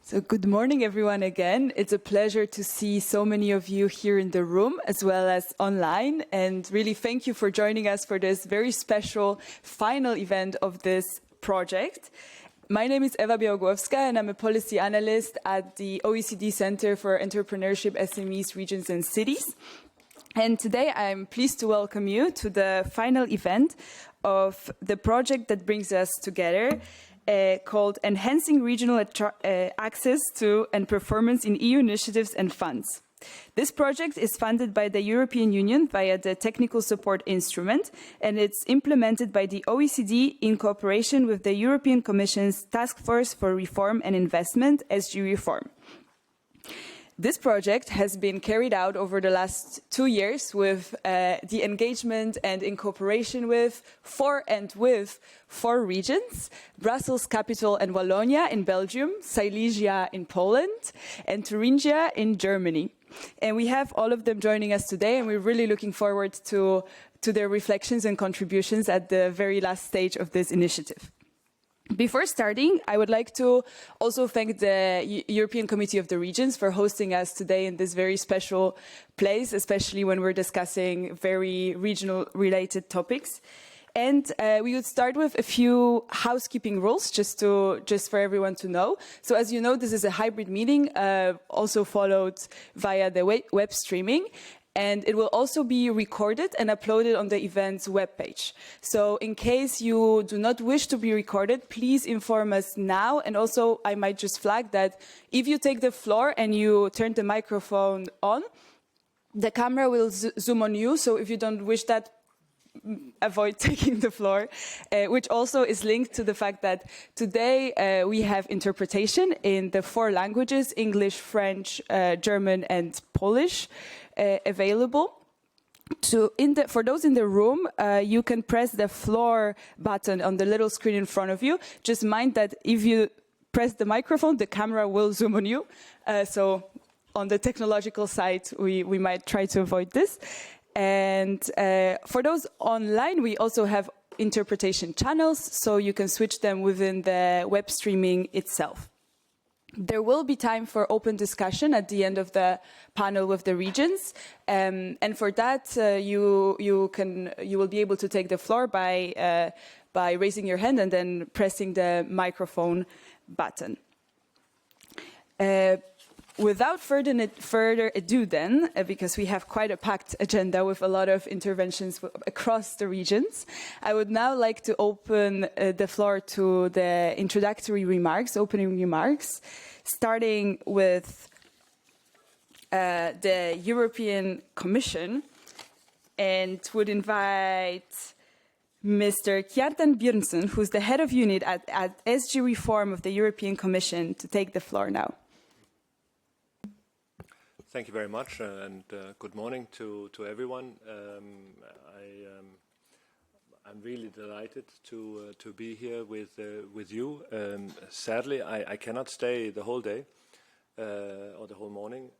So good morning, everyone, again. It's a pleasure to see so many of you here in the room as well as online. And really thank you for joining us for this very special final event of this project. My name is Eva Białogłowska and I'm a policy analyst at the OECD Center for Entrepreneurship, SMEs, Regions and Cities. And today I'm pleased to welcome you to the final event of the project that brings us together, called Enhancing Regional Access to and Performance in EU Initiatives and Funds. This project is funded by the European Union via the Technical Support Instrument, and it's implemented by the OECD in cooperation with the European Commission's Task Force for Reform and Investment, SG Reform. This project has been carried out over the last 2 years with the engagement and in cooperation with four regions: Brussels capital and Wallonia in Belgium, Silesia in Poland, and Thuringia in Germany. And we have all of them joining us today, and we're really looking forward to their reflections and contributions at the very last stage of this initiative. Before starting, I would like to also thank the European Committee of the Regions for hosting us today in this very special place, especially when we're discussing very regional-related topics. And we would start with a few housekeeping rules, just for everyone to know. So as you know, this is a hybrid meeting, also followed via the web streaming. And it will also be recorded and uploaded on the event's webpage. So in case you do not wish to be recorded, please inform us now. And also, I might just flag that if you take the floor and you turn the microphone on, the camera will zoom on you. So if you don't wish that, avoid taking the floor, which also is linked to the fact that today we have interpretation in the 4 languages, English, French, German, and Polish, available. For those in the room, you can press the floor button on the little screen in front of you. Just mind that if you press the microphone, the camera will zoom on you. So on the technological side, we might try to avoid this. And for those online, we also have interpretation channels, so you can switch them within the web streaming itself. There will be time for open discussion at the end of the panel with the regions, and for that you will be able to take the floor by raising your hand and then pressing the microphone button. Without further ado then, because we have quite a packed agenda with a lot of interventions across the regions, I would now like to open the floor to the introductory remarks, opening remarks, starting with the European Commission, and would invite Mr. Kjartan Björnsson, who's the head of unit at SG Reform of the European Commission, to take the floor now. Thank you very much, and good morning to everyone. I'm really delighted to be here with you. Sadly, I cannot stay the whole day or the whole morning,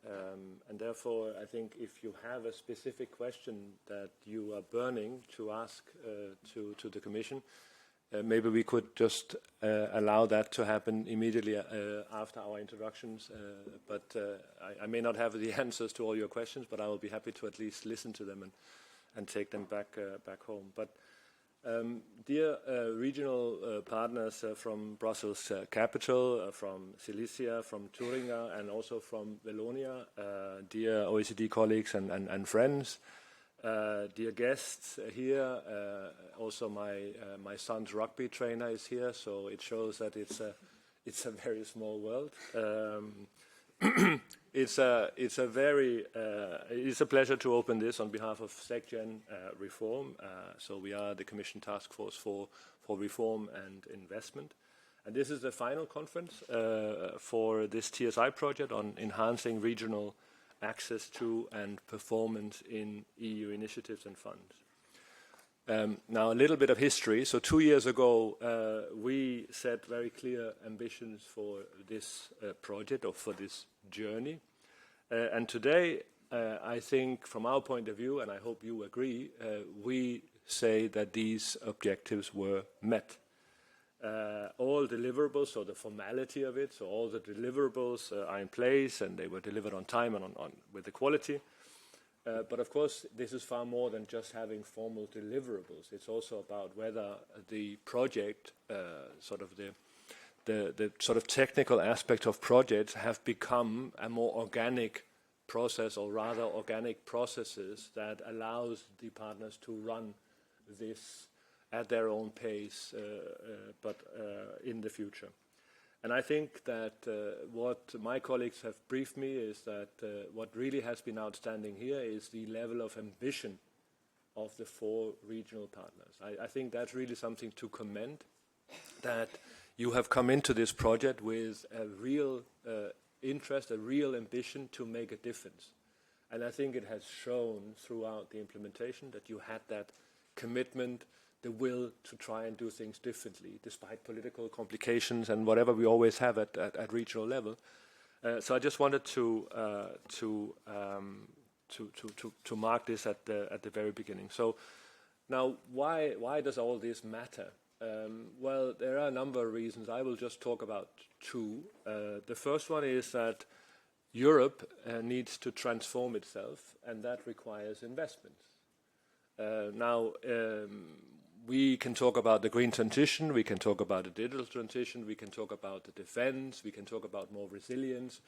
and therefore I think if you have a specific question that you are burning to ask to the Commission, maybe we could just allow that to happen immediately after our introductions. But I may not have the answers to all your questions, but I will be happy to at least listen to them and take them back home. But dear regional partners from Brussels capital, from Silesia, from Thuringia, and also from Wallonia, dear OECD colleagues and friends, dear guests here, also my son's rugby trainer is here, so it shows that it's a very small world. It's a pleasure to open this on behalf of SecGen Reform. So we are the Commission Task Force for Reform and Investment. And this is the final conference for this TSI project on enhancing regional access to and performance in EU initiatives and funds. Now, a little bit of history. So 2 years ago, we set very clear ambitions for this project or for this journey. And today, I think from our point of view, and I hope you agree, we say that these objectives were met. All all deliverables, so the formality of it, so all the deliverables are in place and they were delivered on time and with the quality. But of course, this is far more than just having formal deliverables. It's also about whether the project, sort of the sort of technical aspect of projects have become a more organic process, or rather organic processes that allows the partners to run this at their own pace, but in the future. And I think that what my colleagues have briefed me is that what really has been outstanding here is the level of ambition of the 4 regional partners. I think that's really something to commend, that you have come into this project with a real interest, a real ambition to make a difference. And I think it has shown throughout the implementation that you had that commitment, the will to try and do things differently, despite political complications and whatever we always have at regional level. So I just wanted to mark this at the very beginning. So now, why does all this matter? Well, there are a number of reasons. I will just talk about 2. The first one is that Europe needs to transform itself, and that requires investments. Now, we can talk about the green transition, we can talk about the digital transition, we can talk about the defense, we can talk about more resilience,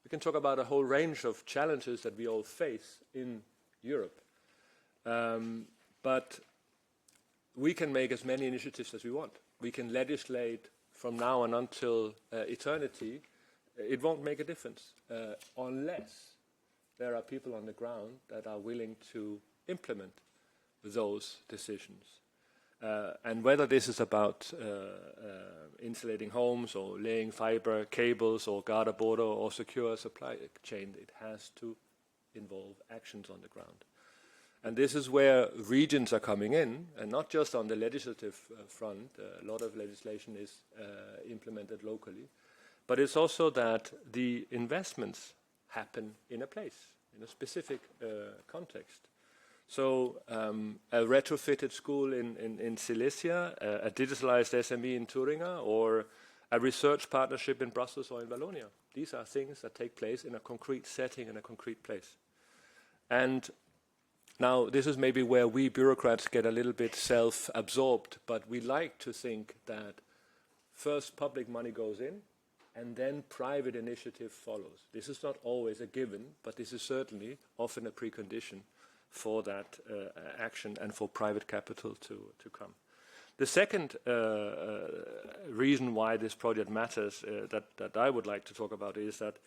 we can talk about a whole range of challenges that we all face in Europe. But we can make as many initiatives as we want. We can legislate from now on until eternity. It won't make a difference unless there are people on the ground that are willing to implement those decisions. And whether this is about insulating homes or laying fiber cables or guard a border or secure a supply chain, it has to involve actions on the ground. And this is where regions are coming in, and not just on the legislative front. A lot of legislation is implemented locally. But it's also that the investments happen in a place, in a specific context. So a retrofitted school in Silesia, a digitalized SME in Thuringia, or a research partnership in Brussels or in Wallonia. These are things that take place in a concrete setting, in a concrete place. And now, this is maybe where we bureaucrats get a little bit self-absorbed, but we like to think that first public money goes in, and then private initiative follows. This is not always a given, but this is certainly often a precondition for that action and for private capital to come. The second reason why this project matters that I would like to talk about is that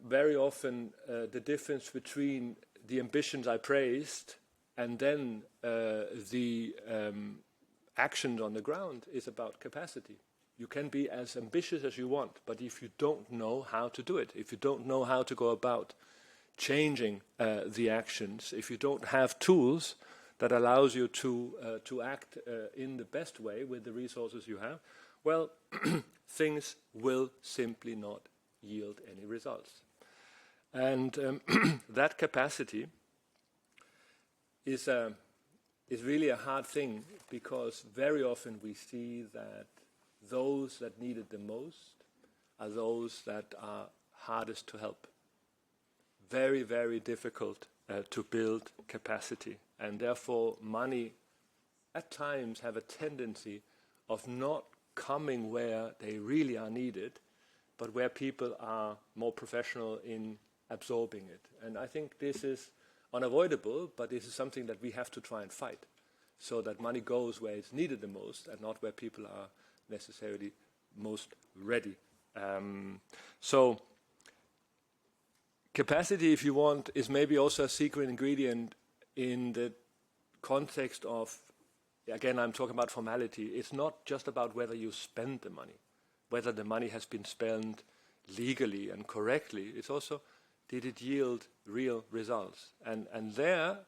very often the difference between the ambitions I praised and then the actions on the ground is about capacity. You can be as ambitious as you want, but if you don't know how to do it, if you don't know how to go about changing the actions, if you don't have tools that allows you to act in the best way with the resources you have, well, things will simply not yield any results. And that capacity is really a hard thing, because very often we see that those that need it the most are those that are hardest to help. Very, very difficult to build capacity, and therefore money at times have a tendency of not coming where they really are needed, but where people are more professional in absorbing it. And I think this is unavoidable, but this is something that we have to try and fight, so that money goes where it's needed the most and not where people are necessarily most ready. So capacity, if you want, is maybe also a secret ingredient in the context of, again, I'm talking about formality. It's not just about whether you spend the money, whether the money has been spent legally and correctly. It's also, did it yield real results? And there,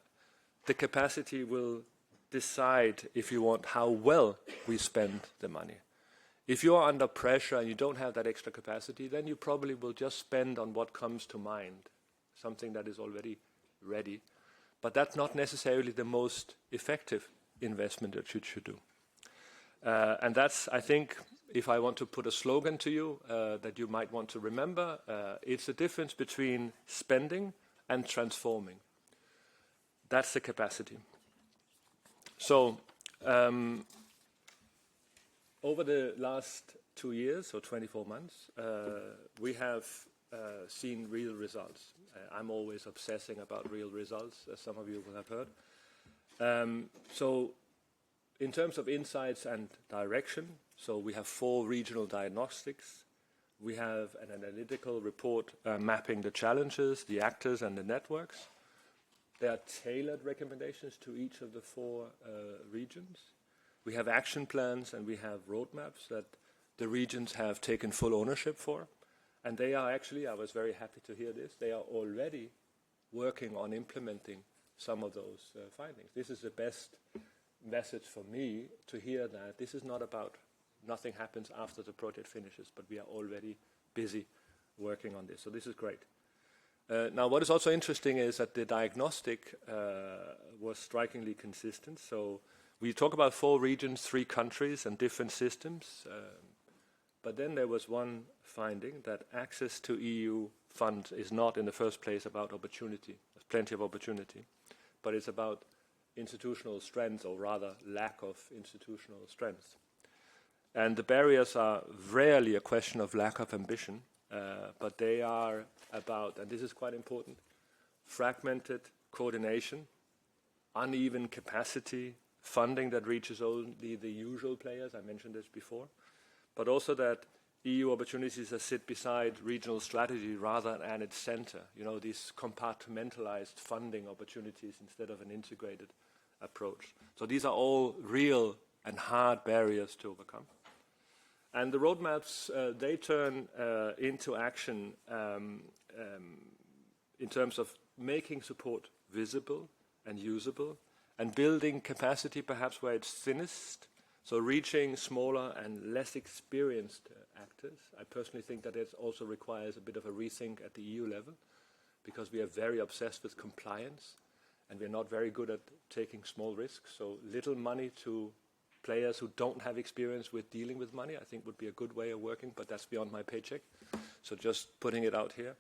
the capacity will decide, if you want, how well we spend the money. If you are under pressure and you don't have that extra capacity, then you probably will just spend on what comes to mind, something that is already ready. But that's not necessarily the most effective investment that you should do. And that's, I think, if I want to put a slogan to you that you might want to remember, it's the difference between spending and transforming. That's the capacity. So over the last 2 years or 24 months, we have seen real results. I'm always obsessing about real results, as some of you will have heard. So in terms of insights and direction, so we have 4 regional diagnostics. We have an analytical report mapping the challenges, the actors, and the networks. There are tailored recommendations to each of the 4 regions. We have action plans and we have roadmaps that the regions have taken full ownership for. And they are actually, I was very happy to hear this, they are already working on implementing some of those findings. This is the best message for me to hear, that this is not about nothing happens after the project finishes, but we are already busy working on this. So this is great. Now, what is also interesting is that the diagnostic was strikingly consistent. So we talk about 4 regions, 3 countries, and different systems. But then there was one finding, that access to EU funds is not in the first place about opportunity. There's plenty of opportunity. But it's about institutional strength, or rather lack of institutional strength. And the barriers are rarely a question of lack of ambition, but they are about, and this is quite important, fragmented coordination, uneven capacity, funding that reaches only the usual players, I mentioned this before, but also that EU opportunities that sit beside regional strategy rather than at its center, you know, these compartmentalized funding opportunities instead of an integrated approach. So these are all real and hard barriers to overcome. And the roadmaps, they turn into action in terms of making support visible and usable, and building capacity perhaps where it's thinnest, so reaching smaller and less experienced actors. I personally think that it also requires a bit of a rethink at the EU level, because we are very obsessed with compliance, and we're not very good at taking small risks. So little money to players who don't have experience with dealing with money, I think would be a good way of working, but that's beyond my paycheck. So just putting it out here.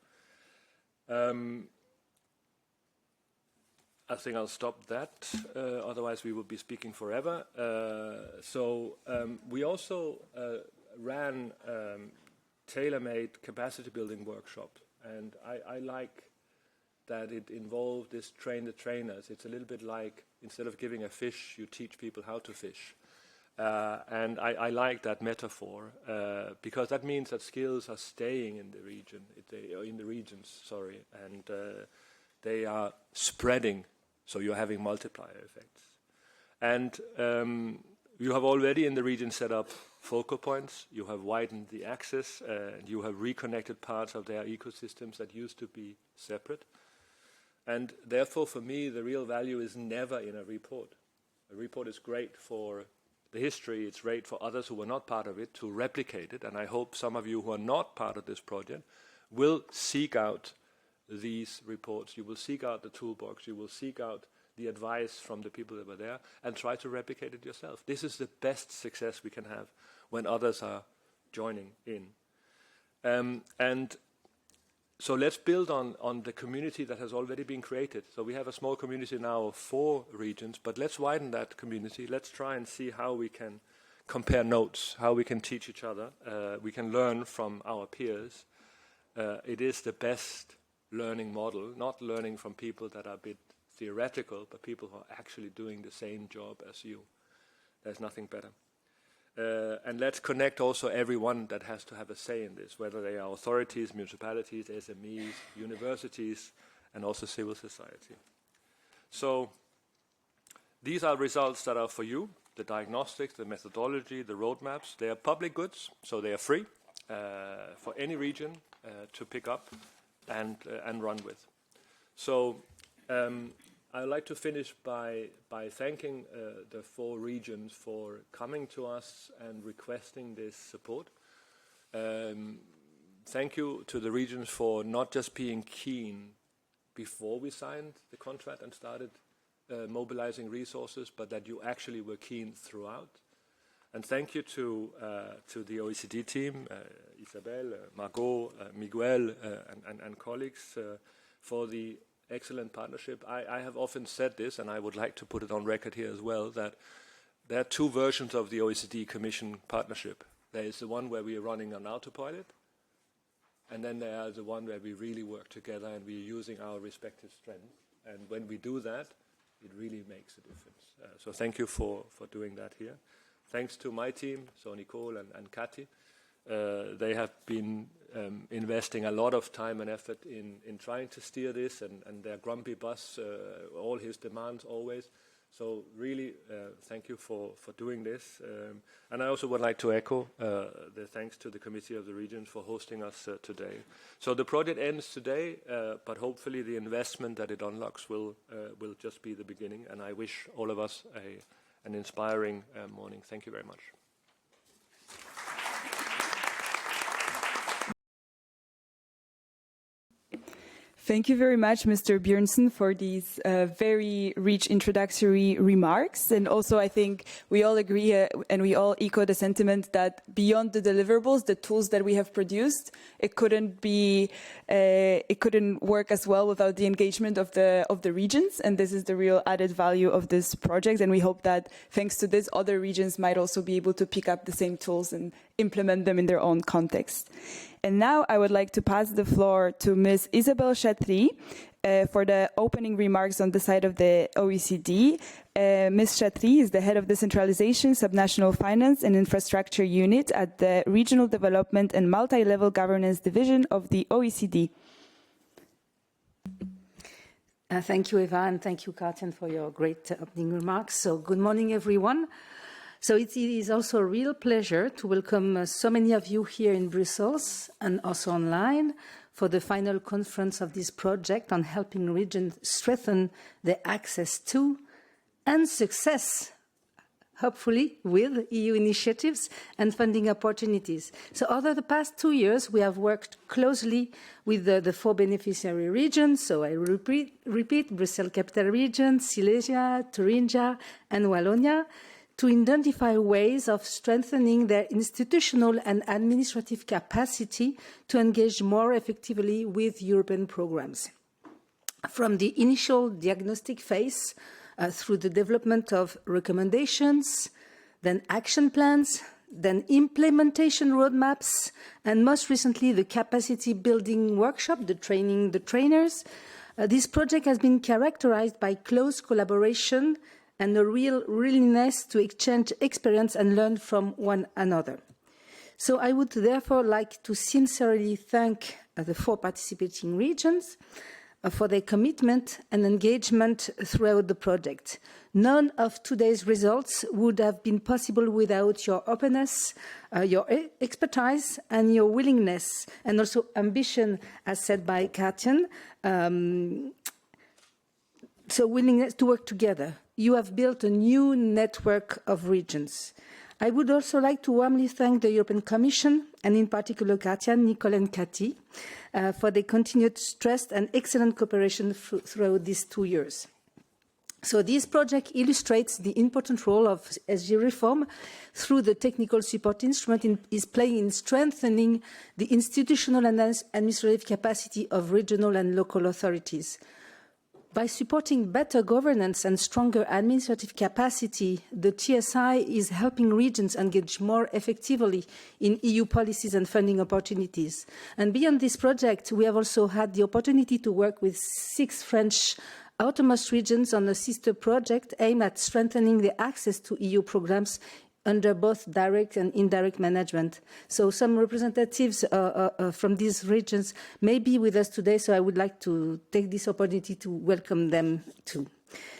I think I'll stop that, otherwise we would be speaking forever. We also ran tailor-made capacity building workshops, and I like that it involved this train the trainers. It's a little bit like, instead of giving a fish, you teach people how to fish. And I like that metaphor, because that means that skills are staying in the region, and they are spreading, so you're having multiplier effects. And you have already in the region set up focal points, you have widened the access, you have reconnected parts of their ecosystems that used to be separate. And therefore, for me, the real value is never in a report. A report is great for the history, it's great for others who were not part of it to replicate it, and I hope some of you who are not part of this project will seek out these reports, you will seek out the toolbox, you will seek out the advice from the people that were there, and try to replicate it yourself. This is the best success we can have when others are joining in. And so let's build on the community that has already been created. So we have a small community now of 4 regions, but let's widen that community. Let's try and see how we can compare notes, how we can teach each other. We can learn from our peers. It is the best learning model, not learning from people that are a bit theoretical, but people who are actually doing the same job as you. There's nothing better. And let's connect also everyone that has to have a say in this, whether they are authorities, municipalities, SMEs, universities, and also civil society. So these are results that are for you, the diagnostics, the methodology, the roadmaps. They are public goods, so they are free for any region to pick up and run with. So I'd like to finish by thanking the 4 regions for coming to us and requesting this support. Thank you to the regions for not just being keen before we signed the contract and started mobilizing resources, but that you actually were keen throughout. And thank you to the OECD team, Isabel, Margot, Miguel, and colleagues for the excellent partnership. I have often said this, and I would like to put it on record here as well, that there are two versions of the OECD Commission partnership. There is the one where we are running on autopilot, and then there is the one where we really work together and we are using our respective strengths. And when we do that, it really makes a difference. So thank you for doing that here. Thanks to my team, so Nicole and Kati. They have been investing a lot of time and effort in trying to steer this, and their grumpy boss, all his demands always. So really, thank you for doing this. And I also would like to echo the thanks to the Committee of the Regions for hosting us today. So the project ends today, but hopefully the investment that it unlocks will just be the beginning. And I wish all of us an inspiring morning. Thank you very much. Thank you very much, Mr. Björnsen, for these very rich introductory remarks. And also, I think we all agree and we all echo the sentiment that beyond the deliverables, the tools that we have produced, it couldn't work as well without the engagement of the regions. And this is the real added value of this project. And we hope that thanks to this, other regions might also be able to pick up the same tools and implement them in their own context. And now I would like to pass the floor to Ms. Isabelle Chatry for the opening remarks on the side of the OECD. Ms. Chatry is the head of decentralization, subnational finance and infrastructure unit at the Regional Development and Multi-Level Governance Division of the OECD. Thank you, Eva, and thank you, Katjan, for your great opening remarks. So good morning, everyone. So it is also a real pleasure to welcome so many of you here in Brussels and also online for the final conference of this project on helping regions strengthen their access to and success, hopefully, with EU initiatives and funding opportunities. So over the past 2 years, we have worked closely with the 4 beneficiary regions. So I repeat Brussels Capital Region, Silesia, Thuringia, and Wallonia, to identify ways of strengthening their institutional and administrative capacity to engage more effectively with European programs. From the initial diagnostic phase, through the development of recommendations, then action plans, then implementation roadmaps, and most recently the capacity building workshop, the training the trainers, this project has been characterized by close collaboration and a real willingness to exchange experience and learn from one another. So I would therefore like to sincerely thank the 4 participating regions for their commitment and engagement throughout the project. None of today's results would have been possible without your openness, your expertise, and your willingness, and also ambition, as said by Katjan. So willingness to work together. You have built a new network of regions. I would also like to warmly thank the European Commission, and in particular Katja, Nicole and Kati, for their continued trust and excellent cooperation throughout these 2 years. So this project illustrates the important role of SG reform through the technical support instrument is playing in strengthening the institutional and administrative capacity of regional and local authorities. By supporting better governance and stronger administrative capacity, the TSI is helping regions engage more effectively in EU policies and funding opportunities. And beyond this project, we have also had the opportunity to work with 6 French autonomous regions on a sister project aimed at strengthening the access to EU programs under both direct and indirect management. So some representatives from these regions may be with us today, so I would like to take this opportunity to welcome them too.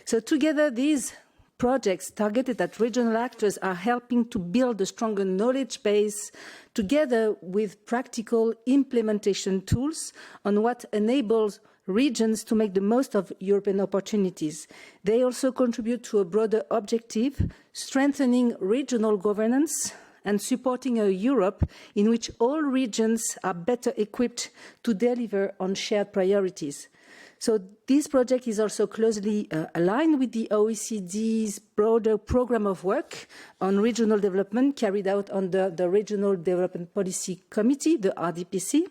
So together, these projects targeted at regional actors are helping to build a stronger knowledge base together with practical implementation tools on what enables regions to make the most of European opportunities. They also contribute to a broader objective, strengthening regional governance and supporting a Europe in which all regions are better equipped to deliver on shared priorities. So this project is also closely aligned with the OECD's broader program of work on regional development carried out under the Regional Development Policy Committee, the RDPC.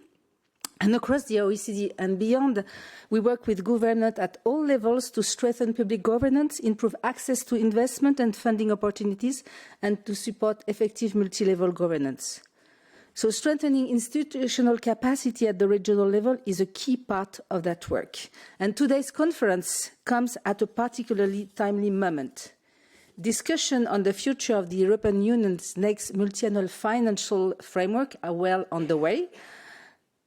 And across the OECD and beyond, we work with government at all levels to strengthen public governance, improve access to investment and funding opportunities, and to support effective multi-level governance. So strengthening institutional capacity at the regional level is a key part of that work. And today's conference comes at a particularly timely moment. Discussion on the future of the European Union's next multi-annual financial framework are well on the way.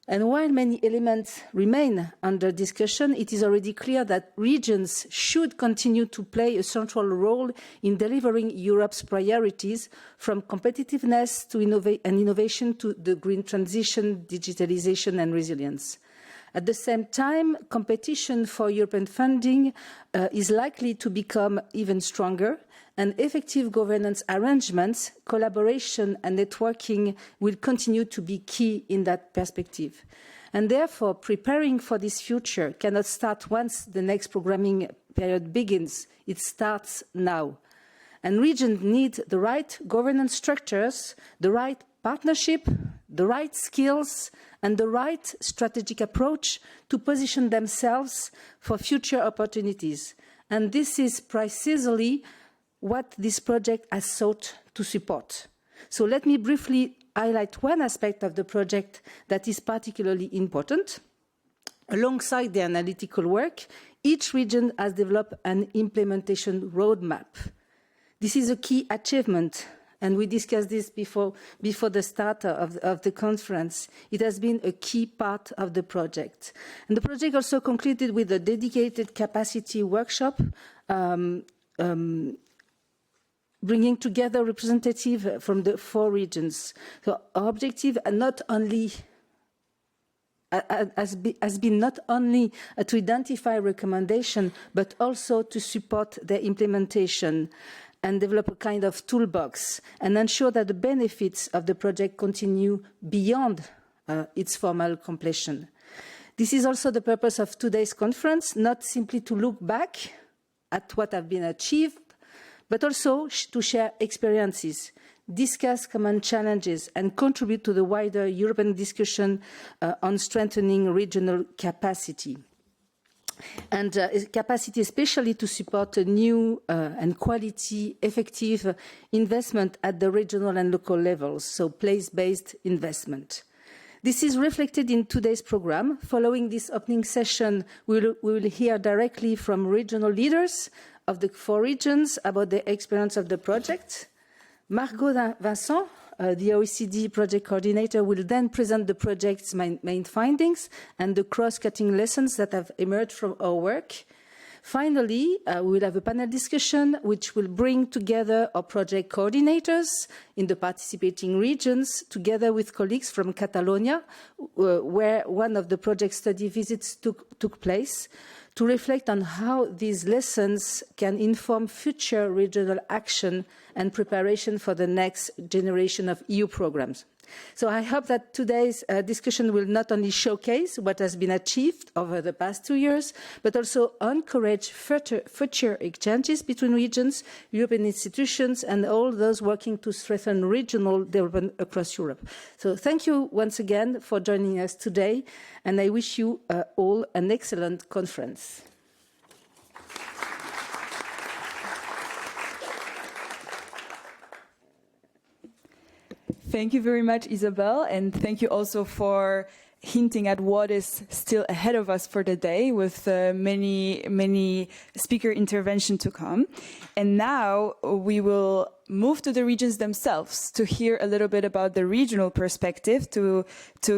And while many elements remain under discussion, it is already clear that regions should continue to play a central role in delivering Europe's priorities, from competitiveness to innovation to the green transition, digitalization and resilience. At the same time, competition for European funding is likely to become even stronger, and effective governance arrangements, collaboration and networking will continue to be key in that perspective. And therefore, preparing for this future cannot start once the next programming period begins. It starts now. And regions need the right governance structures, the right partnership, the right skills, and the right strategic approach to position themselves for future opportunities. And this is precisely what this project has sought to support. So let me briefly highlight one aspect of the project that is particularly important. Alongside the analytical work, each region has developed an implementation roadmap. This is a key achievement, and we discussed this before the start of the conference. It has been a key part of the project. And the project also concluded with a dedicated capacity workshop bringing together representatives from the 4 regions. So our objective not only has been not only to identify recommendations, but also to support their implementation and develop a kind of toolbox and ensure that the benefits of the project continue beyond its formal completion. This is also the purpose of today's conference, not simply to look back at what has been achieved, but also to share experiences, discuss common challenges, and contribute to the wider European discussion on strengthening regional capacity. And capacity especially to support a new and quality, effective investment at the regional and local levels, so place-based investment. This is reflected in today's program. Following this opening session, we will hear directly from regional leaders of the 4 regions about the experience of the project. Margot Vincent, the OECD project coordinator, will then present the project's main findings and the cross-cutting lessons that have emerged from our work. Finally, we will have a panel discussion which will bring together our project coordinators in the participating regions, together with colleagues from Catalonia, where one of the project study visits took place, to reflect on how these lessons can inform future regional action and preparation for the next generation of EU programs. So I hope that today's discussion will not only showcase what has been achieved over the past 2 years, but also encourage future exchanges between regions, European institutions, and all those working to strengthen regional development across Europe. So thank you once again for joining us today, and I wish you all an excellent conference. Thank you very much, Isabel, and thank you also for hinting at what is still ahead of us for the day, with many speaker intervention to come. And now we will move to the regions themselves to hear a little bit about the regional perspective, to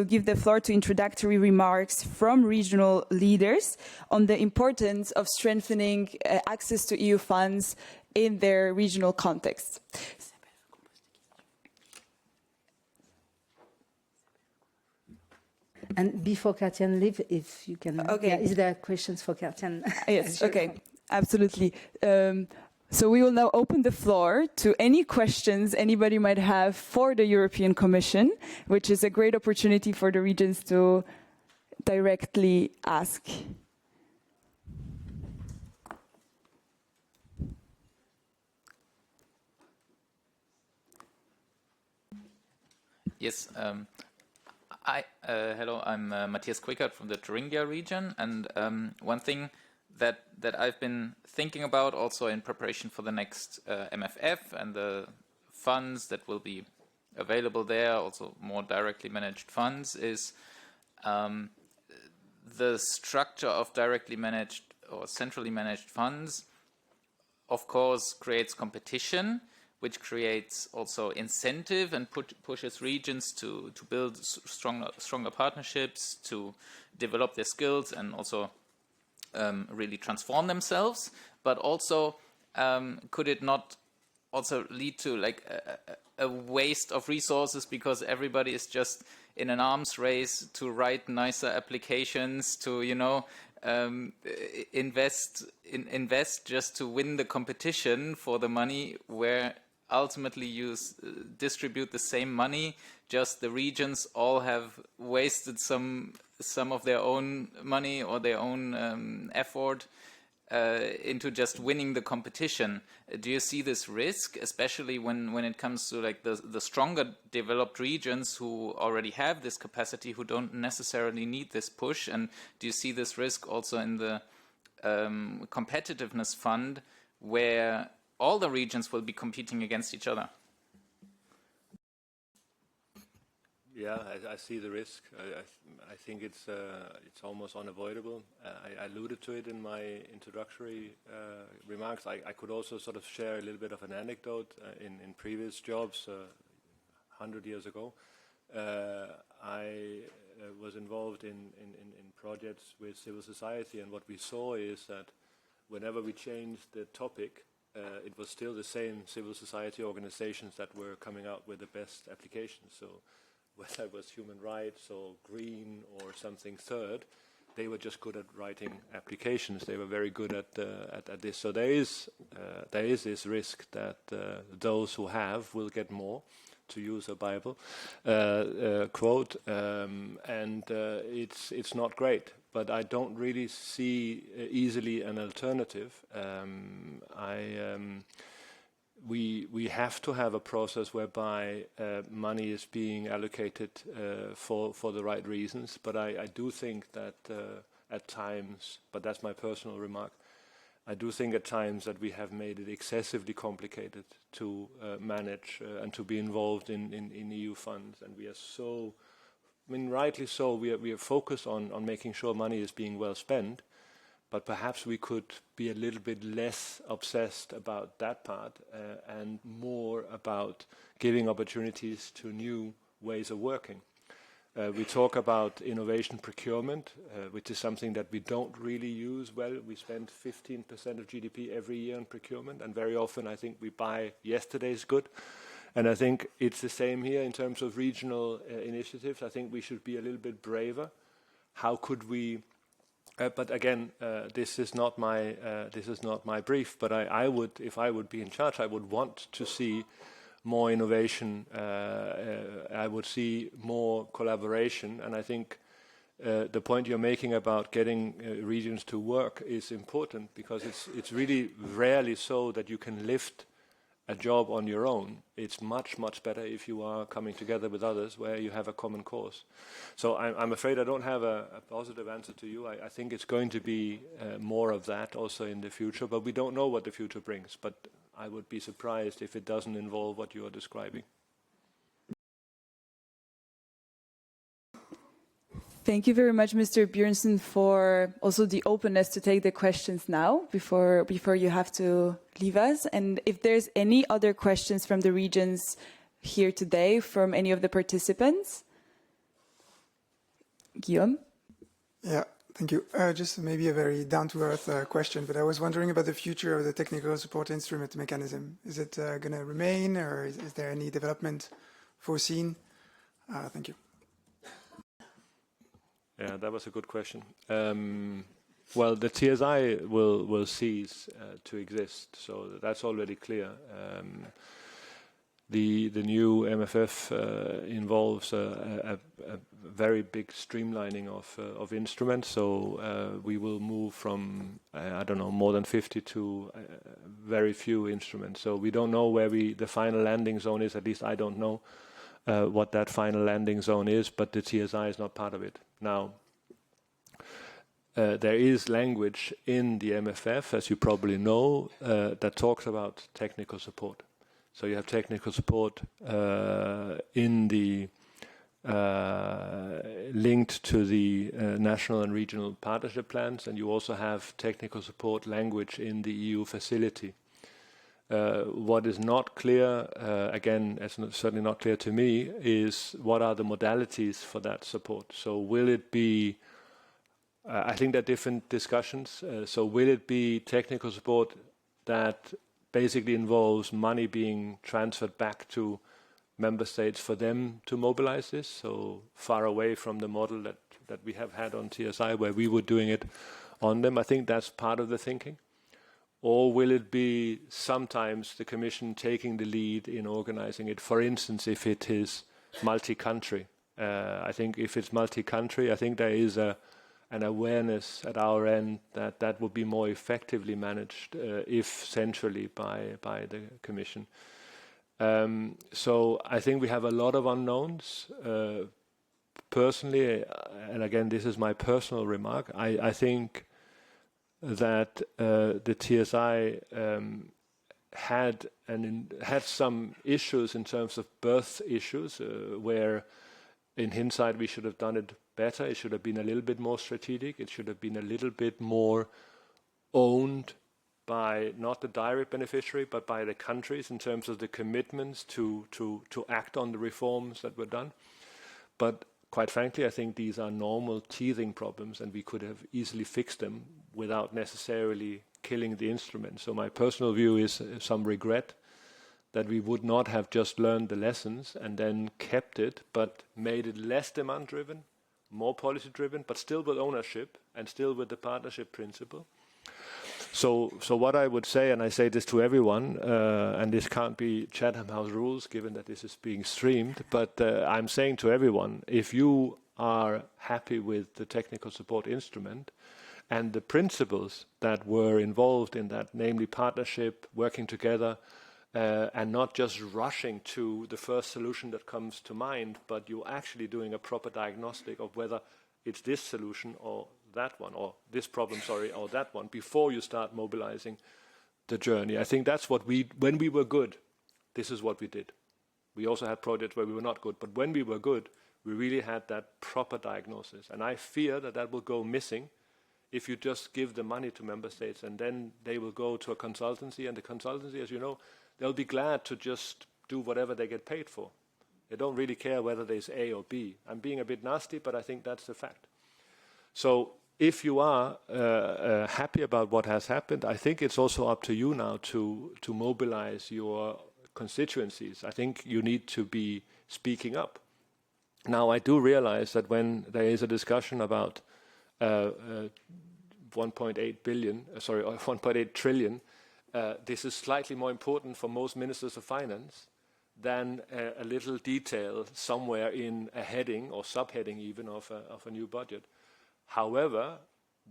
give the floor to introductory remarks from regional leaders on the importance of strengthening access to EU funds in their regional context. And before Katian leaves, if you can, okay. Yeah, is there questions for Katian? Yes, Sure. okay, absolutely. So we will now open the floor to any questions anybody might have for the European Commission, which is a great opportunity for the regions to directly ask. Yes. Hello, I'm Matthias Quickert from the Thuringia region, and one thing that I've been thinking about also in preparation for the next MFF and the funds that will be available there, also more directly managed funds, is the structure of directly managed or centrally managed funds, of course, creates competition, which creates also incentive and pushes regions to build stronger partnerships, to develop their skills and also really transform themselves. But also, could it not also lead to like a waste of resources because everybody is just in an arms race to write nicer applications, to invest just to win the competition for the money, where ultimately you distribute the same money, just the regions all have wasted some of their own money or their own effort into just winning the competition. Do you see this risk, especially when it comes to like the stronger developed regions who already have this capacity, who don't necessarily need this push? And do you see this risk also in the competitiveness fund, where all the regions will be competing against each other? Yeah, I see the risk. I think it's almost unavoidable. I alluded to it in my introductory remarks. I could also sort of share a little bit of an anecdote. In previous jobs, 100 years ago, I was involved in projects with civil society, and what we saw is that whenever we changed the topic, it was still the same civil society organizations that were coming out with the best applications. So whether it was human rights or green or something third, they were just good at writing applications. They were very good at this. So there is this risk that those who have will get more, to use a Bible quote, and it's not great. But I don't really see easily an alternative. We have to have a process whereby money is being allocated for the right reasons. But I do think that at times, but that's my personal remark, I do think at times that we have made it excessively complicated to manage and to be involved in EU funds. And we are so, I mean, rightly so, we are focused on making sure money is being well spent. But perhaps we could be a little bit less obsessed about that part and more about giving opportunities to new ways of working. We talk about innovation procurement, which is something that we don't really use well. We spend 15% of GDP every year on procurement, and very often I think we buy yesterday's good. And I think it's the same here in terms of regional initiatives. I think we should be a little bit braver. How could we... but again, this is not my brief. But I would, if I would be in charge, I would want to see more innovation. I would see more collaboration, and I think the point you're making about getting regions to work is important, because it's really rarely so that you can lift a job on your own. It's much better if you are coming together with others where you have a common cause. So I'm afraid I don't have a positive answer to you. I think it's going to be more of that also in the future, but we don't know what the future brings. But I would be surprised if it doesn't involve what you are describing. Thank you very much, Mr. Björnsen, for also the openness to take the questions now before you have to leave us. And if there's any other questions from the regions here today from any of the participants. Guillaume? Yeah, thank you. Just maybe a very down-to-earth question, but I was wondering about the future of the technical support instrument mechanism. Is it going to remain, or is there any development foreseen? Thank you. Yeah, that was a good question. Well, the TSI will cease to exist, so that's already clear. The new MFF involves a very big streamlining of instruments, so we will move from I don't know, more than 50 to very few instruments. So we don't know where the final landing zone is. At least I don't know. what that final landing zone is, but the TSI is not part of it. Now, there is language in the MFF, as you probably know, that talks about technical support. So you have technical support in the linked to the national and regional partnership plans, and you also have technical support language in the EU facility. What is not clear, again, it's certainly not clear to me, is what are the modalities for that support. So will it be, I think there are different discussions, so will it be technical support that basically involves money being transferred back to member states for them to mobilize this, so far away from the model that we have had on TSI where we were doing it on them? I think that's part of the thinking. Or will it be sometimes the Commission taking the lead in organizing it? For instance, if it is multi-country. I think if it's multi-country, I think there is an awareness at our end that that would be more effectively managed if centrally by the Commission. So I think we have a lot of unknowns. Personally, and again, this is my personal remark, I think that the TSI had some issues in terms of birth issues, where in hindsight we should have done it better. It should have been a little bit more strategic. It should have been a little bit more owned by not the direct beneficiary, but by the countries in terms of the commitments to act on the reforms that were done. But quite frankly, I think these are normal teething problems, and we could have easily fixed them without necessarily killing the instrument. So my personal view is some regret that we would not have just learned the lessons and then kept it, but made it less demand-driven, more policy-driven, but still with ownership and still with the partnership principle. So what I would say, and I say this to everyone, and this can't be Chatham House rules given that this is being streamed, but I'm saying to everyone, if you are happy with the technical support instrument and the principles that were involved in that, namely partnership, working together, and not just rushing to the first solution that comes to mind, but you're actually doing a proper diagnostic of whether it's this solution or that one, or this problem, or that one, before you start mobilizing the journey. I think that's what when we were good, this is what we did. We also had projects where we were not good, but when we were good, we really had that proper diagnosis. And I fear that that will go missing if you just give the money to member states and then they will go to a consultancy, and the consultancy, as you know, they'll be glad to just do whatever they get paid for. They don't really care whether there's A or B. I'm being a bit nasty, but I think that's the fact. So if you are happy about what has happened, I think it's also up to you now to mobilize your constituencies. I think you need to be speaking up. Now, I do realize that when there is a discussion about 1.8 trillion, this is slightly more important for most ministers of finance than a little detail somewhere in a heading or subheading even of a new budget. However,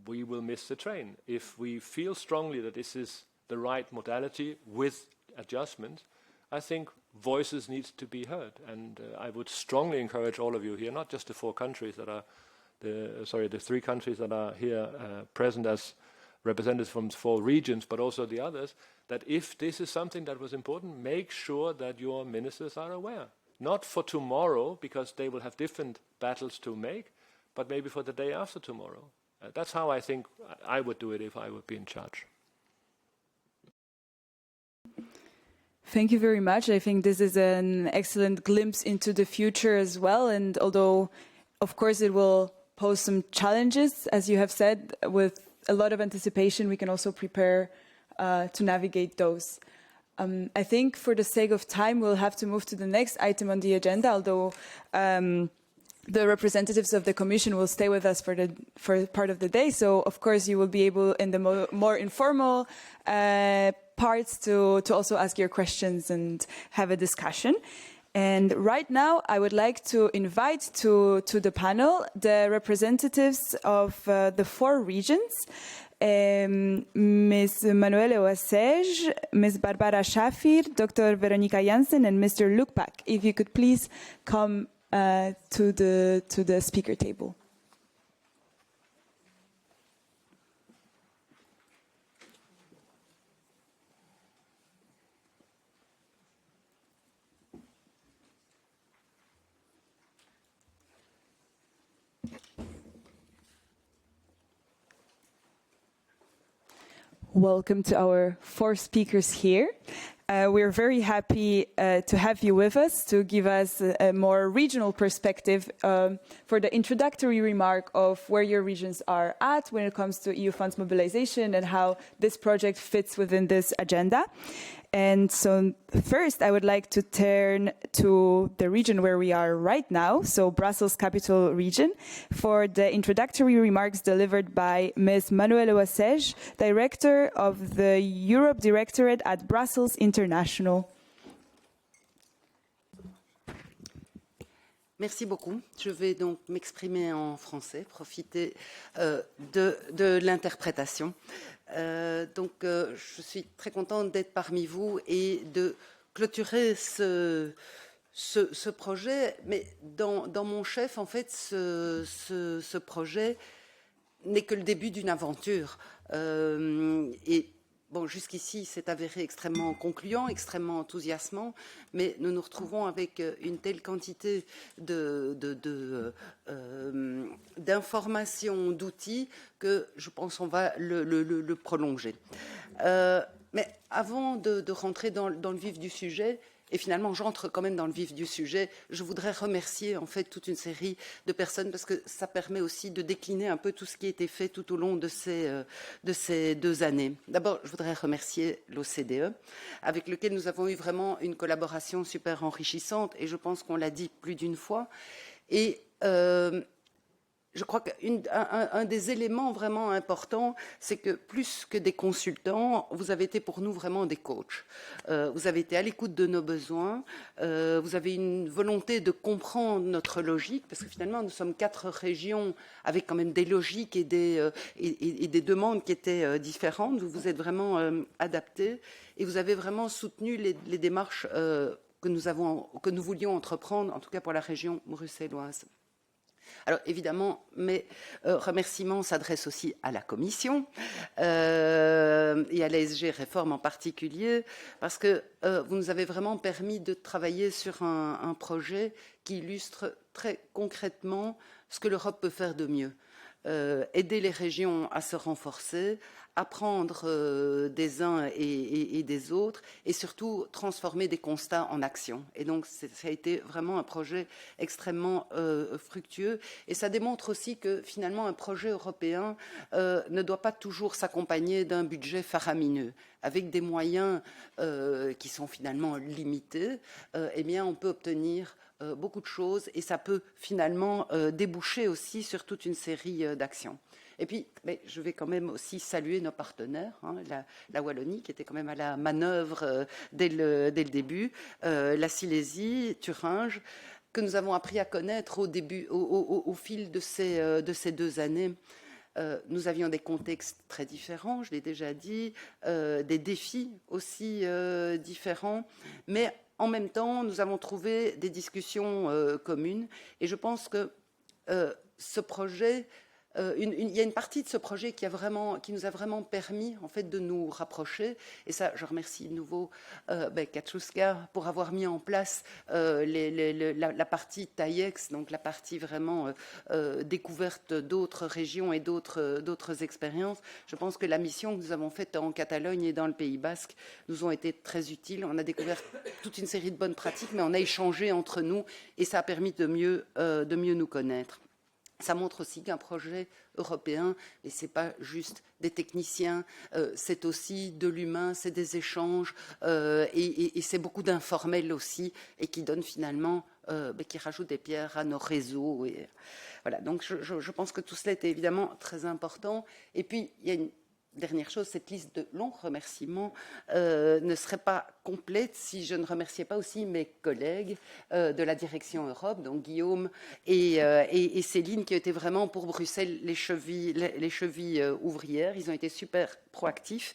we will miss the train. If we feel strongly that this is the right modality with adjustments, I think voices need to be heard. And I would strongly encourage all of you here, not just the 4 countries that are, the 3 countries that are here present as representatives from 4 regions, but also the others, that if this is something that was important, make sure that your ministers are aware. Not for tomorrow, because they will have different battles to make, but maybe for the day after tomorrow. That's how I think I would do it if I would be in charge. Thank you very much. I think this is an excellent glimpse into the future as well. And although, of course, it will pose some challenges, as you have said, with a lot of anticipation, we can also prepare to navigate those. I think for the sake of time, we'll have to move to the next item on the agenda, although the representatives of the Commission will stay with us for part of the day. So, of course, you will be able, in the more informal parts, to also ask your questions and have a discussion. And right now, I would like to invite to the panel the representatives of the 4 regions. Ms. Manuele Oasej, Ms. Barbara Schafir, Dr. Veronika Jansen, and Mr. Luc Pack. If you could please come to the speaker table. Welcome to our 4 speakers here. We're very happy to have you with us to give us a more regional perspective for the introductory remark of where your regions are at when it comes to EU funds mobilization and how this project fits within this agenda. And so first, I would like to turn to the region where we are right now, so Brussels Capital Region, for the introductory remarks delivered by Ms. Manuele Oasej, Director of the Europe Directorate at Brussels International. Merci beaucoup. Je vais donc m'exprimer en français, profiter de l'interprétation. Je suis très contente d'être parmi vous et de clôturer ce projet. Mais dans mon chef, en fait, ce projet n'est que le début d'une aventure. Bon, jusqu'ici, c'est avéré extrêmement concluant, extrêmement enthousiasmant, mais nous nous retrouvons avec une telle quantité d'informations, d'outils, que je pense qu'on va le prolonger. Mais avant de rentrer dans le vif du sujet, et finalement, j'entre quand même dans le vif du sujet. Je voudrais remercier en fait toute une série de personnes parce que ça permet aussi de décliner un peu tout ce qui a été fait tout au long de ces 2 années. D'abord, je voudrais remercier l'OCDE, avec lequel nous avons eu vraiment une collaboration super enrichissante, et je pense qu'on l'a dit plus d'une fois. Et je crois qu'un des éléments vraiment importants, c'est que plus que des consultants, vous avez été pour nous vraiment des coachs. Vous avez été à l'écoute de nos besoins, vous avez une volonté de comprendre notre logique, parce que finalement, nous sommes 4 régions avec quand même des logiques et des demandes qui étaient différentes. Vous vous êtes vraiment adaptés et vous avez vraiment soutenu les démarches que nous voulions entreprendre, en tout cas pour la région bruxelloise. Alors évidemment, mes remerciements s'adressent aussi à la Commission et à l'ASG Réforme en particulier, parce que vous nous avez vraiment permis de travailler sur un projet qui illustre très concrètement ce que l'Europe peut faire de mieux. Aider les régions à se renforcer, apprendre des uns et des autres, et surtout transformer des constats en actions. Et donc, ça a été vraiment un projet extrêmement fructueux. Et ça démontre aussi que finalement, un projet européen ne doit pas toujours s'accompagner d'un budget faramineux. Avec des moyens qui sont finalement limités, eh bien, on peut obtenir beaucoup de choses, et ça peut finalement déboucher aussi sur toute une série d'actions. Et puis, je vais quand même aussi saluer nos partenaires, la Wallonie, qui était quand même à la manœuvre dès le début, la Silesie, Thuringia, que nous avons appris à connaître au fil de ces 2 années. Nous avions des contextes très différents, je l'ai déjà dit, des défis aussi différents, mais en même temps, nous avons trouvé des discussions communes, et je pense que ce projet, il y a une partie de ce projet qui nous a vraiment permis en fait de nous rapprocher, et ça, je remercie de nouveau Katruska pour avoir mis en place la partie TAIEX, donc la partie vraiment découverte d'autres régions et d'autres expériences. Je pense que la mission que nous avons faite en Catalogne et dans le Pays Basque nous ont été très utiles. On a découvert toute une série de bonnes pratiques, mais on a échangé entre nous, et ça a permis de mieux nous connaître. Ça montre aussi qu'un projet européen, et ce n'est pas juste des techniciens, c'est aussi de l'humain, c'est des échanges, et c'est beaucoup d'informels aussi, et qui donne finalement, qui rajoute des pierres à nos réseaux. Et, voilà, donc je pense que tout cela était évidemment très important. Et puis, il y a dernière chose, cette liste de longs remerciements ne serait pas complète si je ne remerciais pas aussi mes collègues de la direction Europe, donc Guillaume et Céline, qui étaient vraiment pour Bruxelles les chevilles ouvrières. Ils ont été super proactifs.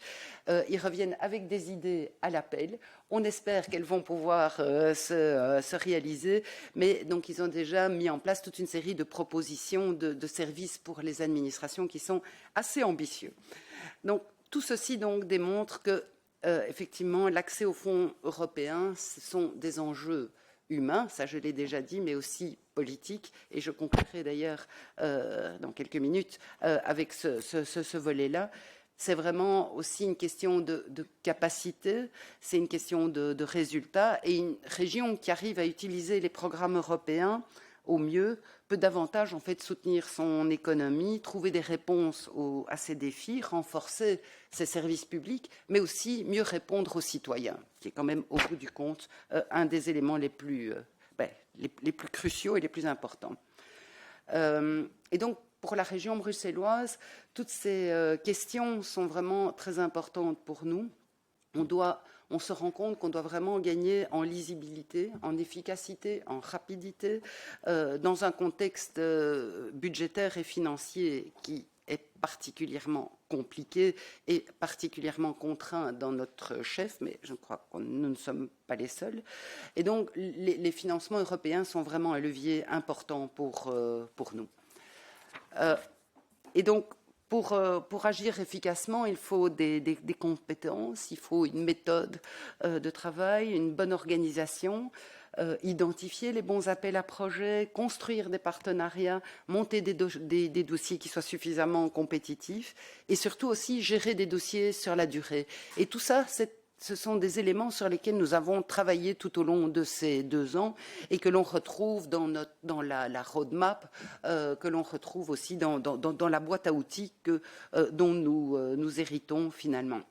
Ils reviennent avec des idées à l'appel. On espère qu'elles vont pouvoir se réaliser, mais donc ils ont déjà mis en place toute une série de propositions de services pour les administrations qui sont assez ambitieux. Donc tout ceci donc démontre que effectivement l'accès aux fonds européens, ce sont des enjeux humains, ça je l'ai déjà dit, mais aussi politiques, et je conclurai d'ailleurs dans quelques minutes avec ce volet-là. C'est vraiment aussi une question de capacité, c'est une question de résultats, et une région qui arrive à utiliser les programmes européens au mieux peut davantage en fait soutenir son économie, trouver des réponses à ces défis, renforcer ses services publics, mais aussi mieux répondre aux citoyens, qui est quand même au bout du compte un des éléments les plus cruciaux et les plus importants. Et donc pour la région bruxelloise, toutes ces questions sont vraiment très importantes pour nous. On se rend compte qu'on doit vraiment gagner en lisibilité, en efficacité, en rapidité, dans un contexte budgétaire et financier qui est particulièrement compliqué et particulièrement contraint dans notre chef, mais je crois que nous ne sommes pas les seuls. Et donc, les financements européens sont vraiment un levier important pour nous. Et donc, pour agir efficacement, il faut des compétences, il faut une méthode de travail, une bonne organisation, identifier les bons appels à projets, construire des partenariats, monter des dossiers qui soient suffisamment compétitifs et surtout aussi gérer des dossiers sur la durée. Et tout ça, ce sont des éléments sur lesquels nous avons travaillé tout au long de ces 2 ans et que l'on retrouve dans la roadmap, que l'on retrouve aussi dans la boîte à outils dont nous héritons finalement.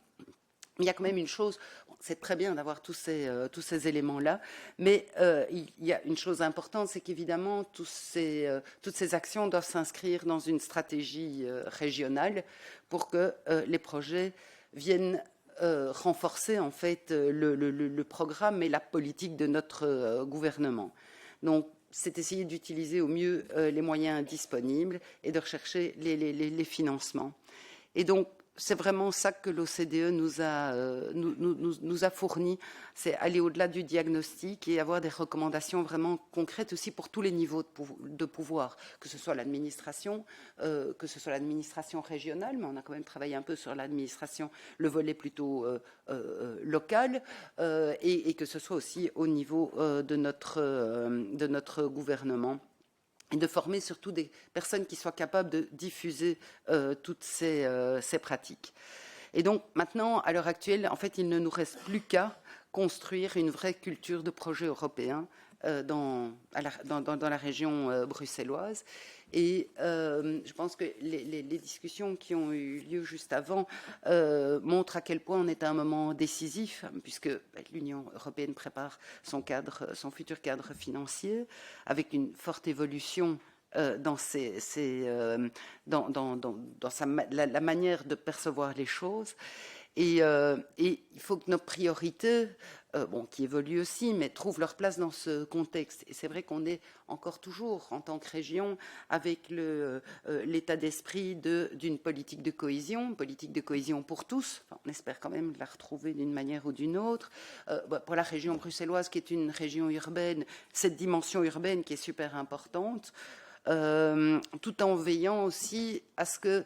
Mais il y a quand même une chose, c'est très bien d'avoir tous ces éléments-là, mais il y a une chose importante, c'est qu'évidemment, toutes ces actions doivent s'inscrire dans une stratégie régionale pour que les projets viennent renforcer en fait le programme et la politique de notre gouvernement. Donc, c'est essayer d'utiliser au mieux les moyens disponibles et de rechercher les financements. Et donc, c'est vraiment ça que l'OCDE nous a fourni, c'est aller au-delà du diagnostic et avoir des recommandations vraiment concrètes aussi pour tous les niveaux de pouvoir, que ce soit l'administration régionale, mais on a quand même travaillé un peu sur l'administration, le volet plutôt local, et que ce soit aussi au niveau de notre gouvernement. Et de former surtout des personnes qui soient capables de diffuser toutes ces pratiques. Et donc maintenant, à l'heure actuelle, en fait, il ne nous reste plus qu'à construire une vraie culture de projet européen dans la région bruxelloise. Et je pense que les discussions qui ont eu lieu juste avant montrent à quel point on est à un moment décisif, puisque l'Union européenne prépare son futur cadre financier, avec une forte évolution dans la manière de percevoir les choses. Et il faut que nos priorités, qui évoluent aussi, mais trouvent leur place dans ce contexte. Et c'est vrai qu'on est encore toujours, en tant que région, avec l'état d'esprit d'une politique de cohésion pour tous. Enfin, on espère quand même la retrouver d'une manière ou d'une autre. Pour la région bruxelloise, qui est une région urbaine, cette dimension urbaine qui est super importante, tout en veillant aussi à ce que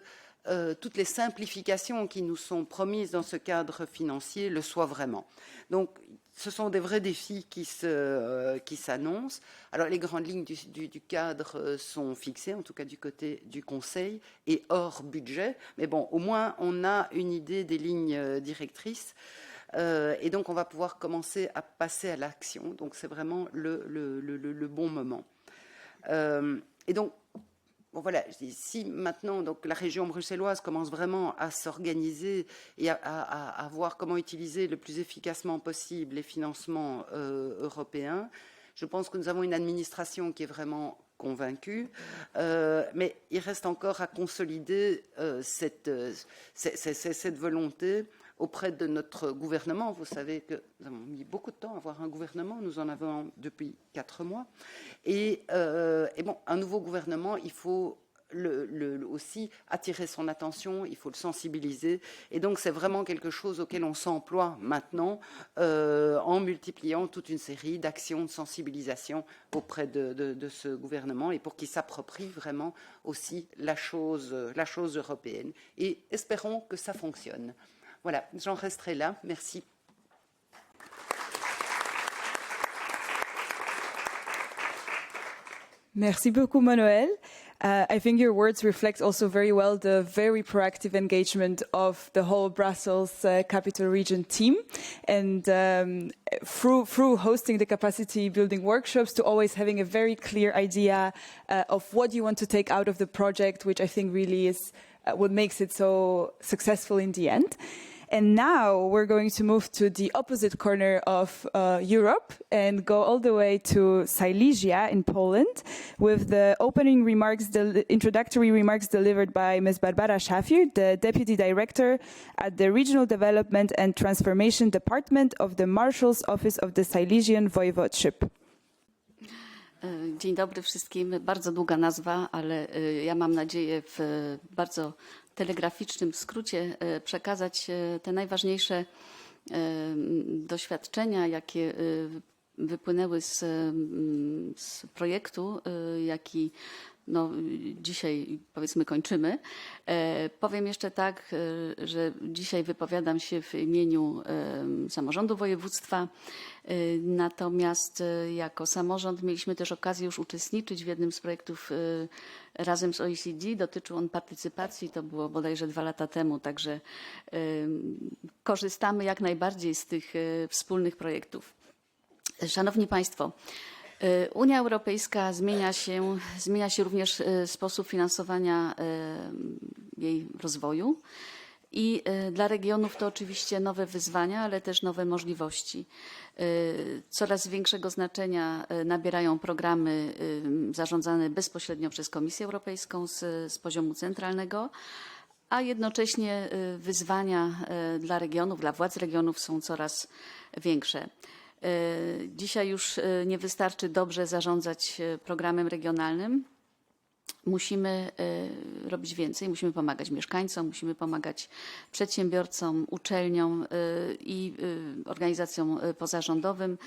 toutes les simplifications qui nous sont promises dans ce cadre financier le soient vraiment. Donc, ce sont des vrais défis qui s'annoncent. Alors, les grandes lignes du cadre sont fixées, en tout cas du côté du Conseil, et hors budget. Mais bon, au moins, on a une idée des lignes directrices. Et donc, on va pouvoir commencer à passer à l'action. Donc, c'est vraiment le bon moment. Et donc, bon, voilà, si maintenant donc, la région bruxelloise commence vraiment à s'organiser et à voir comment utiliser le plus efficacement possible les financements européens, je pense que nous avons une administration qui est vraiment convaincus, mais il reste encore à consolider cette volonté auprès de notre gouvernement. Vous savez que nous avons mis beaucoup de temps à avoir un gouvernement, nous en avons depuis 4 mois. Et bon, un nouveau gouvernement, il faut aussi attirer son attention, il faut le sensibiliser. Et donc, c'est vraiment quelque chose auquel on s'emploie maintenant en multipliant toute une série d'actions de sensibilisation auprès de ce gouvernement et pour qu'il s'approprie vraiment aussi la chose européenne. Et espérons que ça fonctionne. Voilà, j'en resterai là. Merci. Merci beaucoup, Manuel. I think your words reflect also very well the very proactive engagement of the whole Brussels Capital Region team, and through hosting the capacity building workshops to always having a very clear idea of what you want to take out of the project, which I think really is what makes it so successful in the end. And now we're going to move to the opposite corner of Europe and go all the way to Silesia in Poland with the opening remarks, the introductory remarks delivered by Ms. Barbara Szafir, the Deputy Director at the Regional Development and Transformation Department of the Marshal's Office of the Silesian Voivodeship. Dzień dobry wszystkim. Bardzo długa nazwa, ale ja mam nadzieję w bardzo telegraficznym skrócie przekazać te najważniejsze doświadczenia, jakie wypłynęły z projektu, jaki dzisiaj powiedzmy kończymy. Powiem jeszcze tak, że dzisiaj wypowiadam się w imieniu samorządu województwa, natomiast jako samorząd mieliśmy też okazję już uczestniczyć w jednym z projektów razem z OECD. Dotyczył on partycypacji, to było bodajże 2 lata temu, także korzystamy jak najbardziej z tych wspólnych projektów. Szanowni Państwo, Unia Europejska zmienia się również sposób finansowania jej rozwoju i dla regionów to oczywiście nowe wyzwania, ale też nowe możliwości. Coraz większego znaczenia nabierają programy zarządzane bezpośrednio przez Komisję Europejską z poziomu centralnego, a jednocześnie wyzwania dla regionów, dla władz regionów są coraz większe. Dzisiaj już nie wystarczy dobrze zarządzać programem regionalnym. Musimy robić więcej, musimy pomagać mieszkańcom, musimy pomagać przedsiębiorcom, uczelniom i organizacjom pozarządowym,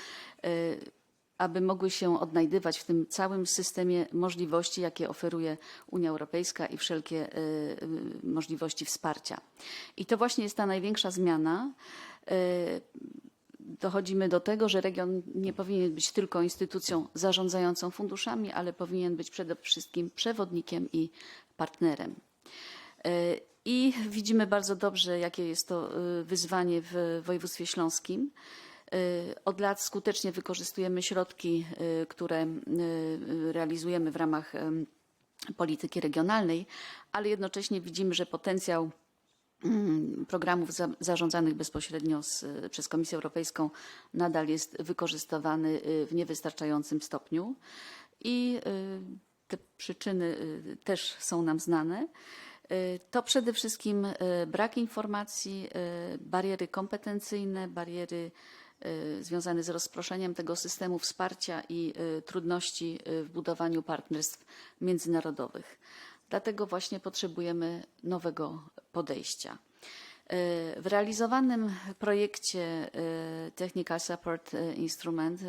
aby mogły się odnajdywać w tym całym systemie możliwości, jakie oferuje Unia Europejska i wszelkie możliwości wsparcia. I to właśnie jest ta największa zmiana. Dochodzimy do tego, że region nie powinien być tylko instytucją zarządzającą funduszami, ale powinien być przede wszystkim przewodnikiem i partnerem. I widzimy bardzo dobrze, jakie jest to wyzwanie w województwie śląskim. Od lat skutecznie wykorzystujemy środki, które realizujemy w ramach polityki regionalnej, ale jednocześnie widzimy, że potencjał programów zarządzanych bezpośrednio przez Komisję Europejską nadal jest wykorzystywany w niewystarczającym stopniu i te przyczyny też są nam znane. To przede wszystkim brak informacji, bariery kompetencyjne, bariery związane z rozproszeniem tego systemu wsparcia i trudności w budowaniu partnerstw międzynarodowych. Dlatego właśnie potrzebujemy nowego podejścia. W realizowanym projekcie Technical Support Instrument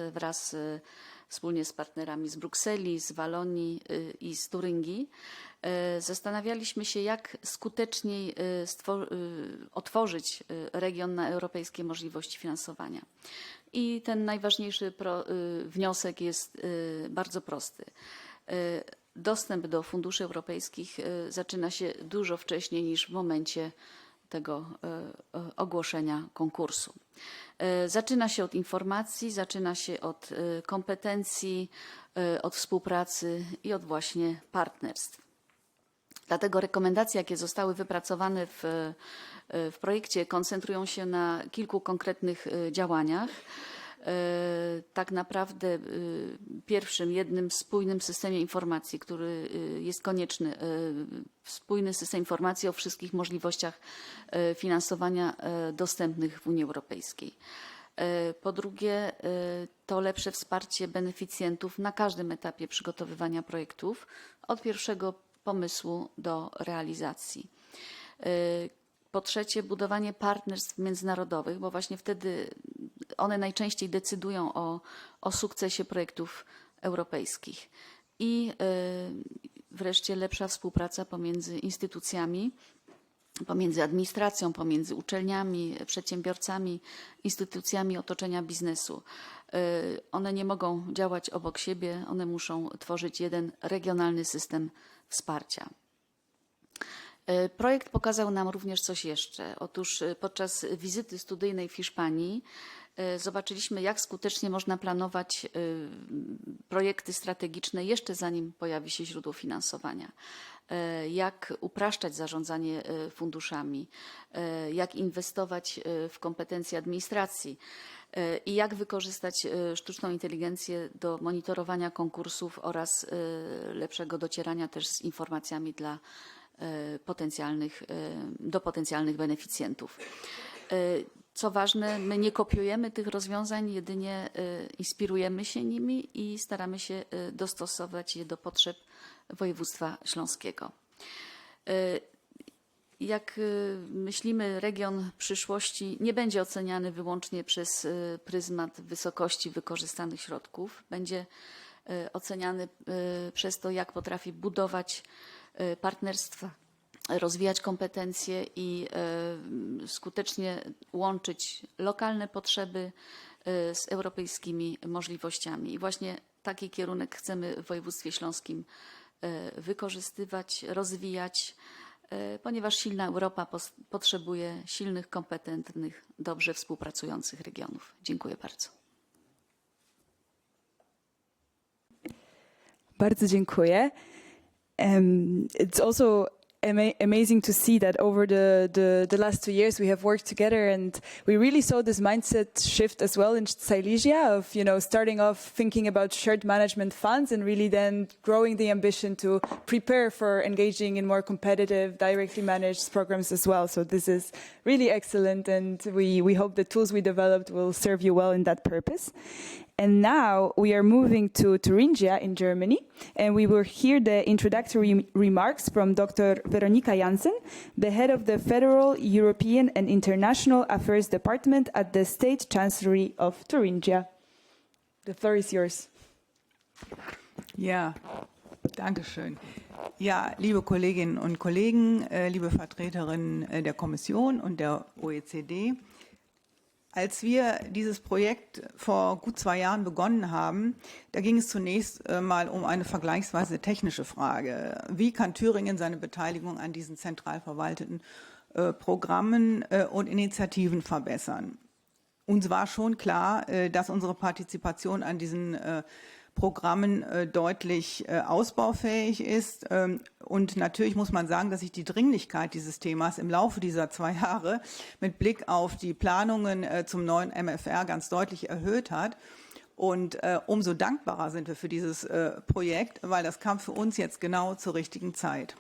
wspólnie z partnerami z Brukseli, z Wallonii i z Thuringii zastanawialiśmy się, jak skuteczniej otworzyć region na europejskie możliwości finansowania. I ten najważniejszy wniosek jest bardzo prosty. Dostęp do funduszy europejskich zaczyna się dużo wcześniej niż w momencie tego ogłoszenia konkursu. Zaczyna się od informacji, zaczyna się od kompetencji, od współpracy i od właśnie partnerstw. Dlatego rekomendacje, jakie zostały wypracowane w projekcie, koncentrują się na kilku konkretnych działaniach. tak naprawdę jednym spójnym systemie informacji, który jest konieczny, spójny system informacji o wszystkich możliwościach finansowania dostępnych w Unii Europejskiej. Po drugie, to lepsze wsparcie beneficjentów na każdym etapie przygotowywania projektów, od pierwszego pomysłu do realizacji. Po trzecie, budowanie partnerstw międzynarodowych, bo właśnie wtedy one najczęściej decydują o sukcesie projektów europejskich. I wreszcie lepsza współpraca pomiędzy instytucjami, pomiędzy administracją, pomiędzy uczelniami, przedsiębiorcami, instytucjami otoczenia biznesu. One nie mogą działać obok siebie, one muszą tworzyć jeden regionalny system wsparcia. Projekt pokazał nam również coś jeszcze. Otóż podczas wizyty studyjnej w Hiszpanii zobaczyliśmy, jak skutecznie można planować projekty strategiczne jeszcze zanim pojawi się źródło finansowania. Jak upraszczać zarządzanie funduszami, jak inwestować w kompetencje administracji i jak wykorzystać sztuczną inteligencję do monitorowania konkursów oraz lepszego docierania też z informacjami do potencjalnych beneficjentów. Co ważne, my nie kopiujemy tych rozwiązań, jedynie inspirujemy się nimi i staramy się dostosować je do potrzeb województwa śląskiego. Jak myślimy, region przyszłości nie będzie oceniany wyłącznie przez pryzmat wysokości wykorzystanych środków. Będzie oceniany przez to, jak potrafi budować partnerstwa, rozwijać kompetencje i skutecznie łączyć lokalne potrzeby z europejskimi możliwościami. I właśnie taki kierunek chcemy w województwie śląskim wykorzystywać, rozwijać, ponieważ silna Europa potrzebuje silnych, kompetentnych, dobrze współpracujących regionów. Dziękuję bardzo. Bardzo dziękuję. It's also amazing to see that over the last 2 years we have worked together, and we really saw this mindset shift as well in Silesia of, starting off thinking about shared management funds and really then growing the ambition to prepare for engaging in more competitive, directly managed programs as well. So this is really excellent, and we hope the tools we developed will serve you well in that purpose. And now we are moving to Thuringia in Germany, and we will hear the introductory remarks from Dr. Veronika Jansen, the head of the Federal, European and International Affairs Department at the State Chancellery of Thuringia. The floor is yours. Ja, danke schön. Ja, liebe Kolleginnen und Kollegen, liebe Vertreterinnen der Kommission und der OECD, als wir dieses Projekt vor gut 2 Jahren begonnen haben, da ging es zunächst mal um eine vergleichsweise technische Frage. Wie kann Thüringen seine Beteiligung an diesen zentral verwalteten Programmen und Initiativen verbessern? Uns war schon klar, dass unsere Partizipation an diesen Programmen deutlich ausbaufähig ist. Und natürlich muss man sagen, dass sich die Dringlichkeit dieses Themas im Laufe dieser 2 Jahre mit Blick auf die Planungen zum neuen MFR ganz deutlich erhöht hat. Und umso dankbarer sind wir für dieses Projekt, weil das kam für uns jetzt genau zur richtigen Zeit.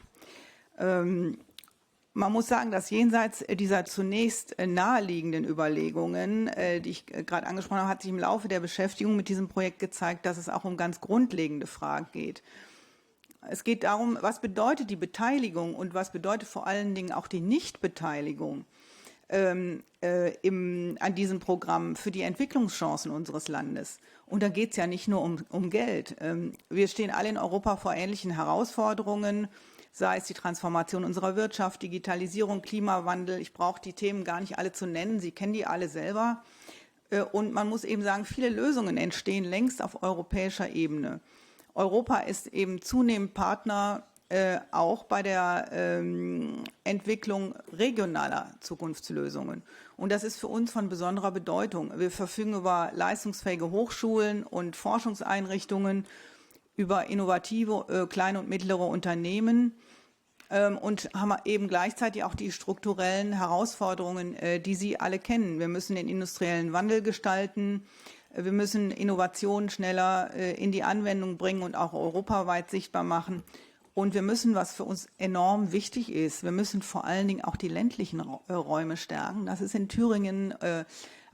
Man muss sagen, dass jenseits dieser zunächst naheliegenden Überlegungen, die ich gerade angesprochen habe, hat sich im Laufe der Beschäftigung mit diesem Projekt gezeigt, dass es auch um ganz grundlegende Fragen geht. Es geht darum, was bedeutet die Beteiligung und was bedeutet vor allen Dingen auch die Nichtbeteiligung an diesem Programm für die Entwicklungschancen unseres Landes. Und da geht es ja nicht nur um Geld. Wir stehen alle in Europa vor ähnlichen Herausforderungen, sei es die Transformation unserer Wirtschaft, Digitalisierung, Klimawandel. Ich brauche die Themen gar nicht alle zu nennen, Sie kennen die alle selber. Und man muss eben sagen, viele Lösungen entstehen längst auf europäischer Ebene. Europa ist eben zunehmend Partner auch bei der Entwicklung regionaler Zukunftslösungen. Und das ist für uns von besonderer Bedeutung. Wir verfügen über leistungsfähige Hochschulen und Forschungseinrichtungen, über innovative kleine und mittlere Unternehmen und haben eben gleichzeitig auch die strukturellen Herausforderungen, die Sie alle kennen. Wir müssen den industriellen Wandel gestalten. Wir müssen Innovationen schneller in die Anwendung bringen und auch europaweit sichtbar machen. Und wir müssen, was für uns enorm wichtig ist, wir müssen vor allen Dingen auch die ländlichen Räume stärken. Das ist in Thüringen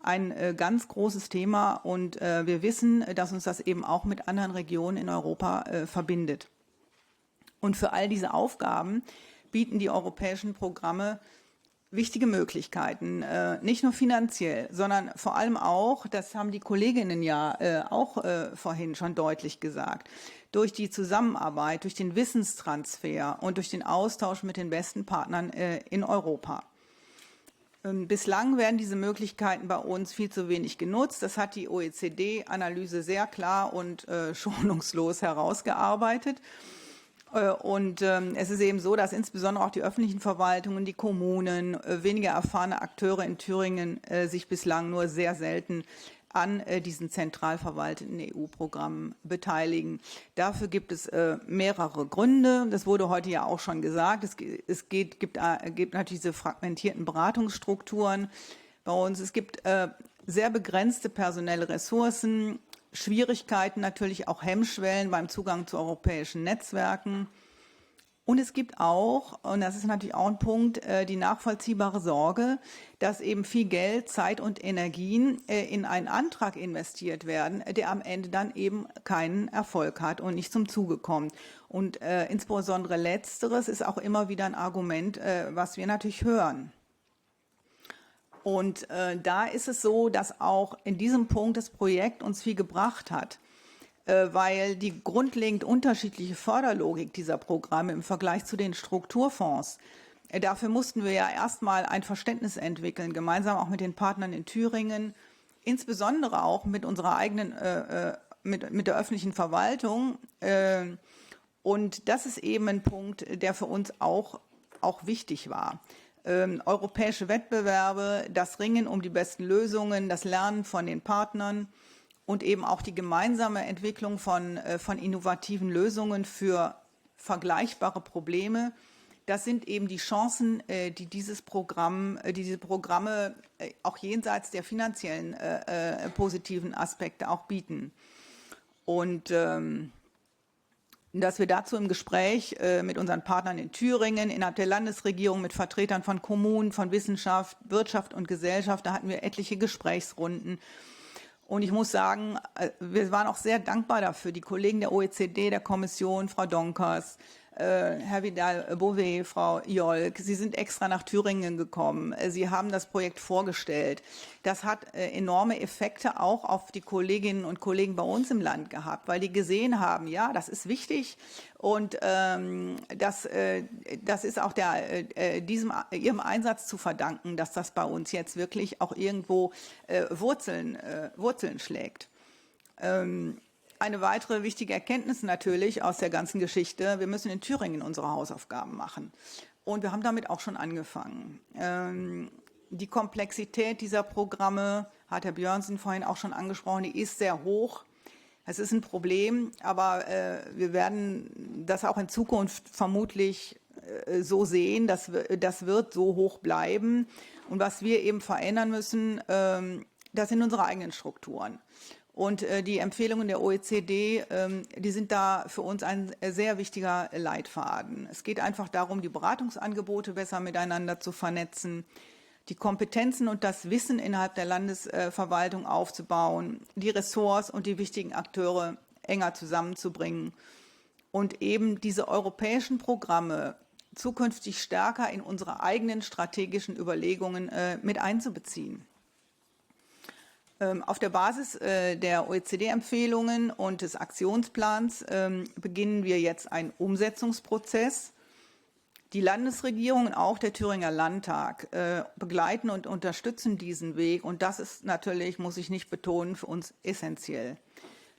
ein ganz großes Thema und wir wissen, dass uns das eben auch mit anderen Regionen in Europa verbindet. Und für all diese Aufgaben bieten die europäischen Programme wichtige Möglichkeiten, nicht nur finanziell, sondern vor allem auch, das haben die Kolleginnen ja auch vorhin schon deutlich gesagt, durch die Zusammenarbeit, durch den Wissenstransfer und durch den Austausch mit den besten Partnern in Europa. Bislang werden diese Möglichkeiten bei uns viel zu wenig genutzt. Das hat die OECD-Analyse sehr klar und schonungslos herausgearbeitet. Und es ist eben so, dass insbesondere auch die öffentlichen Verwaltungen, die Kommunen, weniger erfahrene Akteure in Thüringen sich bislang nur sehr selten an diesen zentral verwalteten EU-Programmen beteiligen. Dafür gibt es mehrere Gründe. Das wurde heute ja auch schon gesagt. Es gibt natürlich diese fragmentierten Beratungsstrukturen bei uns. Es gibt sehr begrenzte personelle Ressourcen, Schwierigkeiten, natürlich auch Hemmschwellen beim Zugang zu europäischen Netzwerken. Und es gibt auch, und das ist natürlich auch ein Punkt, die nachvollziehbare Sorge, dass eben viel Geld, Zeit und Energien in einen Antrag investiert werden, der am Ende dann eben keinen Erfolg hat und nicht zum Zuge kommt. Und insbesondere Letzteres ist auch immer wieder ein Argument, was wir natürlich hören. Und da ist es so, dass auch in diesem Punkt das Projekt uns viel gebracht hat, weil die grundlegend unterschiedliche Förderlogik dieser Programme im Vergleich zu den Strukturfonds, dafür mussten wir ja erstmal ein Verständnis entwickeln, gemeinsam auch mit den Partnern in Thüringen, insbesondere auch mit unserer eigenen, mit der öffentlichen Verwaltung. Und das ist eben ein Punkt, der für uns auch wichtig war. Europäische Wettbewerbe, das Ringen um die besten Lösungen, das Lernen von den Partnern und eben auch die gemeinsame Entwicklung von innovativen Lösungen für vergleichbare Probleme. Das sind eben die Chancen, die diese Programme auch jenseits der finanziellen positiven Aspekte auch bieten. Und dass wir dazu im Gespräch mit unseren Partnern in Thüringen, innerhalb der Landesregierung, mit Vertretern von Kommunen, von Wissenschaft, Wirtschaft und Gesellschaft, da hatten wir etliche Gesprächsrunden. Und ich muss sagen, wir waren auch sehr dankbar dafür. Die Kollegen der OECD, der Kommission, Frau Donkers, Herr Vidal-Bové, Frau Jolk, Sie sind extra nach Thüringen gekommen. Sie haben das Projekt vorgestellt. Das hat enorme Effekte auch auf die Kolleginnen und Kollegen bei uns im Land gehabt, weil die gesehen haben, ja, das ist wichtig und das ist auch ihrem Einsatz zu verdanken, dass das bei uns jetzt wirklich auch irgendwo Wurzeln schlägt. Eine weitere wichtige Erkenntnis natürlich aus der ganzen Geschichte, wir müssen in Thüringen unsere Hausaufgaben machen. Und wir haben damit auch schon angefangen. Die Komplexität dieser Programme, hat Herr Björnsen vorhin auch schon angesprochen, die ist sehr hoch. Es ist ein Problem, aber wir werden das auch in Zukunft vermutlich so sehen, das wird so hoch bleiben. Und was wir eben verändern müssen, das sind unsere eigenen Strukturen. Und die Empfehlungen der OECD, die sind da für uns ein sehr wichtiger Leitfaden. Es geht einfach darum, die Beratungsangebote besser miteinander zu vernetzen, die Kompetenzen und das Wissen innerhalb der Landesverwaltung aufzubauen, die Ressorts und die wichtigen Akteure enger zusammenzubringen und eben diese europäischen Programme zukünftig stärker in unsere eigenen strategischen Überlegungen mit einzubeziehen. Auf der Basis der OECD-Empfehlungen und des Aktionsplans beginnen wir jetzt einen Umsetzungsprozess. Die Landesregierung und auch der Thüringer Landtag begleiten und unterstützen diesen Weg. Und das ist natürlich, muss ich nicht betonen, für uns essentiell.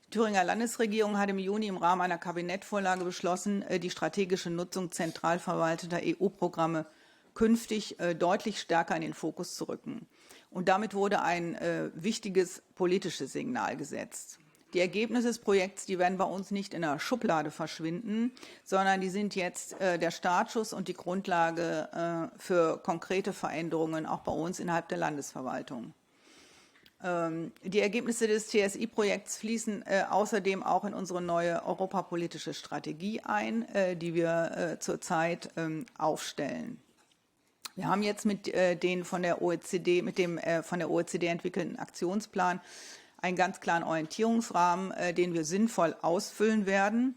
Die Thüringer Landesregierung hat im Juni im Rahmen einer Kabinettvorlage beschlossen, die strategische Nutzung zentral verwalteter EU-Programme künftig deutlich stärker in den Fokus zu rücken. Und damit wurde ein wichtiges politisches Signal gesetzt. Die Ergebnisse des Projekts, die werden bei uns nicht in der Schublade verschwinden, sondern die sind jetzt der Startschuss und die Grundlage für konkrete Veränderungen auch bei uns innerhalb der Landesverwaltung. Die Ergebnisse des TSI-Projekts fließen außerdem auch in unsere neue europapolitische Strategie ein, die wir zurzeit aufstellen. Wir haben jetzt mit dem von der OECD entwickelten Aktionsplan einen ganz klaren Orientierungsrahmen, den wir sinnvoll ausfüllen werden.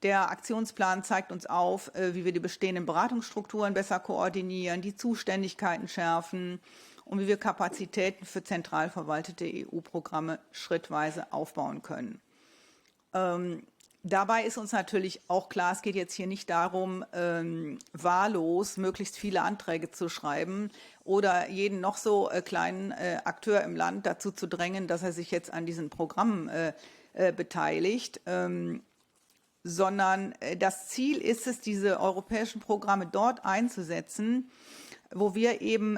Der Aktionsplan zeigt uns auf, wie wir die bestehenden Beratungsstrukturen besser koordinieren, die Zuständigkeiten schärfen und wie wir Kapazitäten für zentral verwaltete EU-Programme schrittweise aufbauen können. Dabei ist uns natürlich auch klar, es geht jetzt hier nicht darum, wahllos möglichst viele Anträge zu schreiben oder jeden noch so kleinen Akteur im Land dazu zu drängen, dass er sich jetzt an diesen Programmen beteiligt, sondern das Ziel ist es, diese europäischen Programme dort einzusetzen, wo wir eben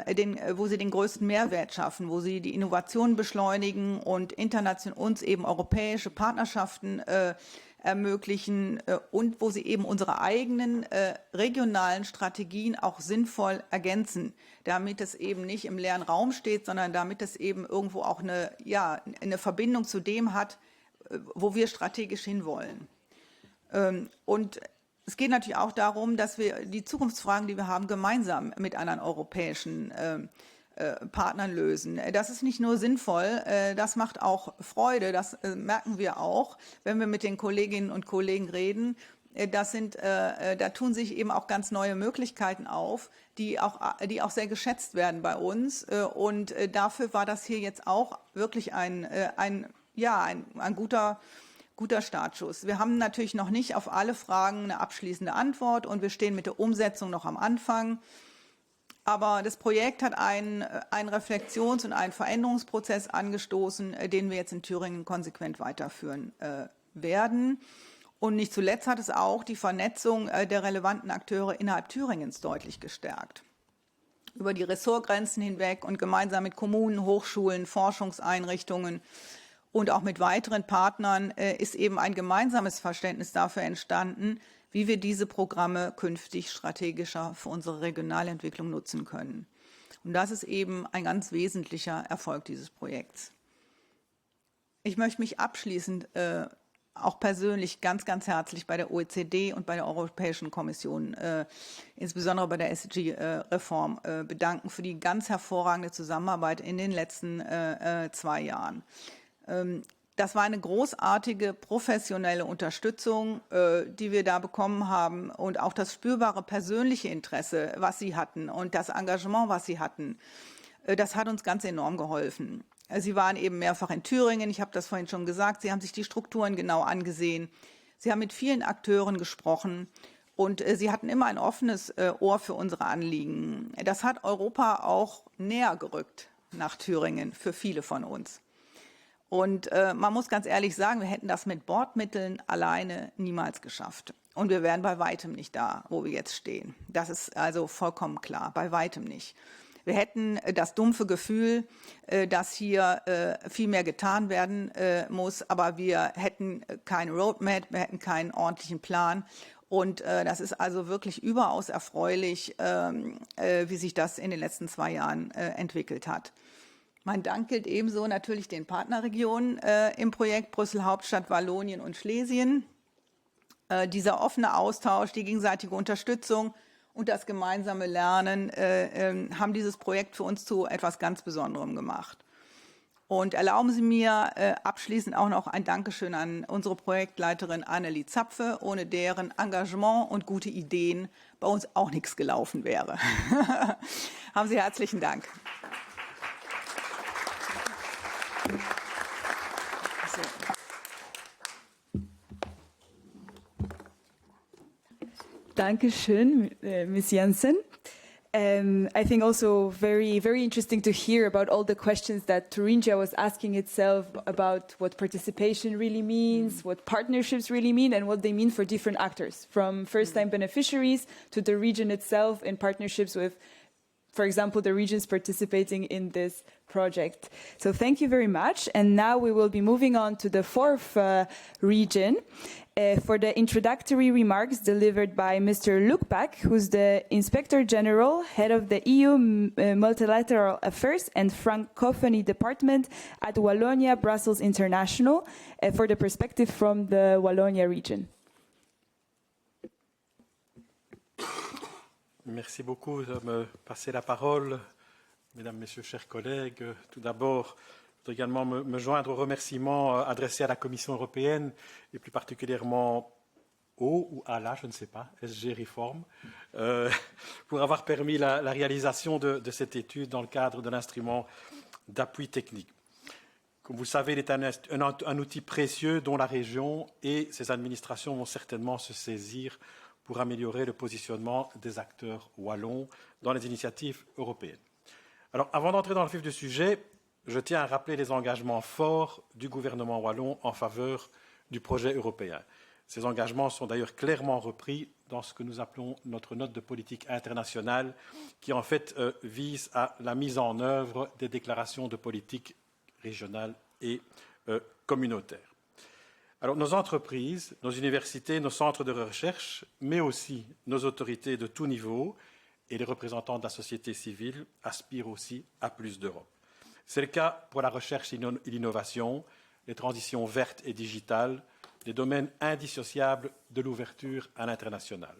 wo sie den größten Mehrwert schaffen, wo sie die Innovation beschleunigen und international uns eben europäische Partnerschaften ermöglichen und wo sie eben unsere eigenen regionalen Strategien auch sinnvoll ergänzen, damit es eben nicht im leeren Raum steht, sondern damit es eben irgendwo auch eine Verbindung zu dem hat, wo wir strategisch hinwollen. Und es geht natürlich auch darum, dass wir die Zukunftsfragen, die wir haben, gemeinsam mit anderen europäischen Partnern lösen. Das ist nicht nur sinnvoll, das macht auch Freude, das merken wir auch, wenn wir mit den Kolleginnen und Kollegen reden. Da tun sich eben auch ganz neue Möglichkeiten auf, die auch sehr geschätzt werden bei uns. Und dafür war das hier jetzt auch wirklich ein guter Startschuss. Wir haben natürlich noch nicht auf alle Fragen eine abschließende Antwort und wir stehen mit der Umsetzung noch am Anfang. Aber das Projekt hat einen Reflexions- und einen Veränderungsprozess angestoßen, den wir jetzt in Thüringen konsequent weiterführen werden. Und nicht zuletzt hat es auch die Vernetzung der relevanten Akteure innerhalb Thüringens deutlich gestärkt. Über die Ressortgrenzen hinweg und gemeinsam mit Kommunen, Hochschulen, Forschungseinrichtungen und auch mit weiteren Partnern ist eben ein gemeinsames Verständnis dafür entstanden, wie wir diese Programme künftig strategischer für unsere regionale Entwicklung nutzen können. Und das ist eben ein ganz wesentlicher Erfolg dieses Projekts. Ich möchte mich abschließend auch persönlich ganz, ganz herzlich bei der OECD und bei der Europäischen Kommission, insbesondere bei der SDG-Reform, bedanken für die ganz hervorragende Zusammenarbeit in den letzten 2 Jahren. Das war eine großartige professionelle Unterstützung, die wir da bekommen haben und auch das spürbare persönliche Interesse, was Sie hatten und das Engagement, was Sie hatten, das hat uns ganz enorm geholfen. Sie waren eben mehrfach in Thüringen, ich habe das vorhin schon gesagt, Sie haben sich die Strukturen genau angesehen, Sie haben mit vielen Akteuren gesprochen und Sie hatten immer ein offenes Ohr für unsere Anliegen. Das hat Europa auch näher gerückt nach Thüringen für viele von uns. Und man muss ganz ehrlich sagen, wir hätten das mit Bordmitteln alleine niemals geschafft. Und wir wären bei weitem nicht da, wo wir jetzt stehen. Das ist also vollkommen klar, bei weitem nicht. Wir hätten das dumpfe Gefühl, dass hier viel mehr getan werden muss, aber wir hätten keine Roadmap, wir hätten keinen ordentlichen Plan. Und das ist also wirklich überaus erfreulich, wie sich das in den letzten 2 Jahren entwickelt hat. Mein Dank gilt ebenso natürlich den Partnerregionen im Projekt Brüssel Hauptstadt, Wallonien und Schlesien. Dieser offene Austausch, die gegenseitige Unterstützung und das gemeinsame Lernen haben dieses Projekt für uns zu etwas ganz Besonderem gemacht. Und erlauben Sie mir abschließend auch noch ein Dankeschön an unsere Projektleiterin Annelie Zapfe, ohne deren Engagement und gute Ideen bei uns auch nichts gelaufen wäre. Haben Sie herzlichen Dank. Dankeschön, Ms. Jensen. I think also very, very interesting to hear about all the questions that Thuringia was asking itself about what participation really means, what partnerships really mean, and what they mean for different actors, from first-time beneficiaries to the region itself in partnerships with for example, the regions participating in this project. So thank you very much. And now we will be moving on to the fourth region for the introductory remarks delivered by Mr. Lukpak, who's the Inspector General, Head of the EU Multilateral Affairs and Francophonie Department at Wallonia, Brussels International, for the perspective from the Wallonia region. Merci beaucoup de me passer la parole, mesdames, messieurs, chers collègues. Tout d'abord, je voudrais également me joindre aux remerciements adressés à la Commission européenne et plus particulièrement au ou à la, je ne sais pas, SG Reform, pour avoir permis la réalisation de cette étude dans le cadre de l'instrument d'appui technique. Comme vous le savez, il est un outil précieux dont la région et ses administrations vont certainement se saisir pour améliorer le positionnement des acteurs wallons dans les initiatives européennes. Alors, avant d'entrer dans le vif du sujet, je tiens à rappeler les engagements forts du gouvernement wallon en faveur du projet européen. Ces engagements sont d'ailleurs clairement repris dans ce que nous appelons notre note de politique internationale, qui en fait vise à la mise en œuvre des déclarations de politique régionales et communautaires. Alors, nos entreprises, nos universités, nos centres de recherche, mais aussi nos autorités de tout niveau et les représentants de la société civile aspirent aussi à plus d'Europe. C'est le cas pour la recherche et l'innovation, les transitions vertes et digitales, les domaines indissociables de l'ouverture à l'international.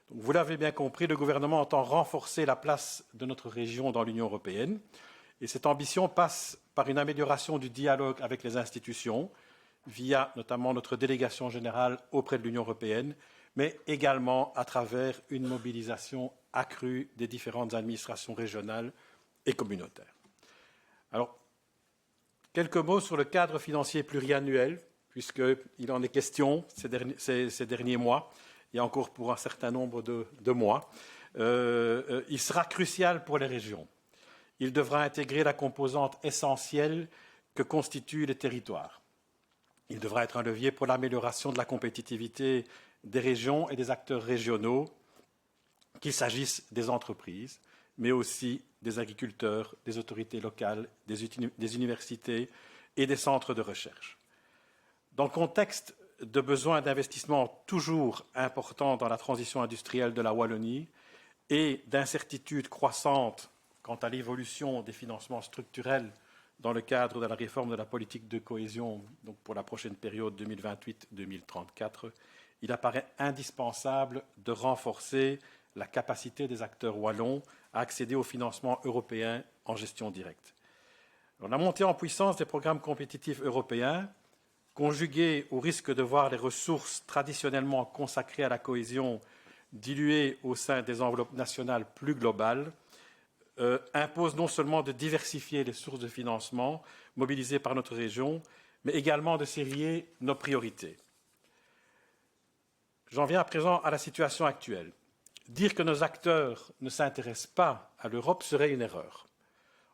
Vous l'avez bien compris, le gouvernement entend renforcer la place de notre région dans l'Union européenne et cette ambition passe par une amélioration du dialogue avec les institutions, via notamment notre délégation générale auprès de l'Union européenne, mais également à travers une mobilisation accrue des différentes administrations régionales et communautaires. Alors, quelques mots sur le cadre financier pluriannuel, puisqu'il en est question ces derniers mois, et encore pour un certain nombre de mois. Il sera crucial pour les régions. Il devra intégrer la composante essentielle que constituent les territoires. Il devra être un levier pour l'amélioration de la compétitivité des régions et des acteurs régionaux, qu'il s'agisse des entreprises, mais aussi des agriculteurs, des autorités locales, des universités et des centres de recherche. Dans le contexte de besoins d'investissement toujours importants dans la transition industrielle de la Wallonie et d'incertitudes croissantes quant à l'évolution des financements structurels dans le cadre de la réforme de la politique de cohésion donc pour la prochaine période 2028-2034, il apparaît indispensable de renforcer la capacité des acteurs wallons à accéder aux financements européens en gestion directe. Alors, la montée en puissance des programmes compétitifs européens, conjuguée au risque de voir les ressources traditionnellement consacrées à la cohésion diluées au sein des enveloppes nationales plus globales, impose non seulement de diversifier les sources de financement mobilisées par notre région, mais également de serrer nos priorités. J'en viens à présent à la situation actuelle. Dire que nos acteurs ne s'intéressent pas à l'Europe serait une erreur.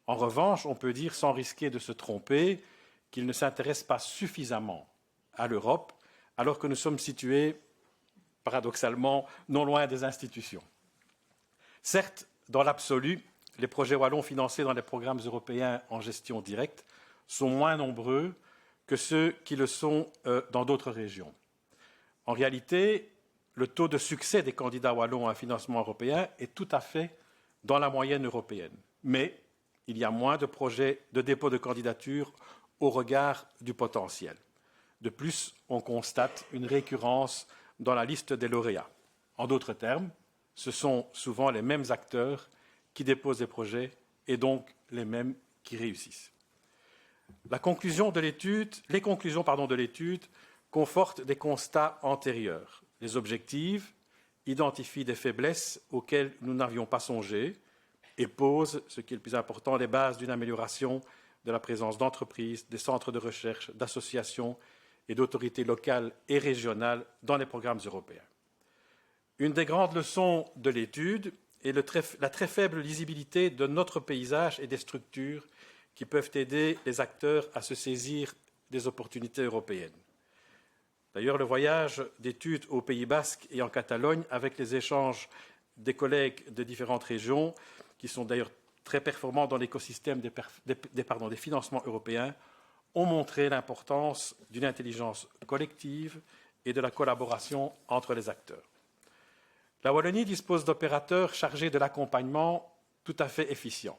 En revanche, on peut dire sans risquer de se tromper qu'ils ne s'intéressent pas suffisamment à l'Europe, alors que nous sommes situés, paradoxalement, non loin des institutions. Certes, dans l'absolu, les projets wallons financés dans les programmes européens en gestion directe sont moins nombreux que ceux qui le sont dans d'autres régions. En réalité, le taux de succès des candidats wallons à un financement européen est tout à fait dans la moyenne européenne. Mais il y a moins de projets de dépôt de candidature au regard du potentiel. De plus, on constate une récurrence dans la liste des lauréats. En d'autres termes, ce sont souvent les mêmes acteurs qui déposent des projets et donc les mêmes qui réussissent. Les conclusions de l'étude confortent des constats antérieurs. Les objectifs identifient des faiblesses auxquelles nous n'avions pas songé et posent, ce qui est le plus important, les bases d'une amélioration de la présence d'entreprises, des centres de recherche, d'associations et d'autorités locales et régionales dans les programmes européens. Une des grandes leçons de l'étude est la très faible lisibilité de notre paysage et des structures qui peuvent aider les acteurs à se saisir des opportunités européennes. D'ailleurs, le voyage d'études au Pays basque et en Catalogne, avec les échanges des collègues de différentes régions, qui sont d'ailleurs très performants dans l'écosystème des financements européens, ont montré l'importance d'une intelligence collective et de la collaboration entre les acteurs. La Wallonie dispose d'opérateurs chargés de l'accompagnement tout à fait efficients.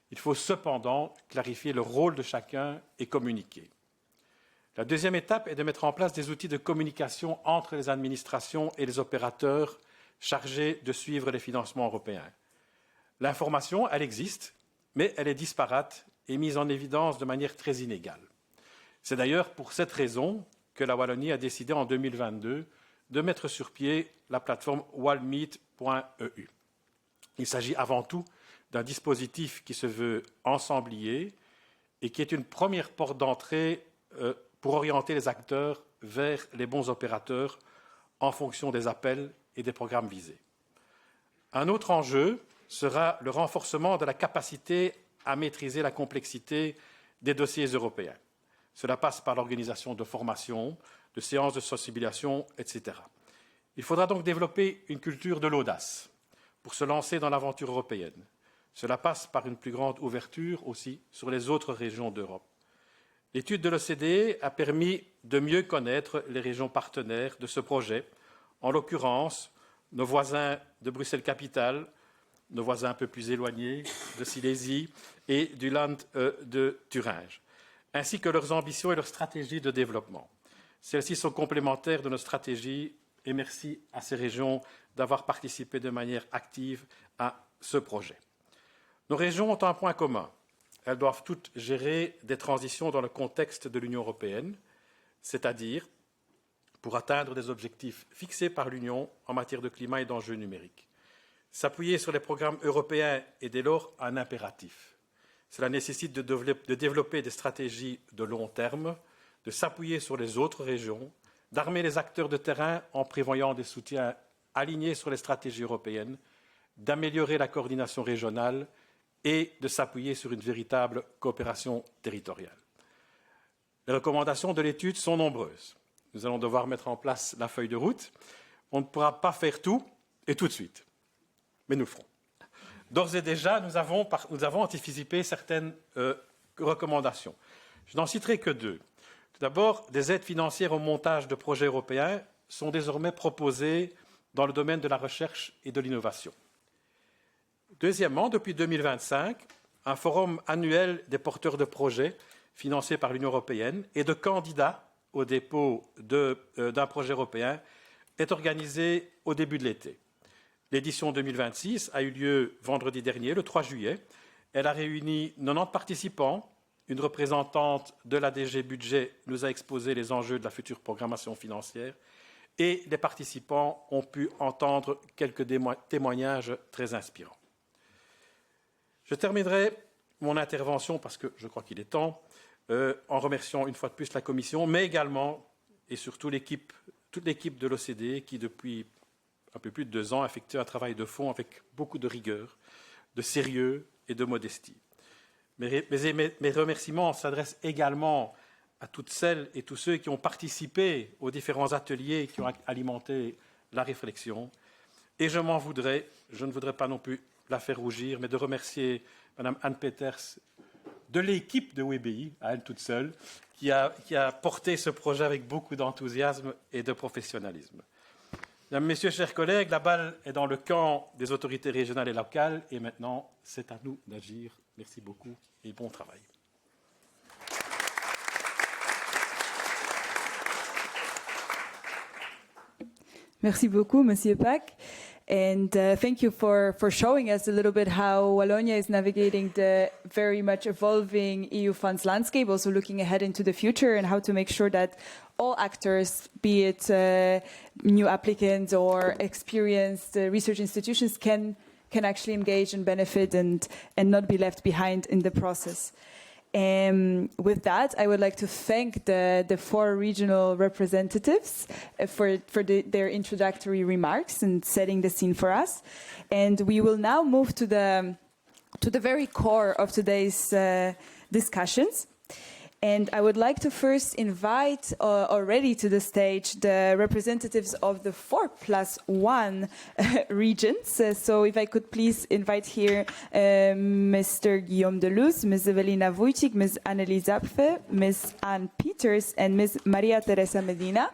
Il faut cependant clarifier le rôle de chacun et communiquer. La deuxième étape est de mettre en place des outils de communication entre les administrations et les opérateurs chargés de suivre les financements européens. L'information, elle existe, mais elle est disparate et mise en évidence de manière très inégale. C'est d'ailleurs pour cette raison que la Wallonie a décidé en 2022 de mettre sur pied la plateforme wallmeet.eu. Il s'agit avant tout d'un dispositif qui se veut ensemblier et qui est une première porte d'entrée pour orienter les acteurs vers les bons opérateurs en fonction des appels et des programmes visés. Un autre enjeu sera le renforcement de la capacité à maîtriser la complexité des dossiers européens. Cela passe par l'organisation de formations, de séances de sensibilisation, etc. Il faudra donc développer une culture de l'audace pour se lancer dans l'aventure européenne. Cela passe par une plus grande ouverture aussi sur les autres régions d'Europe. L'étude de l'OCDE a permis de mieux connaître les régions partenaires de ce projet, en l'occurrence nos voisins de Bruxelles-Capitale, nos voisins un peu plus éloignés de Silesie et du Land de Thuringia, ainsi que leurs ambitions et leurs stratégies de développement. Celles-ci sont complémentaires de nos stratégies et merci à ces régions d'avoir participé de manière active à ce projet. Nos régions ont un point commun. Elles doivent toutes gérer des transitions dans le contexte de l'Union européenne, c'est-à-dire pour atteindre des objectifs fixés par l'Union en matière de climat et d'enjeux numériques. S'appuyer sur les programmes européens est dès lors un impératif. Cela nécessite de développer des stratégies de long terme, de s'appuyer sur les autres régions, d'armer les acteurs de terrain en prévoyant des soutiens alignés sur les stratégies européennes, d'améliorer la coordination régionale et de s'appuyer sur une véritable coopération territoriale. Les recommandations de l'étude sont nombreuses. Nous allons devoir mettre en place la feuille de route. On ne pourra pas faire tout et tout de suite, mais nous le ferons. D'ores et déjà, nous avons anticipé certaines recommandations. Je n'en citerai que deux. Tout d'abord, des aides financières au montage de projets européens sont désormais proposées dans le domaine de la recherche et de l'innovation. Deuxièmement, depuis 2025, un forum annuel des porteurs de projets financé par l'Union européenne et de candidats au dépôt d'un projet européen est organisé au début de l'été. L'édition 2026 a eu lieu vendredi dernier, le 3 juillet. Elle a réuni 90 participants. Une représentante de la DG Budget nous a exposé les enjeux de la future programmation financière et les participants ont pu entendre quelques témoignages très inspirants. Je terminerai mon intervention, parce que je crois qu'il est temps, en remerciant une fois de plus la Commission, mais également et surtout toute l'équipe de l'OCDE qui, depuis un peu plus de 2 ans, effectue un travail de fond avec beaucoup de rigueur, de sérieux et de modestie. Mes remerciements s'adressent également à toutes celles et tous ceux qui ont participé aux différents ateliers qui ont alimenté la réflexion. Et je ne voudrais pas non plus la faire rougir, mais de remercier Mme Anne Peters de l'équipe de WBI, à elle toute seule, qui a porté ce projet avec beaucoup d'enthousiasme et de professionnalisme. Mesdames, Messieurs, chers collègues, la balle est dans le camp des autorités régionales et locales et maintenant, c'est à nous d'agir. Merci beaucoup et bon travail. Merci beaucoup, Monsieur Pack. And thank you for showing us a little bit how Wallonia is navigating the very much evolving EU funds landscape, also looking ahead into the future and how to make sure that all actors, be it new applicants or experienced research institutions, can actually engage and benefit and not be left behind in the process. With that, I would like to thank the 4 regional representatives for their introductory remarks and setting the scene for us. And we will now move to the very core of today's discussions. And I would like to first invite already to the stage the representatives of the 4+1 regions. So if I could please invite here Mr. Guillaume Deluz, Ms. Evelina Wójcik, Ms. Annelies Zapfe, Ms. Anne Peters, and Ms. Maria Teresa Medina.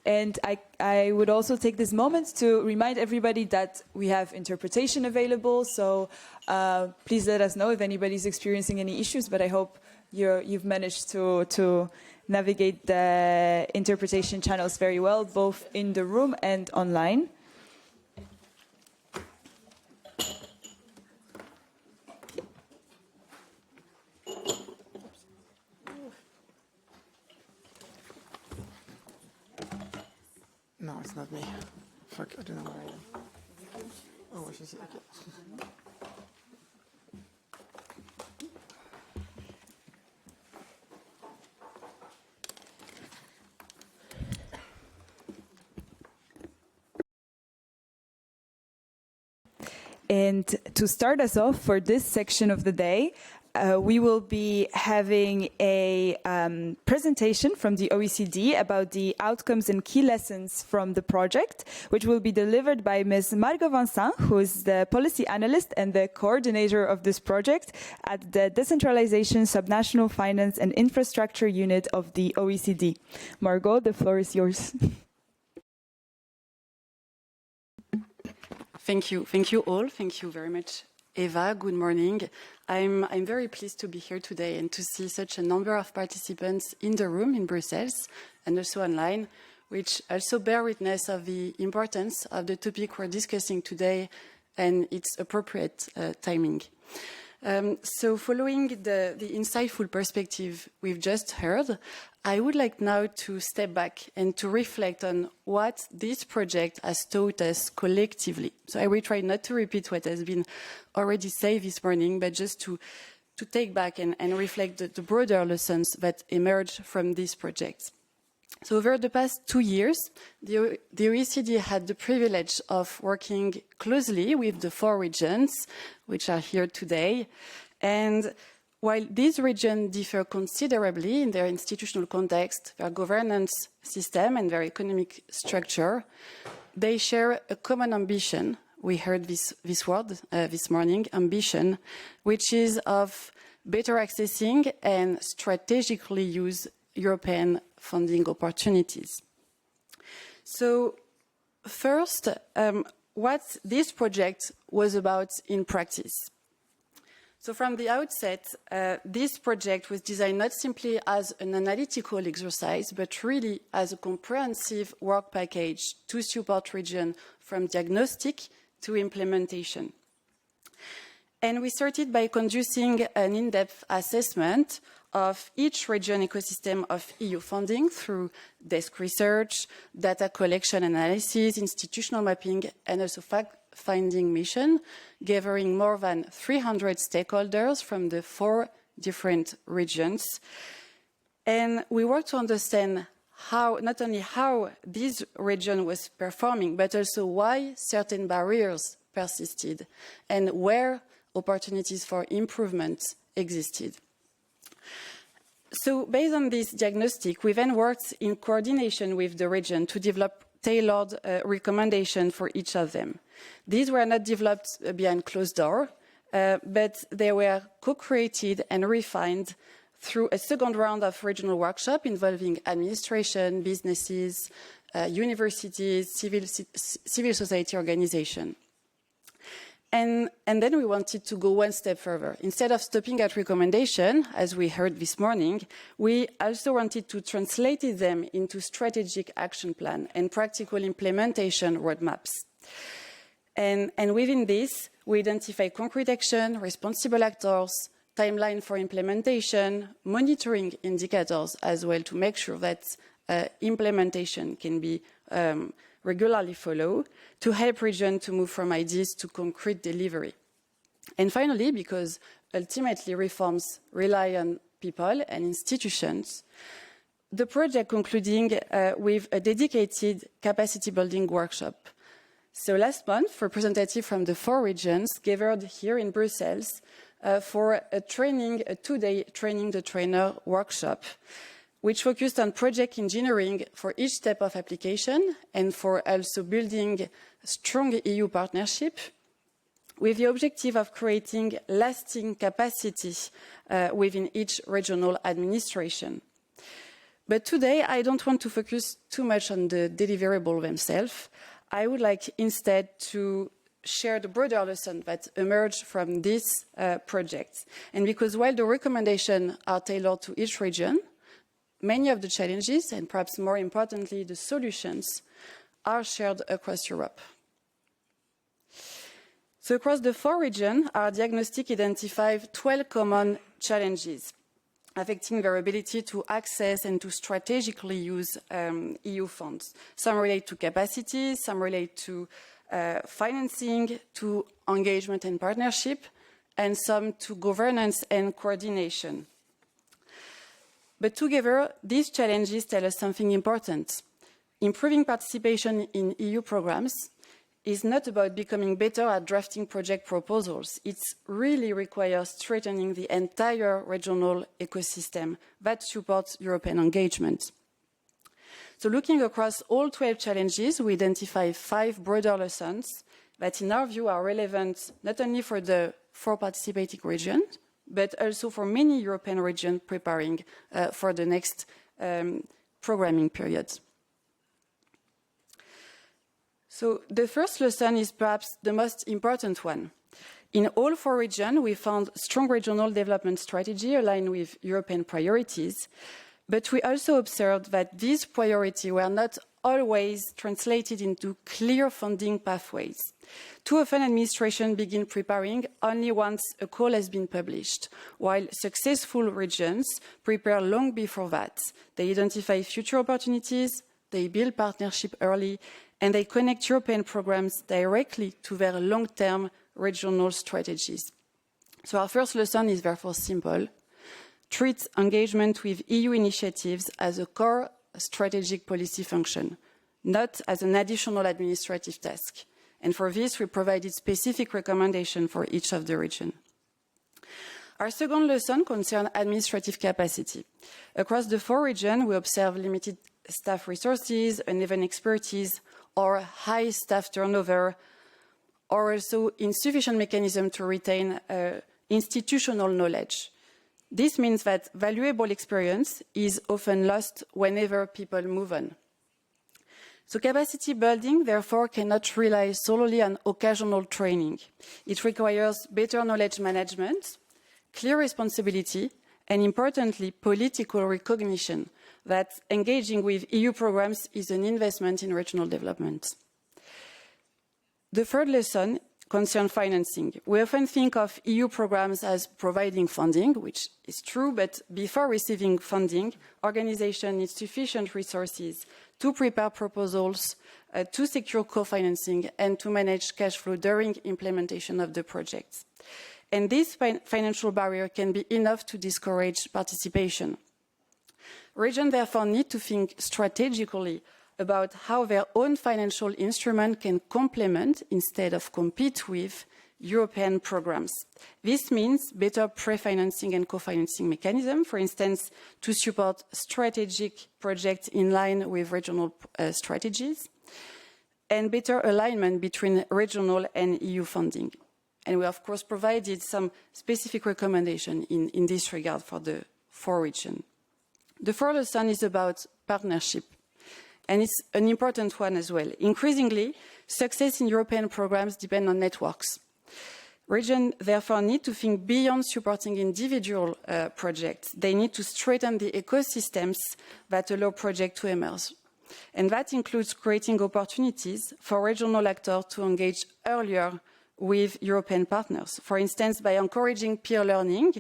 And I would also take this moment to remind everybody that we have interpretation available. So please let us know if anybody's experiencing any issues. But I hope you've managed to navigate the interpretation channels very well, both in the room and online. No, it's not me. Fuck, I don't know where I am. Oh, she's here. Okay. And to start us off for this section of the day, we will be having a presentation from the OECD about the outcomes and key lessons from the project, which will be delivered by Ms. Margot Vincent, who is the policy analyst and the coordinator of this project at the Decentralization, Subnational Finance and Infrastructure Unit of the OECD. Margot, the floor is yours. Thank you all. Thank you very much, Eva. Good morning. I'm very pleased to be here today and to see such a number of participants in the room in Brussels and also online, which also bear witness of the importance of the topic we're discussing today and its appropriate timing. So following the insightful perspective we've just heard, I would like now to step back and to reflect on what this project has taught us collectively. So I will try not to repeat what has been already said this morning, but just to take back and reflect the broader lessons that emerged from this project. So over the past 2 years, the OECD had the privilege of working closely with the 4 regions, which are here today. And while these regions differ considerably in their institutional context, their governance system, and their economic structure, they share a common ambition. We heard this word this morning, ambition, which is of better accessing and strategically use European funding opportunities. So first, what this project was about in practice. So from the outset, this project was designed not simply as an analytical exercise, but really as a comprehensive work package to support regions from diagnostic to implementation. And we started by conducting an in-depth assessment of each region ecosystem of EU funding through desk research, data collection analysis, institutional mapping, and also fact-finding mission, gathering more than 300 stakeholders from the 4 different regions. And we worked to understand not only how this region was performing, but also why certain barriers persisted and where opportunities for improvement existed. So based on this diagnostic, we then worked in coordination with the region to develop tailored recommendations for each of them. These were not developed behind closed doors, but they were co-created and refined through a second round of regional workshop involving administration, businesses, universities, civil society organizations. And then we wanted to go one step further. Instead of stopping at recommendation, as we heard this morning, we also wanted to translate them into strategic action plan and practical implementation roadmaps. And within this, we identify concrete action, responsible actors, timeline for implementation, monitoring indicators as well to make sure that implementation can be regularly followed to help regions to move from ideas to concrete delivery. And finally, because ultimately reforms rely on people and institutions, the project concluding with a dedicated capacity building workshop So last month, representatives from the 4 regions gathered here in Brussels for a two-day training the trainer workshop, which focused on project engineering for each step of application and for also building strong EU partnership with the objective of creating lasting capacity within each regional administration. But today, I don't want to focus too much on the deliverable themselves. I would like instead to share the broader lesson that emerged from this project. And because while the recommendations are tailored to each region, many of the challenges, and perhaps more importantly, the solutions, are shared across Europe. So across the 4 regions, our diagnostic identified 12 common challenges affecting their ability to access and to strategically use EU funds. Some relate to capacities, some relate to financing, to engagement and partnership, and some to governance and coordination. But together, these challenges tell us something important. Improving participation in EU programs is not about becoming better at drafting project proposals. It really requires strengthening the entire regional ecosystem that supports European engagement. So looking across all 12 challenges, we identify 5 broader lessons that in our view are relevant not only for the 4 participating regions, but also for many European regions preparing for the next programming period. So the first lesson is perhaps the most important one. In all 4 regions, we found strong regional development strategy aligned with European priorities, but we also observed that these priorities were not always translated into clear funding pathways. Too often, administration begin preparing only once a call has been published, while successful regions prepare long before that. They identify future opportunities, they build partnership early, and they connect European programs directly to their long-term regional strategies. So our first lesson is therefore simple. Treat engagement with EU initiatives as a core strategic policy function, not as an additional administrative task. And for this, we provided specific recommendations for each of the regions. Our second lesson concerns administrative capacity. Across the 4 regions, we observe limited staff resources, uneven expertise, or high staff turnover, or also insufficient mechanism to retain institutional knowledge. This means that valuable experience is often lost whenever people move on. So capacity building, therefore, cannot rely solely on occasional training. It requires better knowledge management, clear responsibility, and importantly, political recognition that engaging with EU programs is an investment in regional development. The third lesson concerns financing. We often think of EU programs as providing funding, which is true, but before receiving funding, organizations need sufficient resources to prepare proposals, to secure co-financing, and to manage cash flow during implementation of the projects. And this financial barrier can be enough to discourage participation. Regions therefore need to think strategically about how their own financial instrument can complement instead of compete with European programs. This means better pre-financing and co-financing mechanism, for instance, to support strategic projects in line with regional strategies, and better alignment between regional and EU funding. And we, of course, provided some specific recommendations in this regard for the 4 regions. The fourth lesson is about partnership, and it's an important one as well. Increasingly, success in European programs depends on networks. Regions therefore need to think beyond supporting individual projects. They need to strengthen the ecosystems that allow projects to emerge. And that includes creating opportunities for regional actors to engage earlier with European partners. For instance, by encouraging peer learning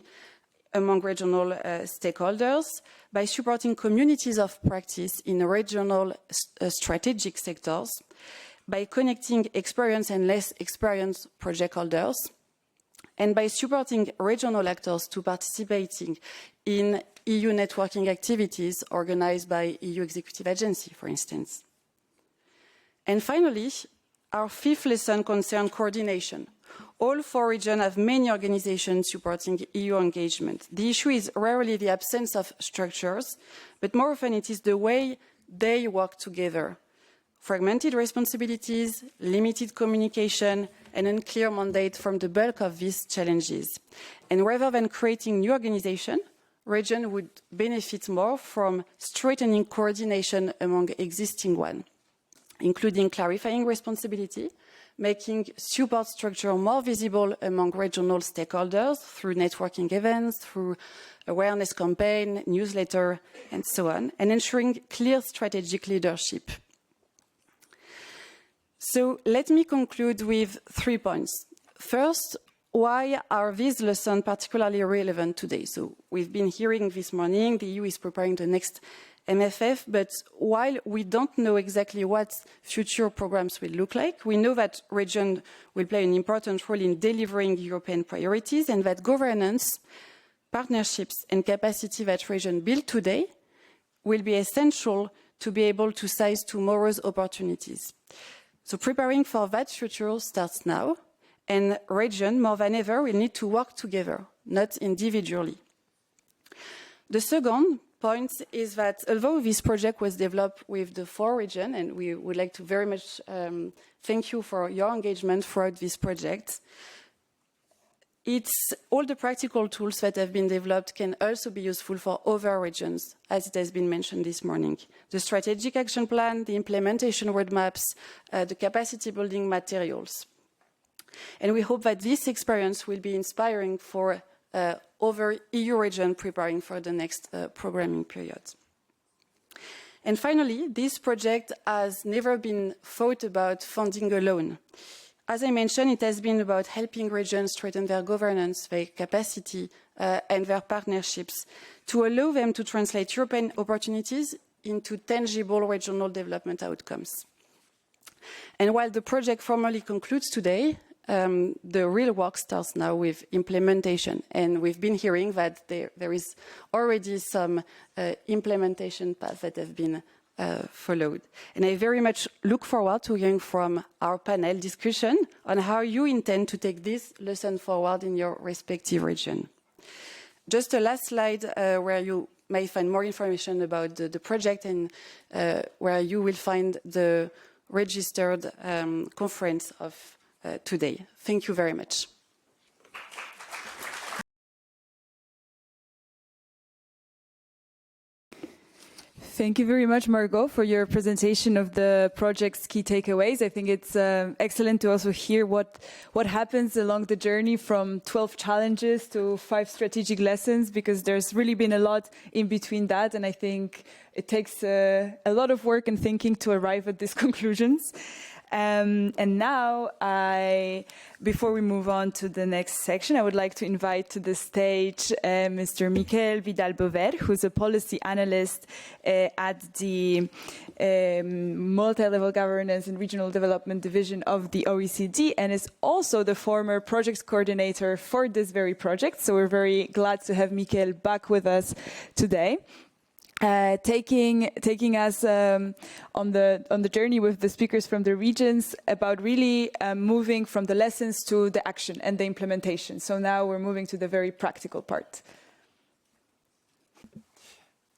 among regional stakeholders, by supporting communities of practice in regional strategic sectors, by connecting experienced and less experienced project holders, and by supporting regional actors to participating in EU networking activities organized by EU executive agency, for instance. And finally, our fifth lesson concerns coordination. All 4 regions have many organizations supporting EU engagement. The issue is rarely the absence of structures, but more often it is the way they work together. Fragmented responsibilities, limited communication, and unclear mandate from the bulk of these challenges. And rather than creating new organizations, regions would benefit more from strengthening coordination among existing ones, including clarifying responsibility, making support structure more visible among regional stakeholders through networking events, through awareness campaign, newsletter, and so on, and ensuring clear strategic leadership. So let me conclude with 3 points. First, why are these lessons particularly relevant today? So we've been hearing this morning, the EU is preparing the next MFF, but while we don't know exactly what future programs will look like, we know that regions will play an important role in delivering European priorities, and that governance, partnerships, and capacity that regions build today will be essential to be able to seize tomorrow's opportunities. So preparing for that future starts now, and regions, more than ever, will need to work together, not individually. The second point is that although this project was developed with the 4 regions, and we would like to very much thank you for your engagement throughout this project, all the practical tools that have been developed can also be useful for other regions, as it has been mentioned this morning. The strategic action plan, the implementation roadmaps, the capacity building materials. And we hope that this experience will be inspiring for other EU regions preparing for the next programming period. And finally, this project has never been thought about funding alone. As I mentioned, it has been about helping regions strengthen their governance, their capacity, and their partnerships to allow them to translate European opportunities into tangible regional development outcomes. And while the project formally concludes today, the real work starts now with implementation. And we've been hearing that there is already some implementation paths that have been followed. And I very much look forward to hearing from our panel discussion on how you intend to take this lesson forward in your respective region. Just a last slide where you may find more information about the project and where you will find the registered conference of today. Thank you very much. Thank you very much, Margot, for your presentation of the project's key takeaways. I think it's excellent to also hear what happens along the journey from 12 challenges to 5 strategic lessons, because there's really been a lot in between that. And I think it takes a lot of work and thinking to arrive at these conclusions. And now, before we move on to the next section, I would like to invite to the stage Mr. Michael Vidal-Bover, who's a policy analyst at the Multi-Level Governance and Regional Development Division of the OECD, and is also the former projects coordinator for this very project. So we're very glad to have Michael back with us today. Taking us on the journey with the speakers from the regions about really moving from the lessons to the action and the implementation. So now we're moving to the very practical part.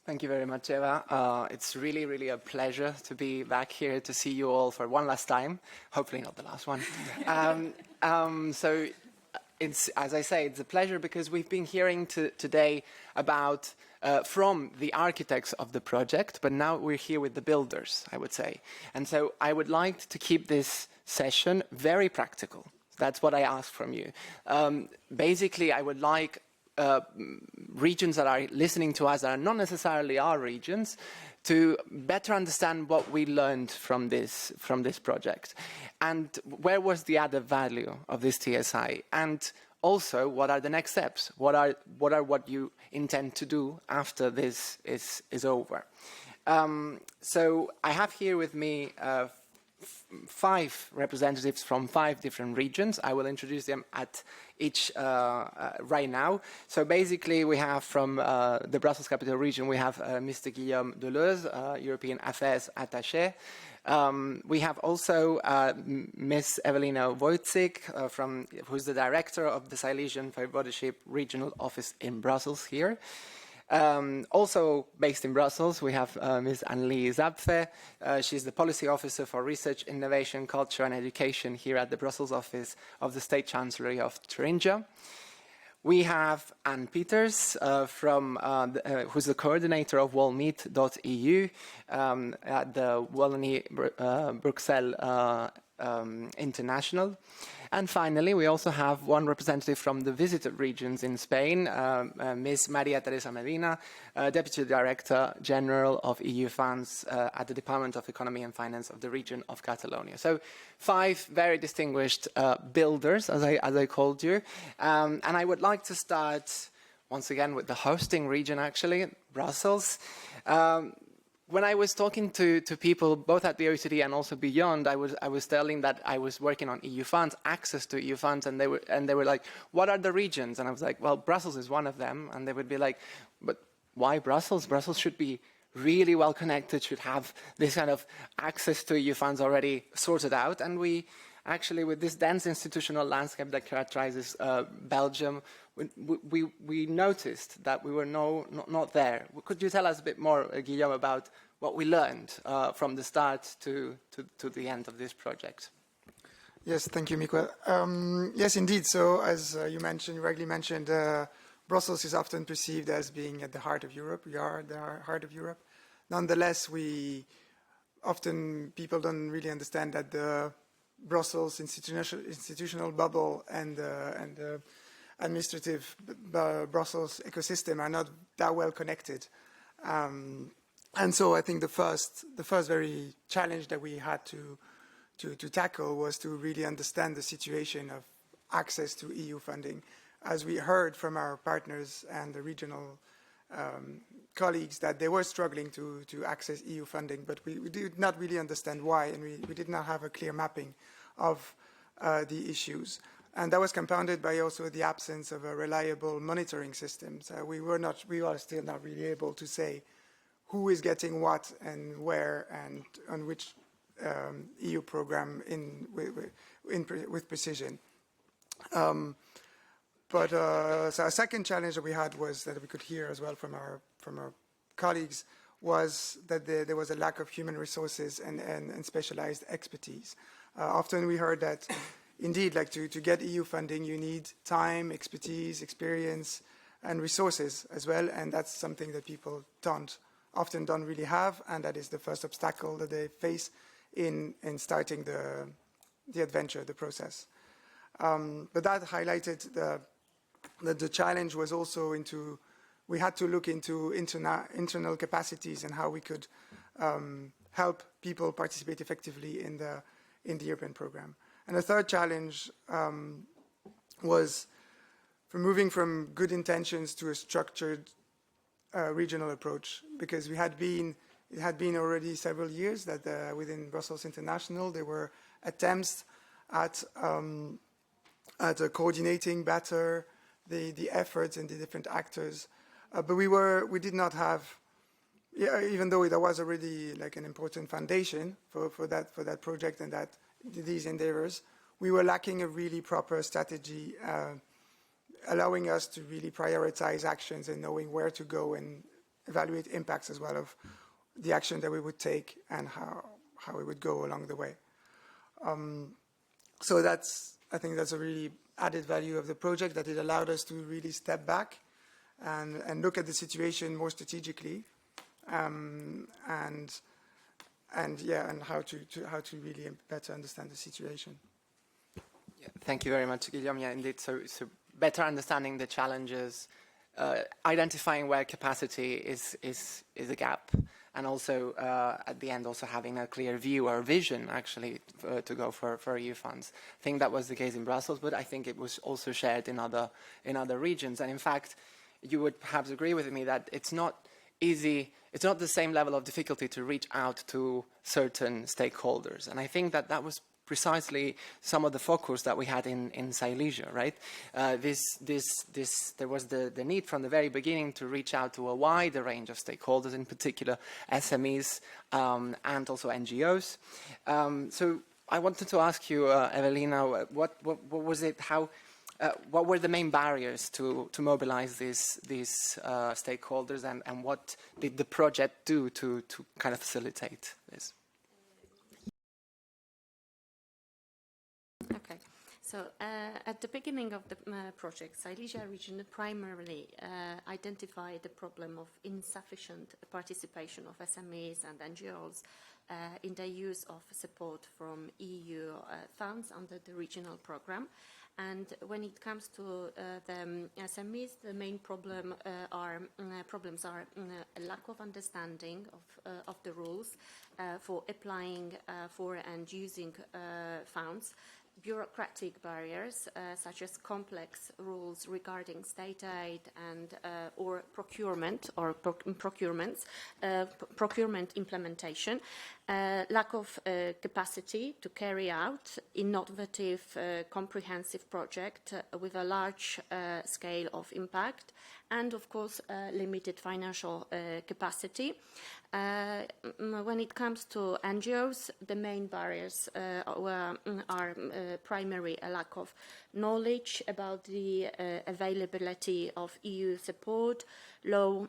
Thank you very much, Eva. It's really, really a pleasure to be back here to see you all for one last time. Hopefully not the last one. So it's, as I say, it's a pleasure because we've been hearing today about from the architects of the project, but now we're here with the builders, I would say. And so I would like to keep this session very practical. That's what I ask from you. Basically, I would like regions that are listening to us that are not necessarily our regions to better understand what we learned from this project and where was the added value of this TSI, and also what are the next steps, what you intend to do after this is over. So I have here with me 5 representatives from 5 different regions. I will introduce them at each right now. So basically we have from the Brussels Capital Region, we have Mr. Guillaume Deleuze, European Affairs Attaché. We have also Ms. Evelina Wojcik, who's the director of the Silesian Voivodeship Regional Office in Brussels here. Also based in Brussels, we have Ms. Anneli Zapfe. She's the Policy Officer for Research, Innovation, Culture and Education here at the Brussels office of the State Chancellery of Thuringia. We have Anne Peters, who's the coordinator of wallmeet.eu at the Wallonia Bruxelles International. And finally, we also have one representative from the visited regions in Spain, Ms. Maria Teresa Medina, Deputy Director General of EU Funds at the Department of Economy and Finance of the region of Catalonia. So 5 very distinguished builders, as I called you. And I would like to start, once again, with the hosting region, actually, Brussels. When I was talking to people, both at the OECD and also beyond, I was telling that I was working on EU funds, access to EU funds, and they were like, "What are the regions?" And I was like, "Well, Brussels is one of them." And they would be like, "But why Brussels? Brussels should be really well connected, should have this kind of access to EU funds already sorted out." And we actually, with this dense institutional landscape that characterizes Belgium, we noticed that we were not there. Could you tell us a bit more, Guillaume, about what we learned from the start to the end of this project? Yes, thank you, Miguel. Yes, indeed. So, as you rightly mentioned, Brussels is often perceived as being at the heart of Europe. We are at the heart of Europe. Nonetheless, people don't really understand that the Brussels institutional bubble and the administrative Brussels ecosystem are not that well connected. And so I think the first very challenge that we had to tackle was to really understand the situation of access to EU funding. As we heard from our partners and the regional colleagues that they were struggling to access EU funding, but we did not really understand why, and we did not have a clear mapping of the issues. And that was compounded by also the absence of a reliable monitoring system. So we are still not really able to say who is getting what and where and on which EU program with precision. So a second challenge that we had was that we could hear as well from our colleagues was that there was a lack of human resources and specialized expertise. Often we heard that indeed, like to get EU funding, you need time, expertise, experience, and resources as well, and that's something that people often don't really have, and that is the first obstacle that they face in starting the adventure, the process. But that highlighted that the challenge was also we had to look into internal capacities and how we could help people participate effectively in the European program. And the third challenge was for moving from good intentions to a structured regional approach, because it had been already several years that within Brussels International there were attempts at coordinating better the efforts and the different actors, but we did not have, even though there was already like an important foundation for that project and these endeavors, we were lacking a really proper strategy allowing us to really prioritize actions and knowing where to go and evaluate impacts as well of the action that we would take and how we would go along the way. So I think that's a really added value of the project, that it allowed us to really step back and look at the situation more strategically, and how to really better understand the situation. Yeah, thank you very much, Guillaume. Yeah, indeed. So better understanding the challenges, identifying where capacity is a gap, and also at the end also having a clear view or vision actually to go for EU funds. I think that was the case in Brussels, but I think it was also shared in other regions. And in fact, you would perhaps agree with me that it's not easy, it's not the same level of difficulty to reach out to certain stakeholders. And I think that that was precisely some of the focus that we had in Silesia, right? There was the need from the very beginning to reach out to a wider range of stakeholders, in particular SMEs and also NGOs. So I wanted to ask you, Evelina, what was it, what were the main barriers to mobilize these stakeholders, and what did the project do to kind of facilitate this? Okay, so at the beginning of the project, Silesia region primarily identified the problem of insufficient participation of SMEs and NGOs in the use of support from EU funds under the regional program. And when it comes to the SMEs, the main problems are a lack of understanding of the rules for applying for and using funds, bureaucratic barriers such as complex rules regarding state aid and or procurement or procurement implementation, lack of capacity to carry out innovative, comprehensive project with a large scale of impact, and of course limited financial capacity. When it comes to NGOs, the main barriers are primarily a lack of knowledge about the availability of EU support, low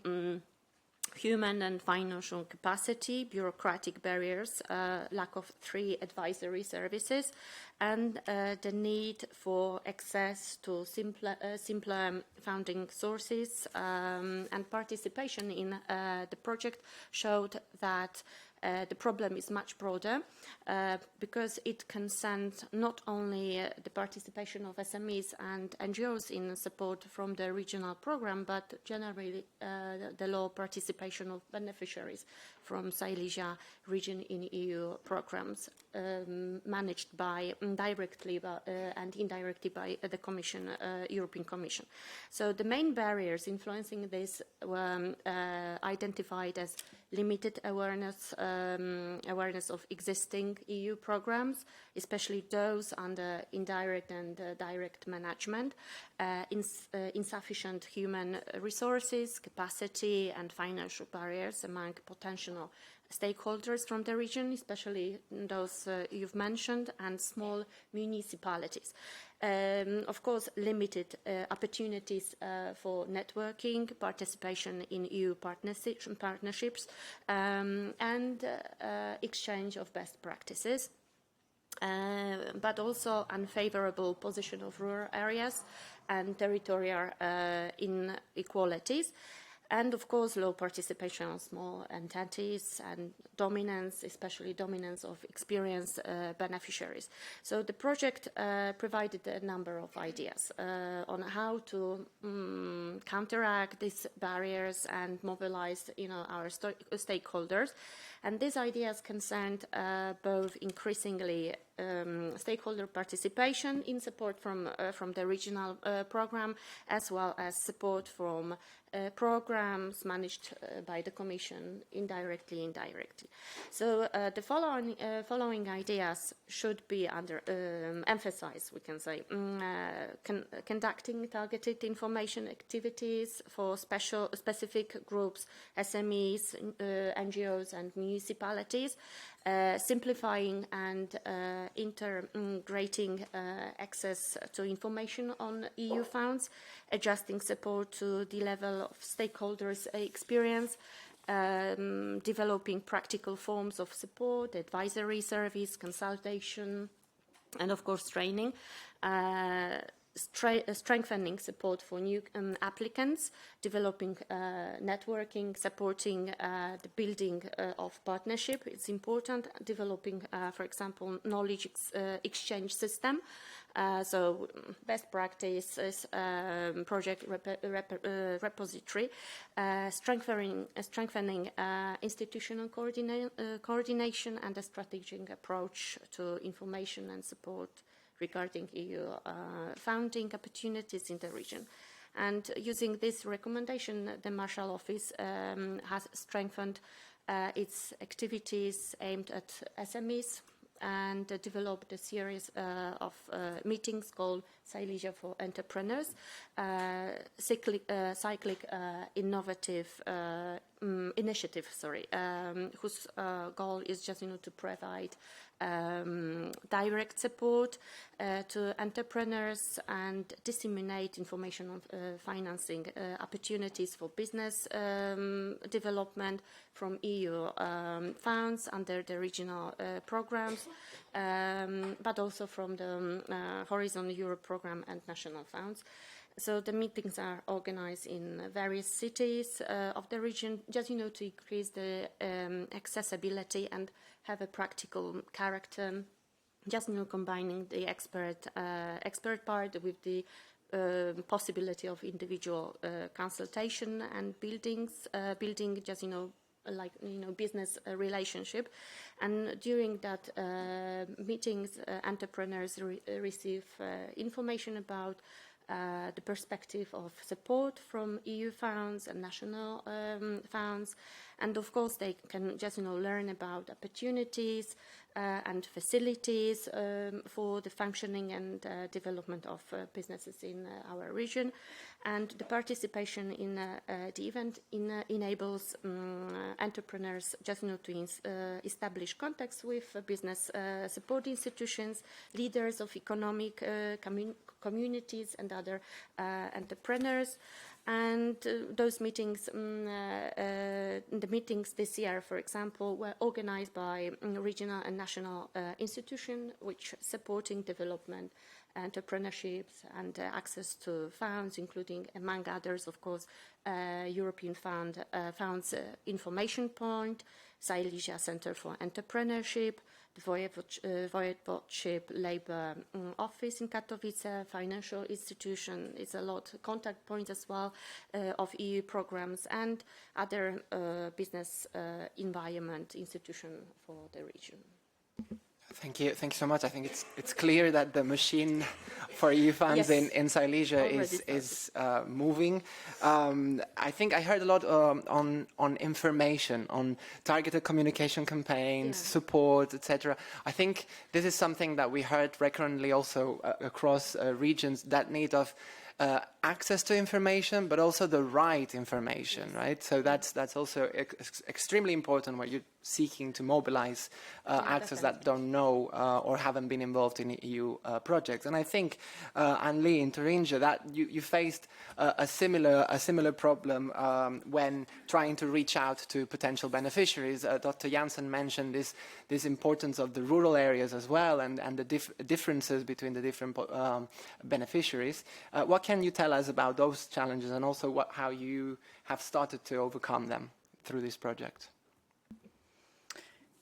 human and financial capacity, bureaucratic barriers, lack of 3 advisory services, and the need for access to simpler funding sources and participation in the project showed that the problem is much broader because it concerns not only the participation of SMEs and NGOs in support from the regional program, but generally the low participation of beneficiaries from Silesia region in EU programs managed by directly and indirectly by the Commission, European Commission. So the main barriers influencing this were identified as limited awareness of existing EU programs, especially those under indirect and direct management, insufficient human resources, capacity and financial barriers among potential stakeholders from the region, especially those you've mentioned, and small municipalities. Of course, limited opportunities for networking, participation in EU partnerships, and exchange of best practices, but also unfavorable position of rural areas and territorial inequalities. And of course, low participation of small entities and dominance, especially dominance of experienced beneficiaries. So the project provided a number of ideas on how to counteract these barriers and mobilize, our stakeholders. And these ideas concerned both increasingly stakeholder participation in support from the regional program, as well as support from programs managed by the Commission indirectly. So the following ideas should be emphasized, we can say. Conducting targeted information activities for specific groups, SMEs, NGOs and municipalities, simplifying and integrating access to information on EU funds, adjusting support to the level of stakeholders' experience, developing practical forms of support, advisory service, consultation, and of course training, strengthening support for new applicants, developing networking, supporting the building of partnership. It's important, developing, for example, knowledge exchange system. So best practices, project repository, strengthening institutional coordination and a strategic approach to information and support regarding EU funding opportunities in the region. And using this recommendation, the Marshall Office has strengthened its activities aimed at SMEs and developed a series of meetings called Silesia for Entrepreneurs, cyclic innovative initiative, whose goal is just to provide direct support to entrepreneurs and disseminate information on financing opportunities for business development from EU funds under the regional programs, but also from the Horizon Europe program and national funds. So the meetings are organized in various cities of the region, just to increase the accessibility and have a practical character. Just combining the expert part with the possibility of individual consultation and building just business relationship. And during that meetings, entrepreneurs receive information about the perspective of support from EU funds and national funds, and of course they can just learn about opportunities and facilities for the functioning and development of businesses in our region. And the participation in the event enables entrepreneurs just to establish contacts with business support institutions, leaders of economic communities and other entrepreneurs. And those meetings, the meetings this year, for example, were organized by regional and national institutions which supporting development, entrepreneurships and access to funds, including, among others, of course, European Funds Information Point, Silesia Center for Entrepreneurship, the Voivodeship Labour Office in Katowice, financial institution, it's a lot, contact points as well of EU programs and other business environment institution for the region. Thank you so much. I think it's clear that the machine for EU funds in Silesia is moving. I think I heard a lot on information, on targeted communication campaigns, support, etc. I think this is something that we heard recurrently also across regions, that need of access to information, but also the right information, right? So that's also extremely important where you're seeking to mobilize actors that don't know or haven't been involved in EU projects. And I think, Anne-Lee, in Thuringia, that you faced a similar problem when trying to reach out to potential beneficiaries. Dr. Janssen mentioned this importance of the rural areas as well, and the differences between the different beneficiaries. What can you tell us about those challenges, and also how you have started to overcome them through this project?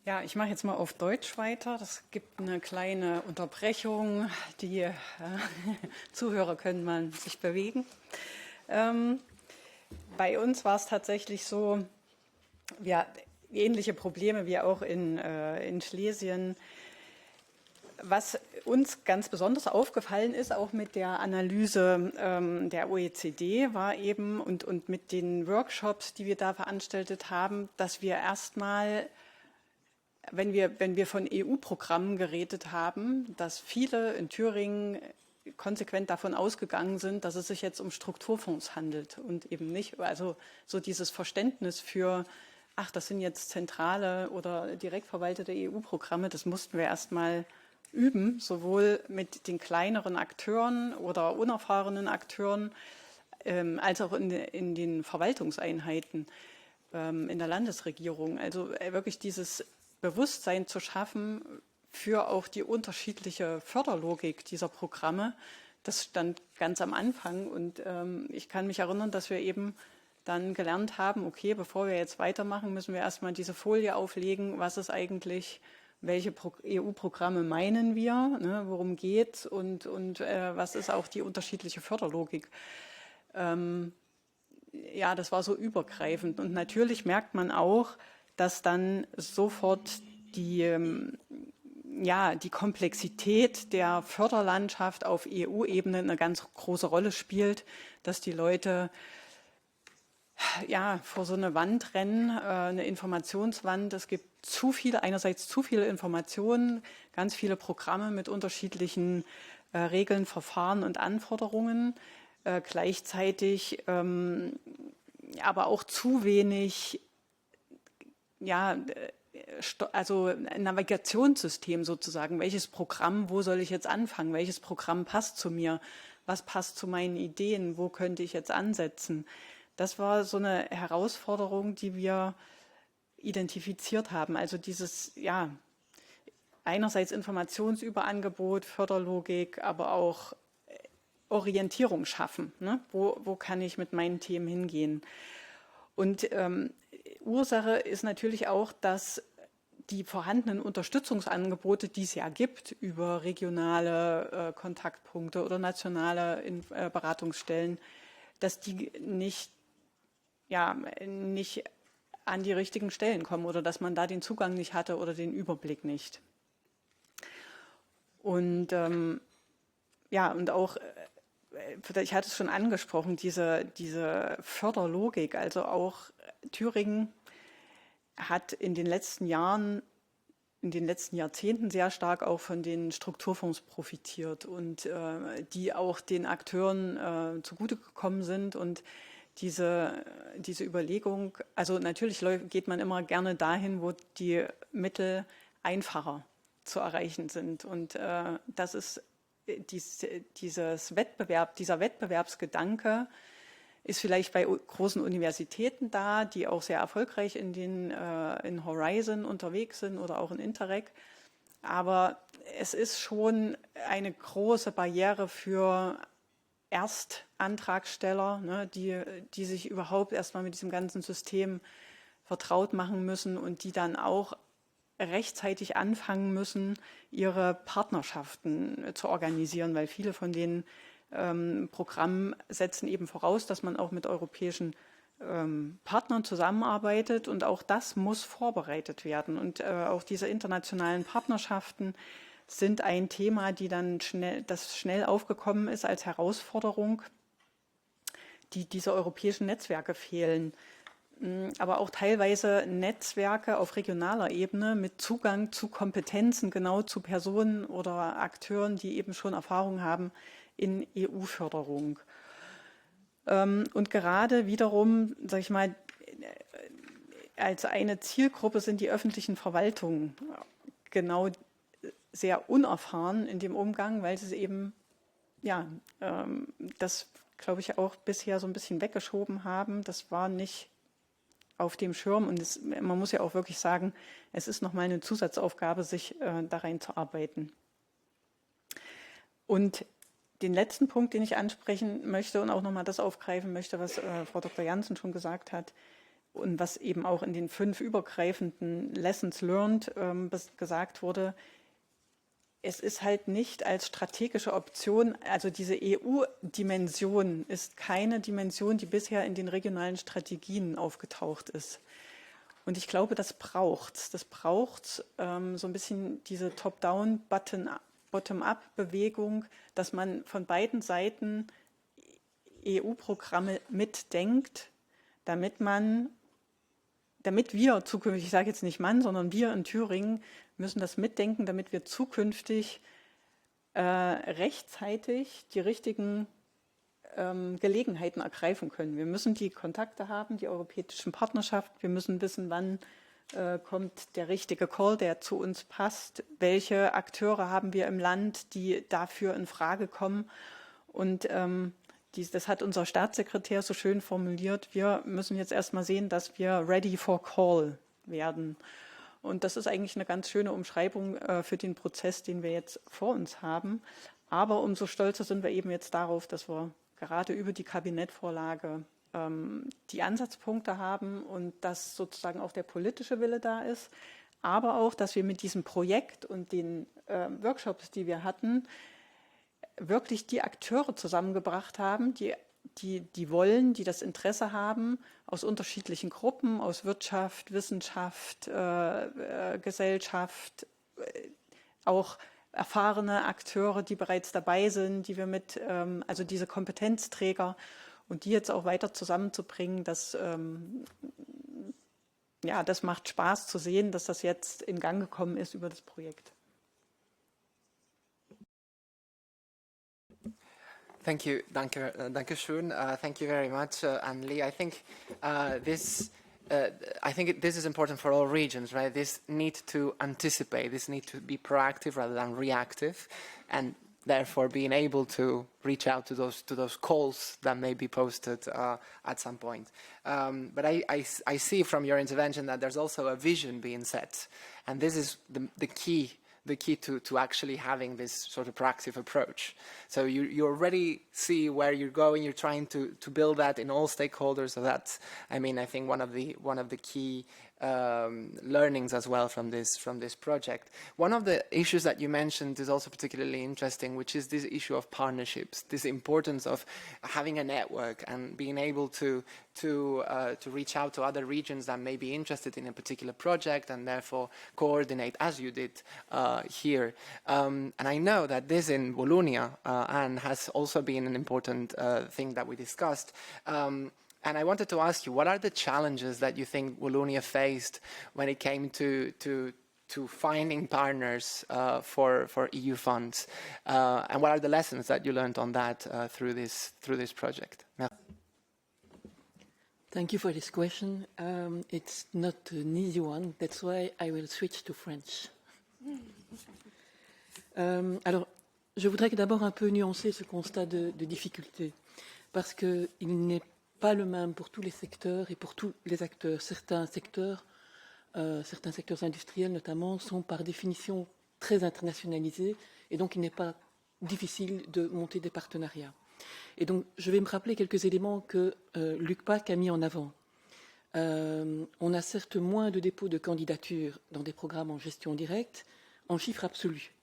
Ja, ich mache jetzt mal auf Deutsch weiter. Das gibt eine kleine Unterbrechung. Die Zuhörer können mal sich bewegen. Bei uns war es tatsächlich so, wir ähnliche Probleme wie auch in Schlesien. Was uns ganz besonders aufgefallen ist, auch mit der Analyse der OECD, war eben und mit den Workshops, die wir da veranstaltet haben, dass wir erstmal, wenn wir von EU-Programmen geredet haben, dass viele in Thüringen konsequent davon ausgegangen sind, dass es sich jetzt um Strukturfonds handelt und eben nicht, also so dieses Verständnis für, ach, das sind jetzt zentrale oder direkt verwaltete EU-Programme, das mussten wir erstmal üben, sowohl mit den kleineren Akteuren oder unerfahrenen Akteuren, als auch in den Verwaltungseinheiten in der Landesregierung. Also wirklich dieses Bewusstsein zu schaffen für auch die unterschiedliche Förderlogik dieser Programme, das stand ganz am Anfang. Und ich kann mich erinnern, dass wir eben dann gelernt haben, okay, bevor wir jetzt weitermachen, müssen wir erstmal diese Folie auflegen, was ist eigentlich, welche EU-Programme meinen wir, ne, worum geht und was ist auch die unterschiedliche Förderlogik. Ja, das war so übergreifend. Und natürlich merkt man auch, dass dann sofort die Komplexität der Förderlandschaft auf EU-Ebene eine ganz große Rolle spielt, dass die Leute vor so eine Wand rennen, eine Informationswand. Es gibt einerseits zu viele Informationen, ganz viele Programme mit unterschiedlichen Regeln, Verfahren und Anforderungen, gleichzeitig aber auch zu wenig, also ein Navigationssystem sozusagen. Welches Programm, wo soll ich jetzt anfangen? Welches Programm passt zu mir? Was passt zu meinen Ideen? Wo könnte ich jetzt ansetzen? Das war so eine Herausforderung, die wir identifiziert haben. Also dieses, einerseits Informationsüberangebot, Förderlogik, aber auch Orientierung schaffen. Ne? Wo kann ich mit meinen Themen hingehen? Und Ursache ist natürlich auch, dass die vorhandenen Unterstützungsangebote, die es ja gibt, über regionale Kontaktpunkte oder nationale Beratungsstellen, dass die nicht an die richtigen Stellen kommen oder dass man da den Zugang nicht hatte oder den Überblick nicht. Und und auch, ich hatte es schon angesprochen, diese Förderlogik, also auch Thüringen hat in den letzten Jahrzehnten sehr stark auch von den Strukturfonds profitiert und die auch den Akteuren zugute gekommen sind. Und diese Überlegung, also natürlich geht man immer gerne dahin, wo die Mittel einfacher zu erreichen sind. Und das ist dieser Wettbewerbsgedanke ist vielleicht bei großen Universitäten da, die auch sehr erfolgreich in Horizon unterwegs sind oder auch in Interreg. Aber es ist schon eine große Barriere für Erstantragsteller, ne, die sich überhaupt erstmal mit diesem ganzen System vertraut machen müssen und die dann auch rechtzeitig anfangen müssen, ihre Partnerschaften zu organisieren, weil viele von den Programmen setzen eben voraus, dass man auch mit europäischen Partnern zusammenarbeitet und auch das muss vorbereitet werden. Und auch diese internationalen Partnerschaften sind ein Thema, das schnell aufgekommen ist als Herausforderung, diese europäischen Netzwerke fehlen. Aber auch teilweise Netzwerke auf regionaler Ebene mit Zugang zu Kompetenzen, genau zu Personen oder Akteuren, die eben schon Erfahrung haben in EU-Förderung. Und gerade wiederum, sage ich mal, als eine Zielgruppe sind die öffentlichen Verwaltungen genau sehr unerfahren in dem Umgang, weil sie eben, das glaube ich auch bisher so ein bisschen weggeschoben haben. Das war nicht auf dem Schirm und man muss ja auch wirklich sagen, es ist nochmal eine Zusatzaufgabe, sich da reinzuarbeiten. Und den letzten Punkt, den ich ansprechen möchte und auch nochmal das aufgreifen möchte, was Frau Dr. Janssen schon gesagt hat und was eben auch in den 5 übergreifenden Lessons learned gesagt wurde, es ist halt nicht als strategische Option, also diese EU-Dimension ist keine Dimension, die bisher in den regionalen Strategien aufgetaucht ist. Und ich glaube, das braucht's. Das braucht so ein bisschen diese Top-Down, Bottom-up-Bewegung, dass man von beiden Seiten EU-Programme mitdenkt, damit wir zukünftig, ich sage jetzt nicht Mann, sondern wir in Thüringen müssen das mitdenken, damit wir zukünftig rechtzeitig die richtigen Gelegenheiten ergreifen können. Wir müssen die Kontakte haben, die europäischen Partnerschaften. Wir müssen wissen, wann kommt der richtige Call, der zu uns passt. Welche Akteure haben wir im Land, die dafür in Frage kommen? Und das hat unser Staatssekretär so schön formuliert. Wir müssen jetzt erstmal sehen, dass wir ready for call werden. Und das ist eigentlich eine ganz schöne Umschreibung für den Prozess, den wir jetzt vor uns haben. Aber umso stolzer sind wir eben jetzt darauf, dass wir gerade über die Kabinettvorlage die Ansatzpunkte haben und dass sozusagen auch der politische Wille da ist. Aber auch, dass wir mit diesem Projekt und den Workshops, die wir hatten, wirklich die Akteure zusammengebracht haben, die wollen, die das Interesse haben, aus unterschiedlichen Gruppen, aus Wirtschaft, Wissenschaft, Gesellschaft, auch erfahrene Akteure, die bereits dabei sind, die wir mit, also diese Kompetenzträger und die jetzt auch weiter zusammenzubringen, das macht Spaß zu sehen, dass das jetzt in Gang gekommen ist über das Projekt. Thank you, danke schön. Thank you very much, Anne-Lee. I think this is important for all regions, right? This need to anticipate, this need to be proactive rather than reactive, and therefore being able to reach out to those calls that may be posted at some point. But I see from your intervention that there's also a vision being set, and this is the key to actually having this sort of proactive approach. So you already see where you're going. You're trying to build that in all stakeholders. So that's, I think one of the key learnings as well from this project. One of the issues that you mentioned is also particularly interesting, which is this issue of partnerships, this importance of having a network and being able to reach out to other regions that may be interested in a particular project and therefore coordinate as you did here. And I know that this in Wallonia and has also been an important thing that we discussed. And I wanted to ask you, what are the challenges that you think Wallonia faced when it came to finding partners for EU funds? And what are the lessons that you learned on that through this project? Merci. Thank you for this question. It's not an easy one. That's why I will switch to French. Alors, je voudrais d'abord un peu nuancer ce constat de difficulté, parce qu'il n'est pas le même pour tous les secteurs et pour tous les acteurs. Certains secteurs industriels notamment, sont par définition très internationalisés, et donc il n'est pas difficile de monter des partenariats. Et donc, je vais me rappeler quelques éléments que Luc Pack a mis en avant. On a certes moins de dépôts de candidatures dans des programmes en gestion directe, en chiffres absolus.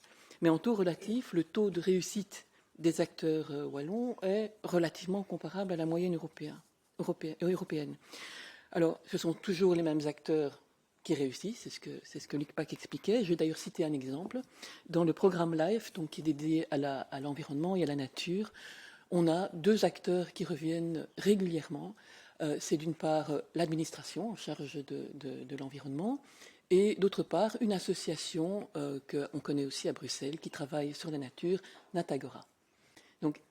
Mais en taux relatif, le taux de réussite des acteurs wallons est relativement comparable à la moyenne européenne. Alors, ce sont toujours les mêmes acteurs qui réussissent, c'est ce que Luc Pack expliquait. Je vais d'ailleurs citer un exemple. Dans le programme LIFE, donc, qui est dédié à l'environnement et à la nature, on a deux acteurs qui reviennent régulièrement. C'est d'une part l'administration en charge de l'environnement et d'autre part une association qu'on connaît aussi à Bruxelles qui travaille sur la nature, Natagora.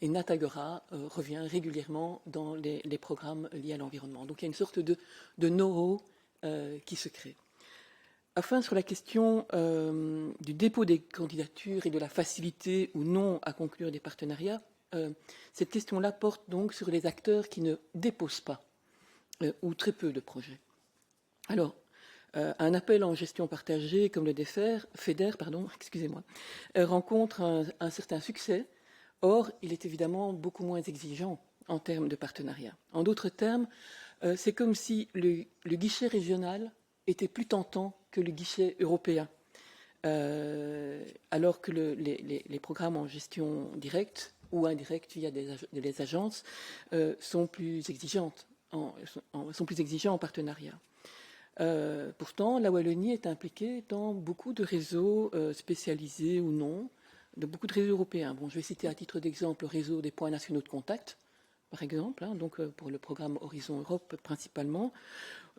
Et Natagora revient régulièrement dans les programmes liés à l'environnement. Donc il y a une sorte de know-how qui se crée. Enfin, sur la question du dépôt des candidatures et de la facilité ou non à conclure des partenariats, cette question-là porte donc sur les acteurs qui ne déposent pas ou très peu de projets. Alors, un appel en gestion partagée comme le FEDER, rencontre un certain succès. Or, il est évidemment beaucoup moins exigeant en termes de partenariat. En d'autres termes, c'est comme si le guichet régional était plus tentant que le guichet européen, alors que les programmes en gestion directe ou indirecte via des agences sont plus exigeants en partenariat. Pourtant, la Wallonie est impliquée dans beaucoup de réseaux spécialisés ou non, de beaucoup de réseaux européens. Bon, je vais citer à titre d'exemple le réseau des points nationaux de contact, par exemple, donc pour le programme Horizon Europe principalement,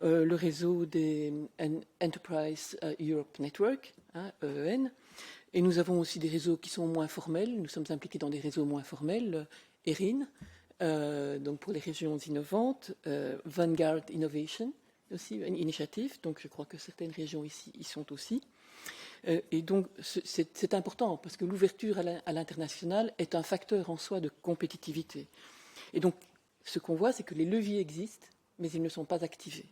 le réseau des Enterprise Europe Network, EEN, et nous avons aussi des réseaux qui sont moins formels. Nous sommes impliqués dans des réseaux moins formels, ERIN, donc pour les régions innovantes, Vanguard Innovation, aussi une initiative, donc je crois que certaines régions ici y sont aussi. Et donc c'est important parce que l'ouverture à l'international est un facteur en soi de compétitivité. Et donc ce qu'on voit, c'est que les leviers existent, mais ils ne sont pas activés.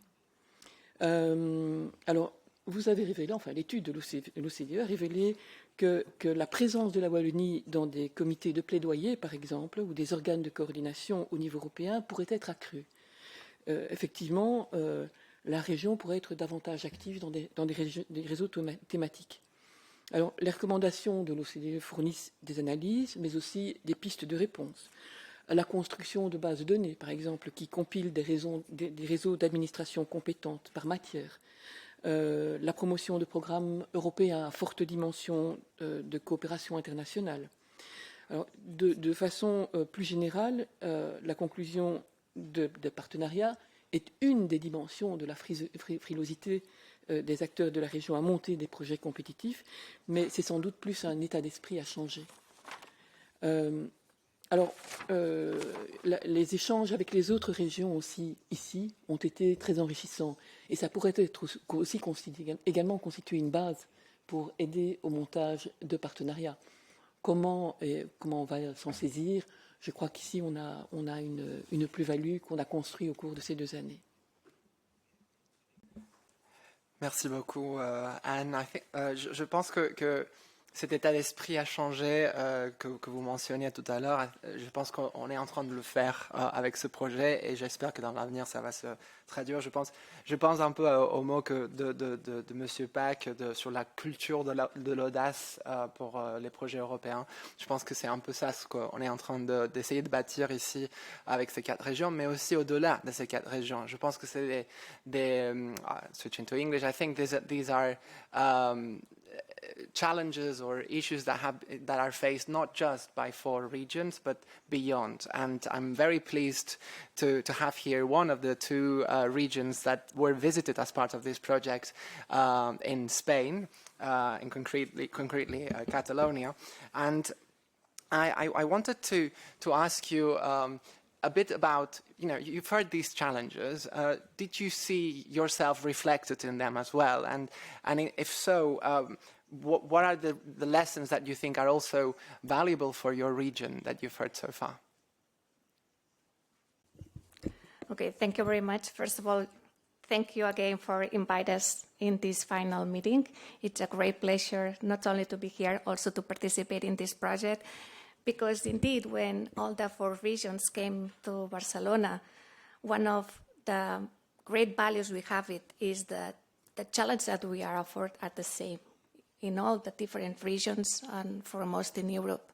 Alors, vous avez révélé, enfin l'étude de l'OCDE a révélé que la présence de la Wallonie dans des comités de plaidoyer, par exemple, ou des organes de coordination au niveau européen pourrait être accrue. Effectivement, la région pourrait être davantage active dans des réseaux thématiques. Alors, les recommandations de l'OCDE fournissent des analyses, mais aussi des pistes de réponse. La construction de bases de données, par exemple, qui compilent des réseaux d'administration compétentes par matière, la promotion de programmes européens à forte dimension de coopération internationale. Alors, de façon plus générale, la conclusion de partenariat est une des dimensions de la frilosité des acteurs de la région à monter des projets compétitifs, mais c'est sans doute plus un état d'esprit à changer. Les échanges avec les autres régions aussi ici ont été très enrichissants et ça pourrait être aussi également constituer une base pour aider au montage de partenariats. Comment on va s'en saisir? Je crois qu'ici on a une plus-value qu'on a construite au cours de ces 2 années. Merci beaucoup, Anne. Je pense que cet état d'esprit a changé que vous mentionniez tout à l'heure. Je pense qu'on est en train de le faire avec ce projet et j'espère que dans l'avenir ça va se traduire. Je pense un peu au mot de Monsieur Pack sur la culture de l'audace pour les projets européens. Je pense que c'est un peu ça ce qu'on est en train d'essayer de bâtir ici avec ces 4 régions, mais aussi au-delà de ces 4 régions. Je pense que c'est switching to English, I think these are challenges or issues that are faced not just by 4 regions but beyond, and I'm very pleased to have here one of the 2 regions that were visited as part of this project in Spain, in concretely Catalonia, and I wanted to ask you a bit about, you've heard these challenges. Did you see yourself reflected in them as well? And if so, what are the lessons that you think are also valuable for your region that you've heard so far? Okay, thank you very much. First of all, thank you again for inviting us in this final meeting. It's a great pleasure not only to be here, also to participate in this project, because indeed when all the 4 regions came to Barcelona, one of the great values we have is that the challenge that we are offered are the same in all the different regions and foremost in Europe.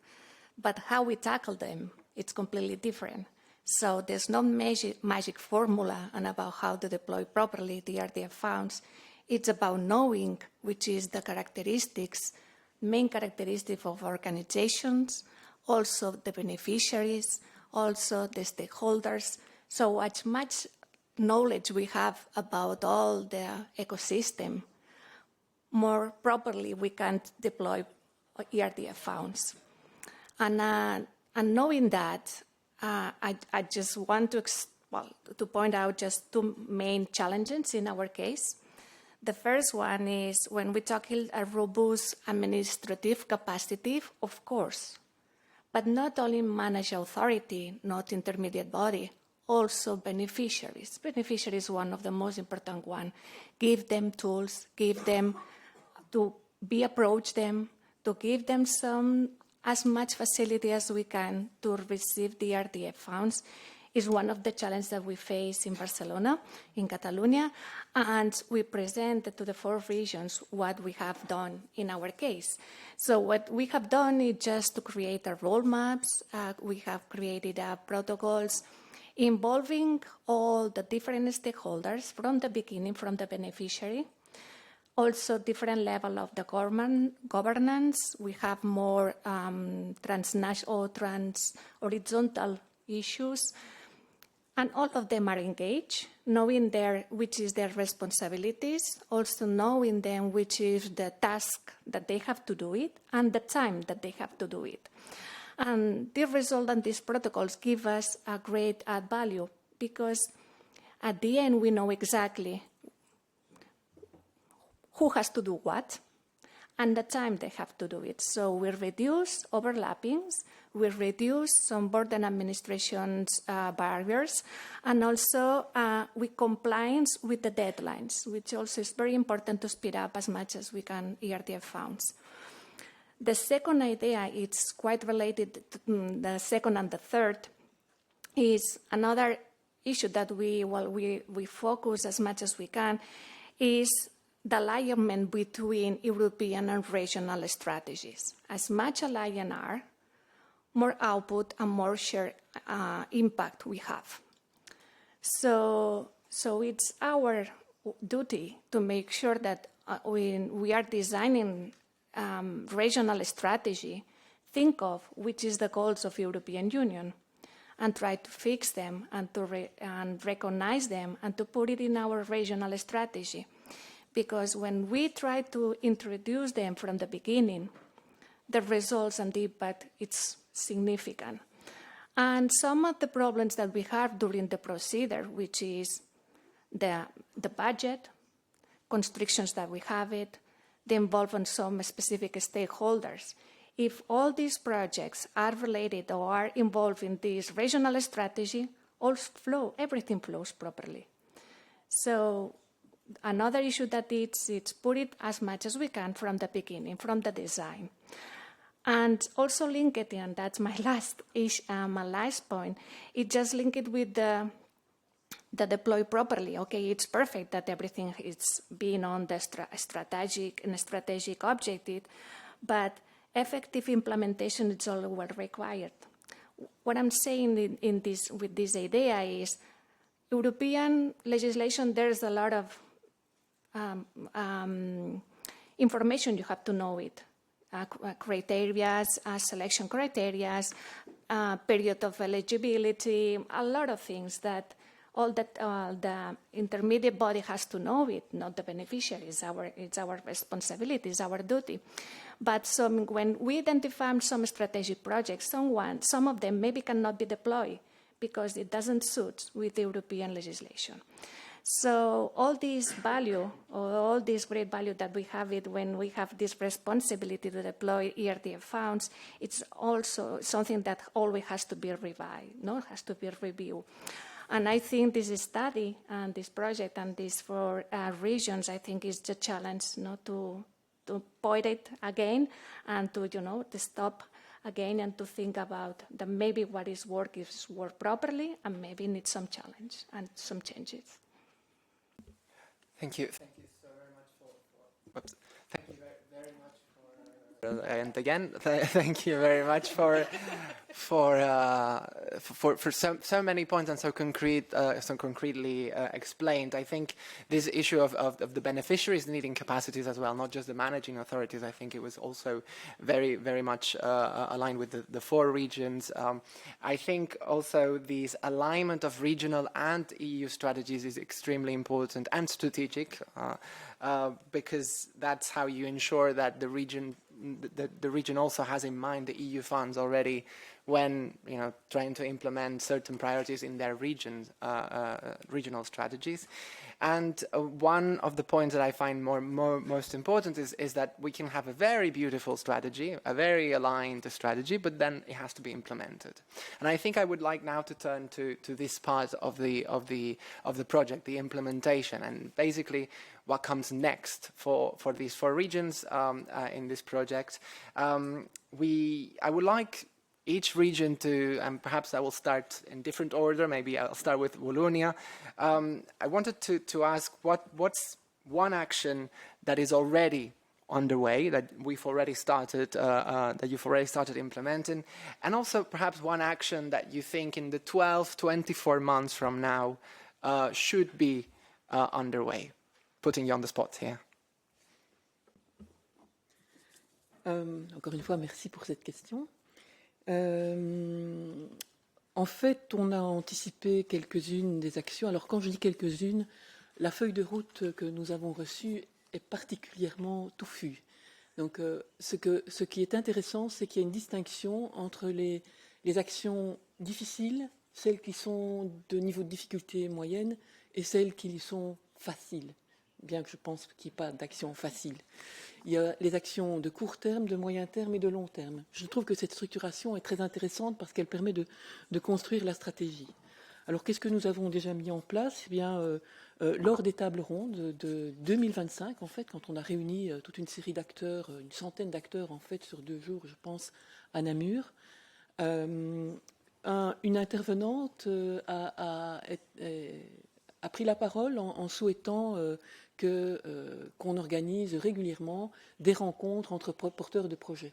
But how we tackle them, it's completely different. So there's no magic formula and about how to deploy properly the RDF funds. It's about knowing which is the characteristics, main characteristics of organizations, also the beneficiaries, also the stakeholders. So as much knowledge we have about all the ecosystem, more properly we can deploy ERDF funds. And knowing that, I just want to point out just 2 main challenges in our case. The first one is when we talk a robust administrative capacity, of course, but not only managed authority, not intermediate body, also beneficiaries. Beneficiaries is one of the most important ones. Give them tools, give them to approach them, to give them as much facility as we can to receive the RDF funds is one of the challenges that we face in Barcelona, in Catalonia, and we presented to the 4 regions what we have done in our case. So what we have done is just to create our roadmaps. We have created protocols involving all the different stakeholders from the beginning, from the beneficiary. Also, different level of the governance. We have more transnational or horizontal issues, and all of them are engaged, knowing which is their responsibilities, also knowing them which is the task that they have to do it and the time that they have to do it. And the result and these protocols give us a great add value because at the end we know exactly who has to do what, and the time they have to do it. So we reduce overlappings, we reduce some burden administration's barriers, and also we compliance with the deadlines, which also is very important to speed up as much as we can ERDF funds. The second idea, it's quite related to the second and the third, is another issue that we focus as much as we can, is the alignment between European and regional strategies. As much aligned are, more output and more shared impact we have. So it's our duty to make sure that when we are designing regional strategy, think of which is the goals of European Union and try to fix them and and recognize them and to put it in our regional strategy. Because when we try to introduce them from the beginning, the results and the impact, it's significant. And some of the problems that we have during the procedure, which is the budget, constrictions that we have it, the involvement of some specific stakeholders. If all these projects are related or are involved in this regional strategy, everything flows properly. So another issue that it's put it as much as we can from the beginning, from the design. And also link it, and that's my last point, it just link it with the deploy properly. Okay, it's perfect that everything is being on the strategic objective, but effective implementation is all what required. What I'm saying with this idea is European legislation, there's a lot of information you have to know it. Criteria, selection criteria, period of eligibility, a lot of things that all that the intermediate body has to know it, not the beneficiary. It's our responsibility, it's our duty. But when we identify some strategic projects, some of them maybe cannot be deployed because it doesn't suit with European legislation. So all this value, or all this great value that we have it when we have this responsibility to deploy ERDF funds, it's also something that always has to be revised, has to be reviewed. And I think this study and this project and this for regions, I think is the challenge, to point it again and to stop again and to think about that maybe what is work properly and maybe needs some challenge and some changes. Thank you. Thank you so very much thank you very much for and again thank you very much for so many points and so concretely explained. I think this issue of the beneficiaries needing capacities as well, not just the managing authorities, I think it was also very, very much aligned with the 4 regions. I think also this alignment of regional and EU strategies is extremely important and strategic because that's how you ensure that the region also has in mind the EU funds already when trying to implement certain priorities in their regions, regional strategies. And one of the points that I find most important is that we can have a very beautiful strategy, a very aligned strategy, but then it has to be implemented. And I think I would like now to turn to this part of the project, the implementation, and basically what comes next for these 4 regions in this project. I would like each region to, and perhaps I will start in different order, maybe I'll start with Wallonia. I wanted to ask what's one action that is already underway, that we've already started, that you've already started implementing, and also perhaps one action that you think in the 12-24 months from now should be underway. Putting you on the spot here. Encore une fois, merci pour cette question. En fait, on a anticipé quelques-unes des actions. Alors, quand je dis quelques-unes, la feuille de route que nous avons reçue est particulièrement touffue. Donc, ce qui est intéressant, c'est qu'il y a une distinction entre les actions difficiles, celles qui sont de niveau de difficulté moyenne, et celles qui sont faciles, bien que je pense qu'il n'y ait pas d'action facile. Il y a les actions de court terme, de moyen terme et de long terme. Je trouve que cette structuration est très intéressante parce qu'elle permet de construire la stratégie. Alors, qu'est-ce que nous avons déjà mis en place ? Eh bien, lors des tables rondes de 2025, en fait, quand on a réuni toute une série d'acteurs, une centaine d'acteurs, en fait, sur 2 jours, je pense, à Namur, une intervenante a pris la parole en souhaitant qu'on organise régulièrement des rencontres entre porteurs de projets.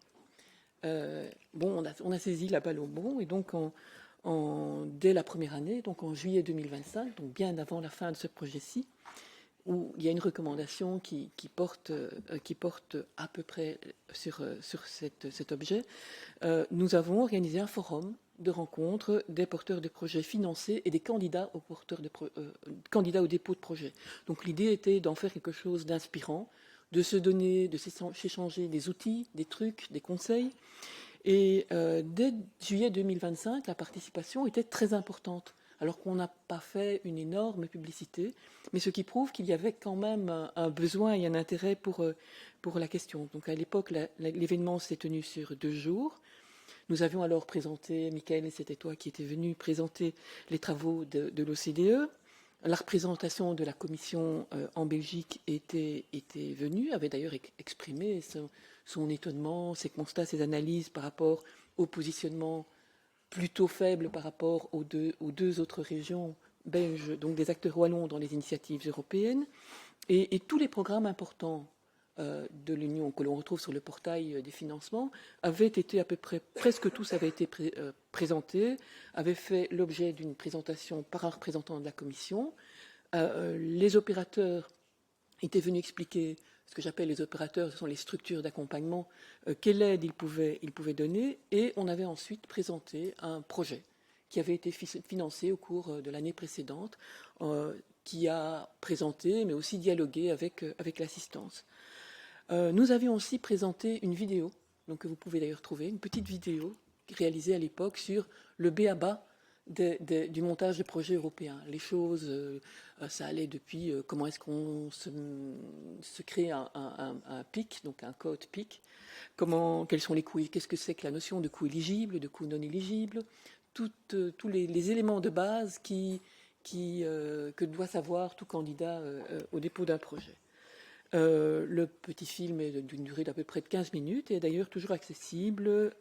On a saisi la balle au bond et donc dès la première année, donc en juillet 2025, donc bien avant la fin de ce projet-ci, où il y a une recommandation qui porte à peu près sur cet objet. Nous avons organisé un forum de rencontre des porteurs de projets financés et des candidats candidats au dépôt de projets. Donc l'idée était d'en faire quelque chose d'inspirant, de se donner, de s'échanger des outils, des trucs, des conseils. Et dès juillet 2025, la participation était très importante, alors qu'on n'a pas fait une énorme publicité, mais ce qui prouve qu'il y avait quand même un besoin et un intérêt pour la question. Donc à l'époque, l'événement s'est tenu sur 2 jours. Nous avions alors présenté, Michael, c'était toi qui étais venu présenter les travaux de l'OCDE. La représentation de la Commission en Belgique était venue, avait d'ailleurs exprimé son étonnement, ses constats, ses analyses par rapport au positionnement plutôt faible par rapport aux deux autres régions belges, donc des acteurs wallons dans les initiatives européennes. Et tous les programmes importants de l'Union que l'on retrouve sur le portail des financements avaient été à peu près, presque tous avaient été présentés, avaient fait l'objet d'une présentation par un représentant de la Commission. Les opérateurs étaient venus expliquer ce que j'appelle les opérateurs, ce sont les structures d'accompagnement, quelle aide ils pouvaient donner, et on avait ensuite présenté un projet qui avait été financé au cours de l'année précédente, qui a présenté, mais aussi dialogué avec l'assistance. Nous avions aussi présenté une vidéo, donc que vous pouvez d'ailleurs trouver, une petite vidéo réalisée à l'époque sur le b.a.-ba du montage de projets européens. Les choses, ça allait depuis comment est-ce qu'on se crée un PIC, donc un code PIC, quels sont les coûts, qu'est-ce que c'est que la notion de coût éligible, de coût non éligible, tous les éléments de base que doit savoir tout candidat au dépôt d'un projet. Le petit film est d'une durée d'à peu près de 15 minutes et est d'ailleurs toujours accessible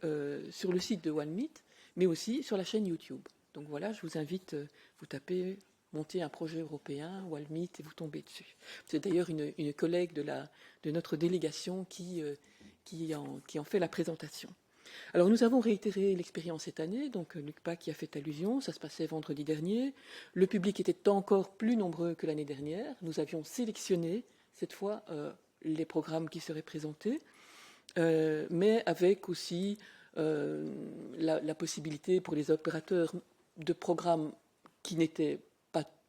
sur le site de OneMeet, mais aussi sur la chaîne YouTube. Donc voilà, je vous invite, vous tapez « Monter un projet européen » OneMeet et vous tombez dessus. C'est d'ailleurs une collègue de notre délégation qui en fait la présentation. Alors nous avons réitéré l'expérience cette année, donc Luc Pack y a fait allusion, ça se passait vendredi dernier. Le public était encore plus nombreux que l'année dernière. Nous avions sélectionné cette fois les programmes qui seraient présentés, mais avec aussi la possibilité pour les opérateurs de programmes qui n'étaient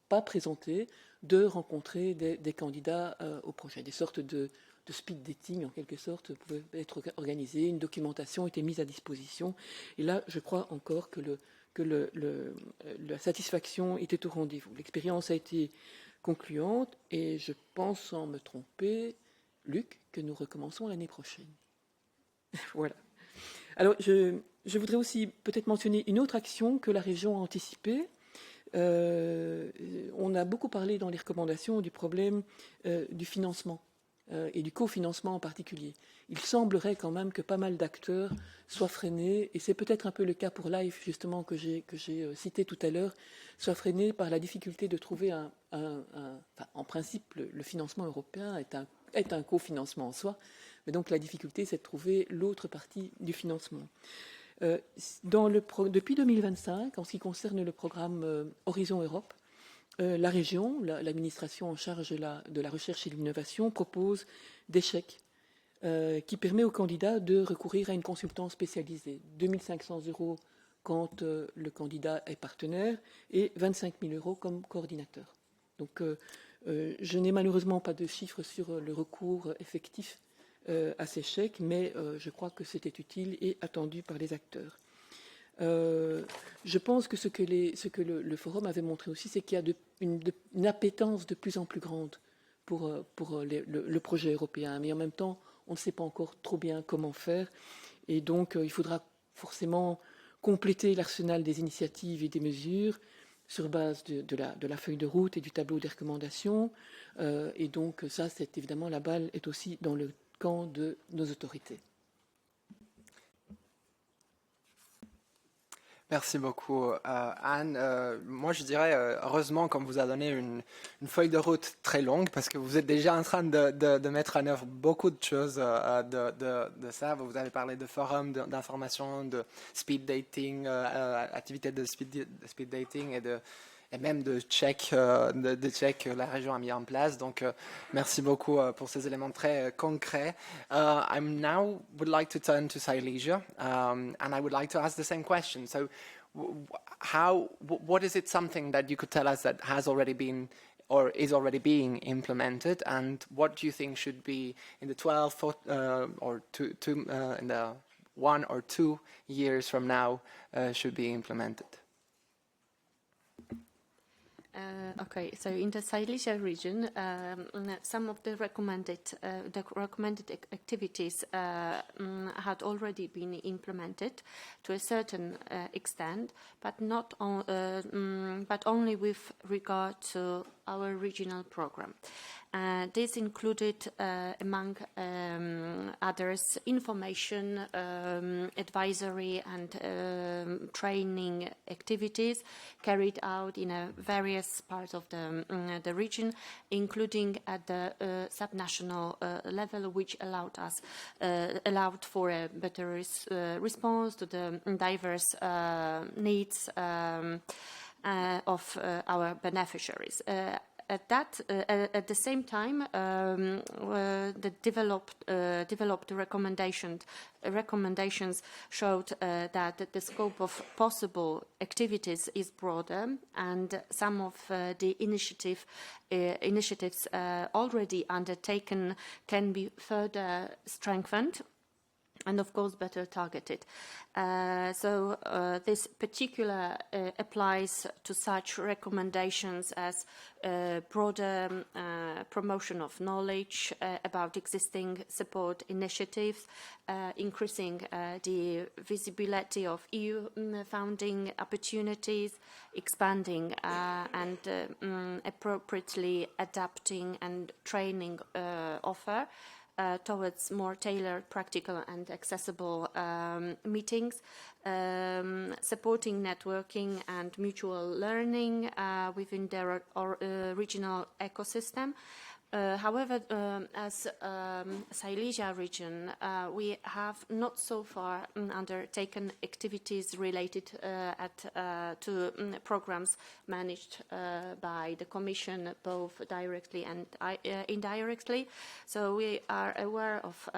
pas présentés de rencontrer des candidats au projet. Des sortes de speed dating, en quelque sorte, pouvaient être organisées, une documentation était mise à disposition. Et là, je crois encore que la satisfaction était au rendez-vous. L'expérience a été concluante et je pense, sans me tromper, Luc, que nous recommençons l'année prochaine. Voilà. Alors, je voudrais aussi peut-être mentionner une autre action que la région a anticipée. On a beaucoup parlé dans les recommandations du problème du financement et du cofinancement en particulier. Il semblerait quand même que pas mal d'acteurs soient freinés, et c'est peut-être un peu le cas pour Life, justement, que j'ai cité tout à l'heure, soient freinés par la difficulté de trouver en principe, le financement européen est un cofinancement en soi, mais donc la difficulté, c'est de trouver l'autre partie du financement. Depuis 2025, en ce qui concerne le programme Horizon Europe, la région, l'administration en charge de la recherche et de l'innovation, propose des chèques qui permet aux candidats de recourir à une consultance spécialisée. 2 500 € quand le candidat est partenaire et 25 000 € comme coordinateur. Donc, je n'ai malheureusement pas de chiffres sur le recours effectif à ces chèques, mais je crois que c'était utile et attendu par les acteurs. Je pense que ce que le forum avait montré aussi, c'est qu'il y a une appétence de plus en plus grande pour le projet européen, mais en même temps, on ne sait pas encore trop bien comment faire, et donc il faudra forcément compléter l'arsenal des initiatives et des mesures sur base de la feuille de route et du tableau des recommandations, et donc ça, c'est évidemment, la balle est aussi dans le camp de nos autorités. Merci beaucoup, Anne. Moi, je dirais, heureusement, qu'on vous a donné une feuille de route très longue, parce que vous êtes déjà en train de mettre en œuvre beaucoup de choses de ça. Vous avez parlé de forums d'information, de speed dating, activités de speed dating et et même de check que la région a mis en place. Donc, merci beaucoup pour ces éléments très concrets. I now would like to turn to Silesia, and I would like to ask the same question. So, what is it something that you could tell us that has already been or is already being implemented, and what do you think should be in the 12 or in the 1 or 2 years from now should be implemented? Okay, so in the Silesia region, some of the recommended activities had already been implemented to a certain extent, but not but only with regard to our regional program. This included, among others, information, advisory and training activities carried out in various parts of the region, including at the subnational level, which allowed for a better response to the diverse needs of our beneficiaries. At the same time, the developed recommendations showed that the scope of possible activities is broader, and some of the initiatives already undertaken can be further strengthened and of course better targeted. So this particular applies to such recommendations as broader promotion of knowledge about existing support initiatives, increasing the visibility of EU funding opportunities, expanding and appropriately adapting and training offer towards more tailored, practical and accessible meetings, supporting networking and mutual learning within their regional ecosystem. However, as Silesia region, we have not so far undertaken activities related to programs managed by the Commission, both directly and indirectly. So we are aware of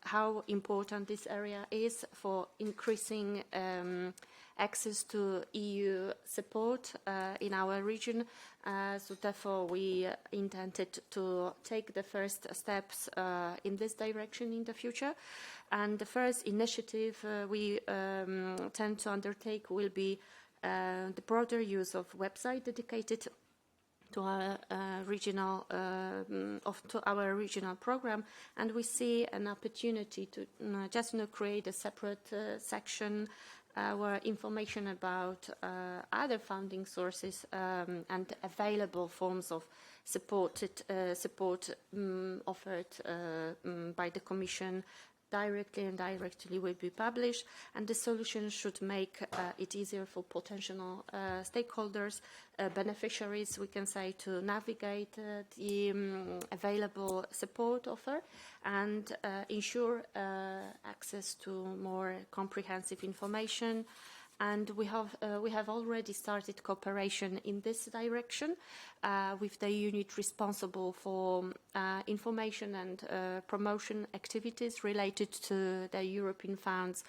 how important this area is for increasing access to EU support in our region. So therefore we intended to take the first steps in this direction in the future. And the first initiative we tend to undertake will be the broader use of website dedicated to our regional program, and we see an opportunity to just create a separate section where information about other funding sources and available forms of support offered by the Commission directly and indirectly will be published, and the solution should make it easier for potential stakeholders, beneficiaries, we can say, to navigate the available support offer and ensure access to more comprehensive information. And we have already started cooperation in this direction with the unit responsible for information and promotion activities related to the European funds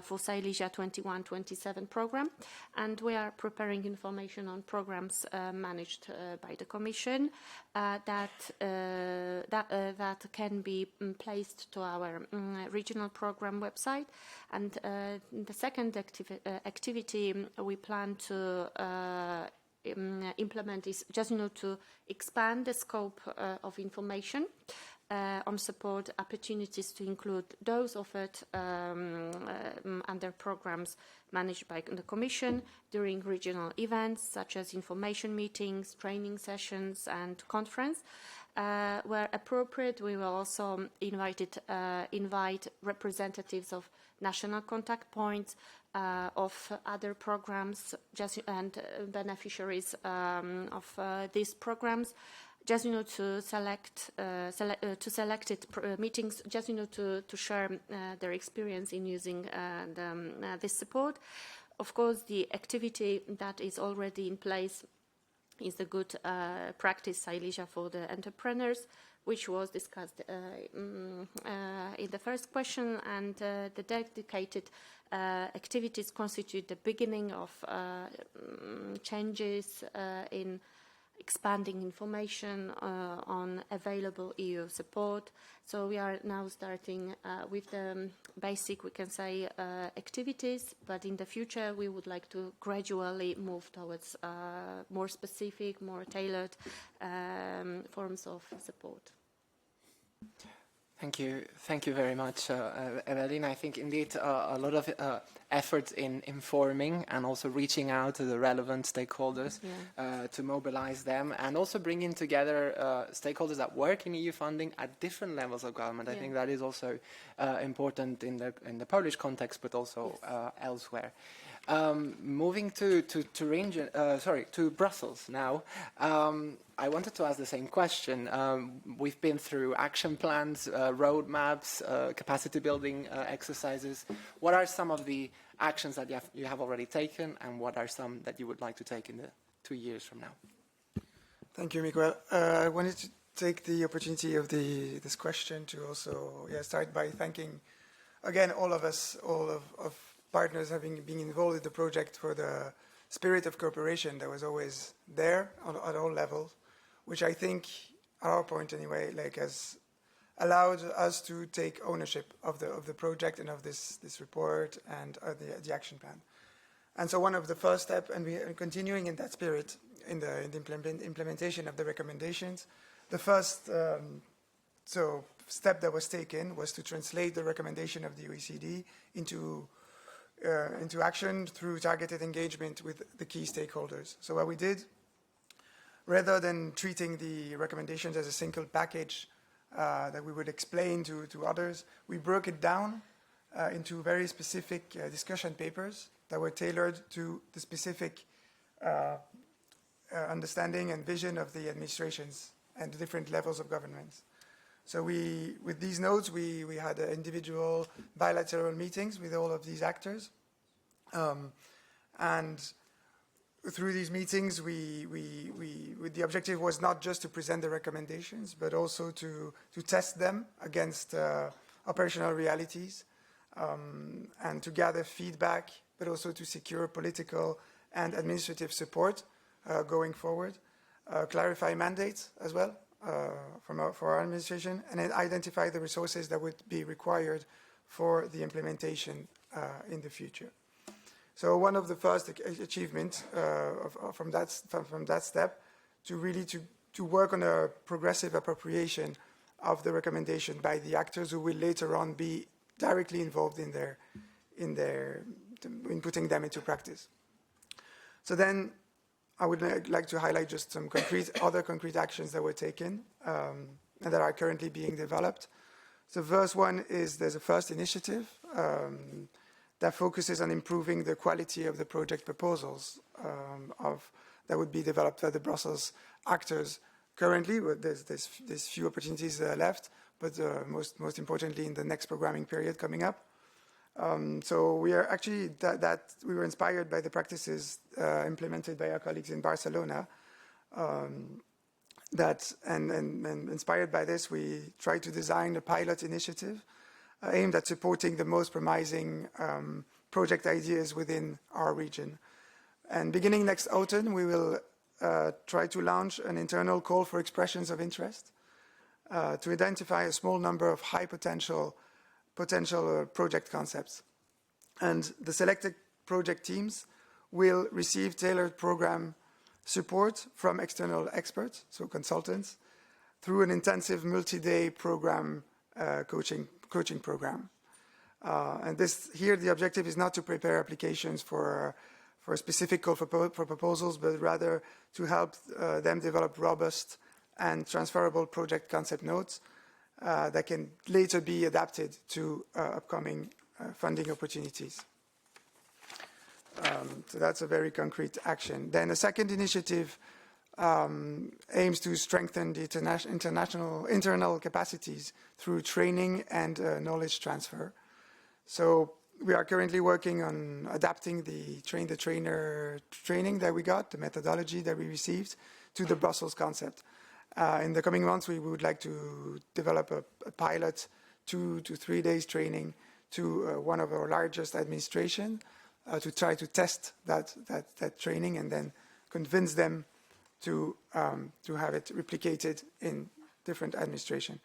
for Silesia 21-27 program, and we are preparing information on programs managed by the Commission that can be placed to our regional program website. And the second activity we plan to implement is just to expand the scope of information on support opportunities to include those offered under programs managed by the Commission during regional events such as information meetings, training sessions and conference. Where appropriate, we will also invite representatives of national contact points of other programs and beneficiaries of these programs, just to select selected meetings, just to share their experience in using this support. Of course, the activity that is already in place is the good practice Silesia for the entrepreneurs, which was discussed in the first question, and the dedicated activities constitute the beginning of changes in expanding information on available EU support. So we are now starting with the basic, we can say, activities, but in the future we would like to gradually move towards more specific, more tailored forms of support. Thank you very much, Evelyn. I think indeed a lot of effort in informing and also reaching out to the relevant stakeholders to mobilize them, and also bringing together stakeholders that work in EU funding at different levels of government. I think that is also important in the Polish context, but also elsewhere. Moving to Thuringia, to Brussels now. I wanted to ask the same question. We've been through action plans, roadmaps, capacity building exercises. What are some of the actions that you have already taken, and what are some that you would like to take in the 2 years from now? Thank you, Miguel. I wanted to take the opportunity of this question to also start by thanking again all of us, all of partners having been involved in the project for the spirit of cooperation that was always there at all levels, which I think, at our point anyway, has allowed us to take ownership of the project and of this report and the action plan. And so one of the first steps, and we are continuing in that spirit in the implementation of the recommendations, the first step that was taken was to translate the recommendation of the OECD into action through targeted engagement with the key stakeholders. So what we did, rather than treating the recommendations as a single package that we would explain to others, we broke it down into very specific discussion papers that were tailored to the specific understanding and vision of the administrations and the different levels of governments. So with these notes, we had individual bilateral meetings with all of these actors. And through these meetings, the objective was not just to present the recommendations, but also to test them against operational realities and to gather feedback, but also to secure political and administrative support going forward, clarify mandates as well. For our administration, and then identify the resources that would be required for the implementation in the future. So one of the first achievements from that step to really to work on a progressive appropriation of the recommendation by the actors who will later on be directly involved in putting them into practice. So then I would like to highlight just some other concrete actions that were taken and that are currently being developed. So the first one is there's a first initiative that focuses on improving the quality of the project proposals that would be developed by the Brussels actors. Currently, there's few opportunities left, but most importantly in the next programming period coming up. So we are actually we were inspired by the practices implemented by our colleagues in Barcelona. And inspired by this, we tried to design a pilot initiative aimed at supporting the most promising project ideas within our region. And beginning next autumn, we will try to launch an internal call for expressions of interest to identify a small number of high potential project concepts. And the selected project teams will receive tailored program support from external experts, so consultants, through an intensive multi-day program coaching program. And here the objective is not to prepare applications for a specific call for proposals, but rather to help them develop robust and transferable project concept notes that can later be adapted to upcoming funding opportunities. So that's a very concrete action. Then a second initiative aims to strengthen the internal capacities through training and knowledge transfer. So we are currently working on adapting the train-the-trainer training that we got, the methodology that we received, to the Brussels concept. In the coming months, we would like to develop a pilot 2 to 3 days training to one of our largest administration to try to test that training and then convince them to have it replicated in different administration.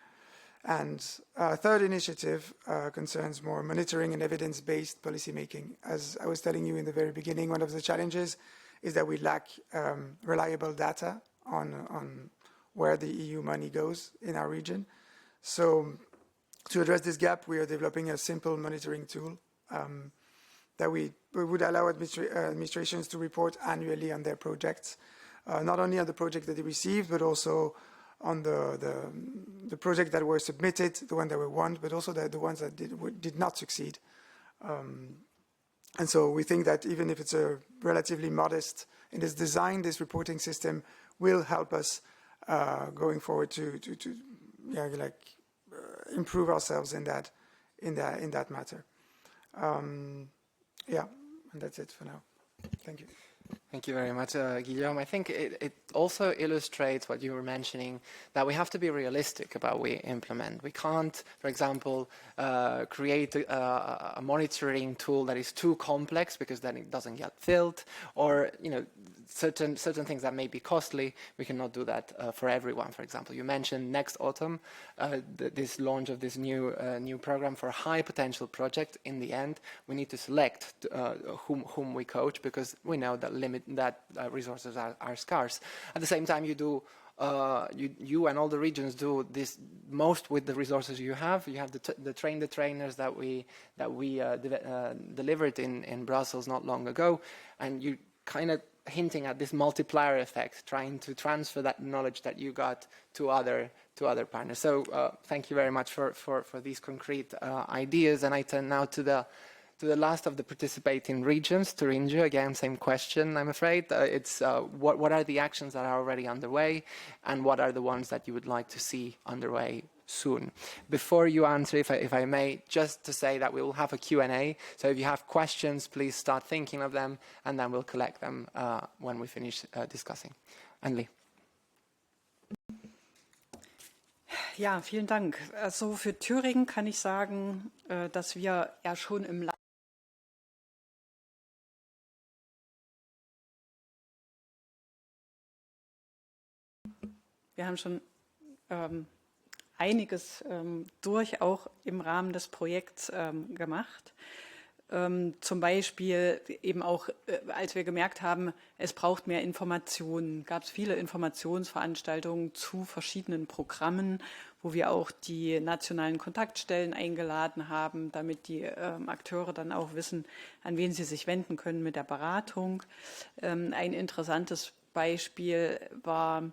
And our third initiative concerns more monitoring and evidence-based policymaking. As I was telling you in the very beginning, one of the challenges is that we lack reliable data on where the EU money goes in our region. So to address this gap, we are developing a simple monitoring tool that we would allow administrations to report annually on their projects, not only on the project that they received, but also on the project that were submitted, the one that were won, but also the ones that did not succeed. And so we think that even if it's a relatively modest in its design, this reporting system will help us going forward to improve ourselves in that matter. Yeah, and that's it for now. Thank you. Thank you very much, Guillaume. I think it also illustrates what you were mentioning, that we have to be realistic about what we implement. We can't, for example, create a monitoring tool that is too complex because then it doesn't get filled, or certain things that may be costly. We cannot do that for everyone. For example, you mentioned next autumn this launch of this new program for a high potential project. In the end, we need to select whom we coach, because we know that resources are scarce. At the same time, you and all the regions do this most with the resources you have. You have the trainers that we delivered in Brussels not long ago, and you kind of hinting at this multiplier effect, trying to transfer that knowledge that you got to other partners. So thank you very much for these concrete ideas. And I turn now to the last of the participating regions, Thuringia. Again, same question, I'm afraid. It's what are the actions that are already underway, and what are the ones that you would like to see underway soon? Before you answer, if I may, just to say that we will have a Q&A. So if you have questions, please start thinking of them, and then we'll collect them when we finish discussing. Anneli. Ja, vielen Dank. Also für Thüringen kann ich sagen, dass wir ja schon im Wir haben schon einiges auch im Rahmen des Projekts gemacht. Zum Beispiel eben auch, als wir gemerkt haben, es braucht mehr Informationen, gab es viele Informationsveranstaltungen zu verschiedenen Programmen, wo wir auch die nationalen Kontaktstellen eingeladen haben, damit die Akteure dann auch wissen, an wen sie sich wenden können mit der Beratung. Ein interessantes Beispiel war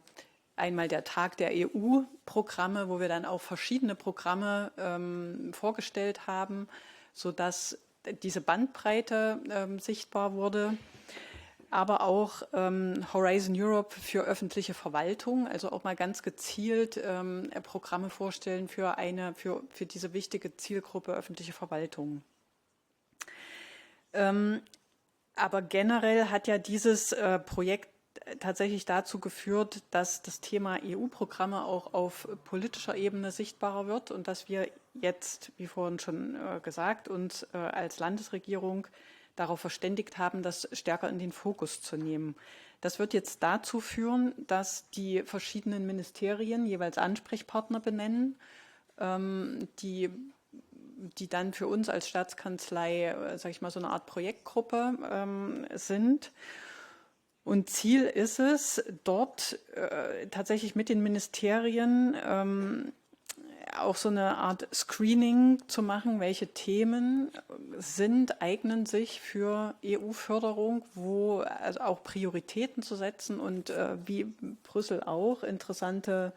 einmal der Tag der EU-Programme, wo wir dann auch verschiedene Programme vorgestellt haben, sodass diese Bandbreite sichtbar wurde. Aber auch Horizon Europe für öffentliche Verwaltung, also auch mal ganz gezielt Programme vorstellen für diese wichtige Zielgruppe öffentliche Verwaltung. Aber generell hat ja dieses Projekt tatsächlich dazu geführt, dass das Thema EU-Programme auch auf politischer Ebene sichtbarer wird und dass wir jetzt, wie vorhin schon gesagt, uns als Landesregierung darauf verständigt haben, das stärker in den Fokus zu nehmen. Das wird jetzt dazu führen, dass die verschiedenen Ministerien jeweils Ansprechpartner benennen, die dann für uns als Staatskanzlei, sage ich mal, so eine Art Projektgruppe sind. Und Ziel ist es, dort tatsächlich mit den Ministerien auch so eine Art Screening zu machen, welche Themen eignen sich für EU-Förderung, wo also auch Prioritäten zu setzen und wie Brüssel auch interessante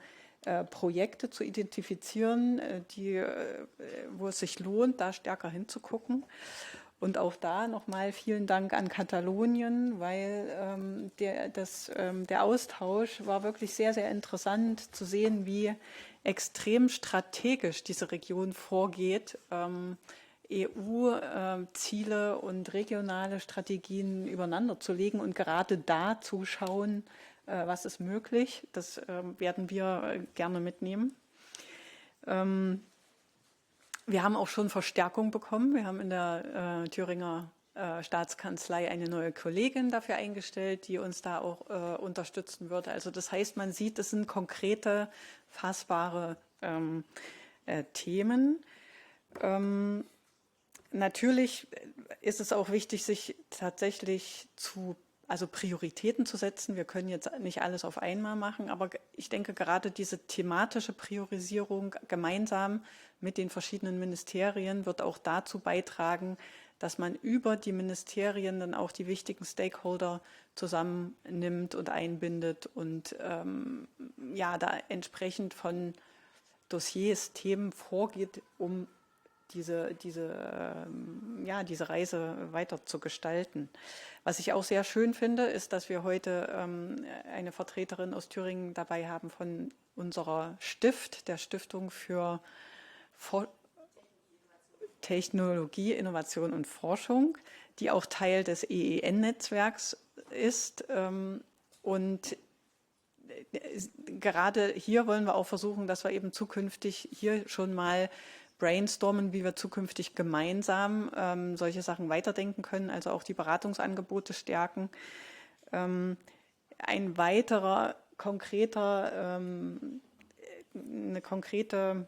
Projekte zu identifizieren, wo es sich lohnt, da stärker hinzugucken. Und auch da nochmal vielen Dank an Katalonien, weil der Austausch war wirklich sehr, sehr interessant zu sehen, wie extrem strategisch diese Region vorgeht EU-Ziele und regionale Strategien übereinander zu legen und gerade da zu schauen, was ist möglich. Das werden wir gerne mitnehmen. Wir haben auch schon Verstärkung bekommen. Wir haben in der Thüringer Staatskanzlei eine neue Kollegin dafür eingestellt, die uns da auch unterstützen würde. Also das heißt, man sieht, es sind konkrete, fassbare Themen. Natürlich ist es auch wichtig, sich tatsächlich also Prioritäten zu setzen. Wir können jetzt nicht alles auf einmal machen, aber ich denke, gerade diese thematische Priorisierung gemeinsam mit den verschiedenen Ministerien wird auch dazu beitragen, dass man über die Ministerien dann auch die wichtigen Stakeholder zusammennimmt und einbindet und ja, da entsprechend von Dossiers, Themen vorgeht, um diese Reise weiter zu gestalten. Was ich auch sehr schön finde, ist, dass wir heute eine Vertreterin aus Thüringen dabei haben von unserer der Stiftung für Technologie, Innovation und Forschung, die auch Teil des EEN-Netzwerks ist. Und gerade hier wollen wir auch versuchen, dass wir eben zukünftig hier schon mal brainstormen, wie wir zukünftig gemeinsam solche Sachen weiterdenken können, also auch die Beratungsangebote stärken. Ein weiterer eine konkrete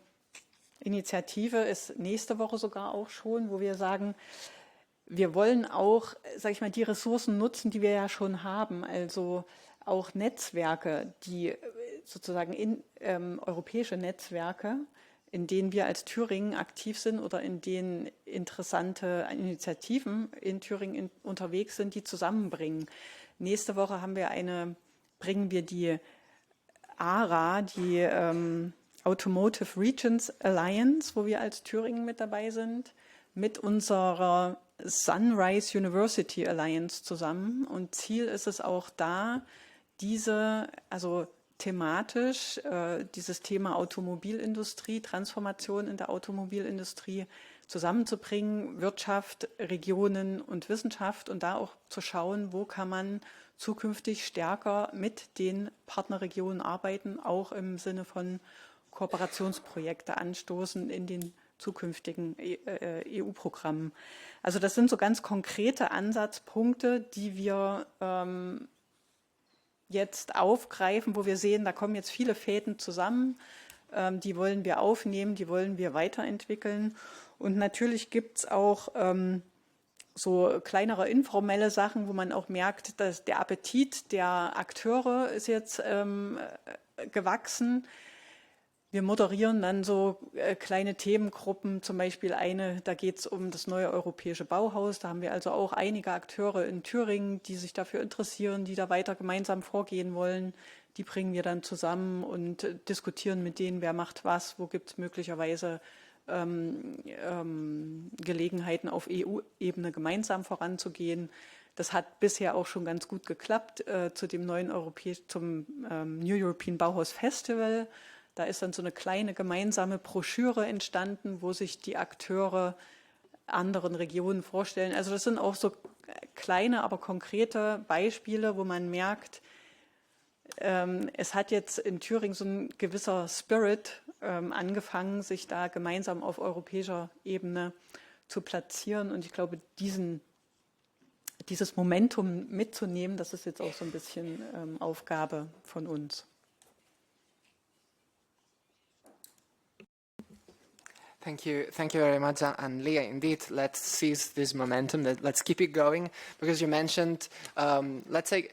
Initiative ist nächste Woche sogar auch schon, wo wir sagen, wir wollen auch, sage ich mal, die Ressourcen nutzen, die wir ja schon haben, also auch Netzwerke, die sozusagen europäische Netzwerke, in denen wir als Thüringen aktiv sind oder in denen interessante Initiativen in Thüringen unterwegs sind, die zusammenbringen. Nächste Woche bringen wir die ARA, die Automotive Regions Alliance, wo wir als Thüringen mit dabei sind, mit unserer Sunrise University Alliance zusammen. Und Ziel ist es auch da, also thematisch dieses Thema Automobilindustrie, Transformation in der Automobilindustrie zusammenzubringen, Wirtschaft, Regionen und Wissenschaft und da auch zu schauen, wo kann man zukünftig stärker mit den Partnerregionen arbeiten, auch im Sinne von Kooperationsprojekte anstoßen in den zukünftigen EU-Programmen. Also das sind so ganz konkrete Ansatzpunkte, die wir jetzt aufgreifen, wo wir sehen, da kommen jetzt viele Fäden zusammen, die wollen wir aufnehmen, die wollen wir weiterentwickeln. Und natürlich gibt es auch so kleinere informelle Sachen, wo man auch merkt, dass der Appetit der Akteure ist jetzt gewachsen. Wir moderieren dann so kleine Themengruppen, zum Beispiel da geht es um das neue europäische Bauhaus. Da haben wir also auch einige Akteure in Thüringen, die sich dafür interessieren, die da weiter gemeinsam vorgehen wollen. Die bringen wir dann zusammen und diskutieren mit denen, wer macht was, wo gibt es möglicherweise Gelegenheiten auf EU-Ebene gemeinsam voranzugehen. Das hat bisher auch schon ganz gut geklappt zum New European Bauhaus Festival. Da ist dann so eine kleine gemeinsame Broschüre entstanden, wo sich die Akteure anderen Regionen vorstellen. Also das sind auch so kleine, aber konkrete Beispiele, wo man merkt, es hat jetzt in Thüringen so ein gewisser Spirit angefangen, sich da gemeinsam auf europäischer Ebene zu platzieren. Und ich glaube, dieses Momentum mitzunehmen, das ist jetzt auch so ein bisschen Aufgabe von uns. Thank you very much. And Leah, indeed, let's seize this momentum. Let's keep it going, because you mentioned, let's say,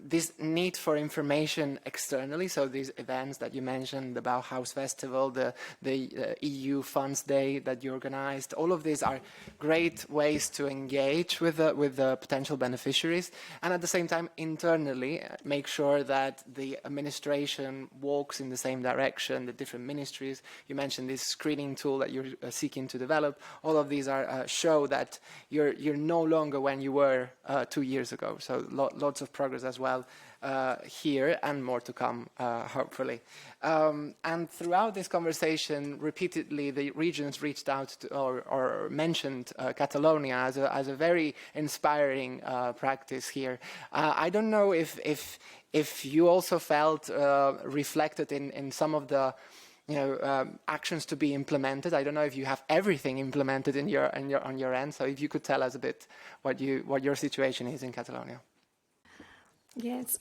this need for information externally. So these events that you mentioned, the Bauhaus Festival, the EU Funds Day that you organized, all of these are great ways to engage with the potential beneficiaries, and at the same time, internally, make sure that the administration walks in the same direction, the different ministries. You mentioned these screening modeling tool that you're seeking to develop, all of these are show that you're no longer when you were 2 years ago. So lots of progress as well here, and more to come, hopefully. And throughout this conversation, repeatedly the regions reached out to, or mentioned Catalonia as a very inspiring practice here. I don't know if you also felt reflected in some of the actions to be implemented. I don't know if you have everything implemented on your end. So if you could tell us a bit what your situation is in Catalonia. Yes.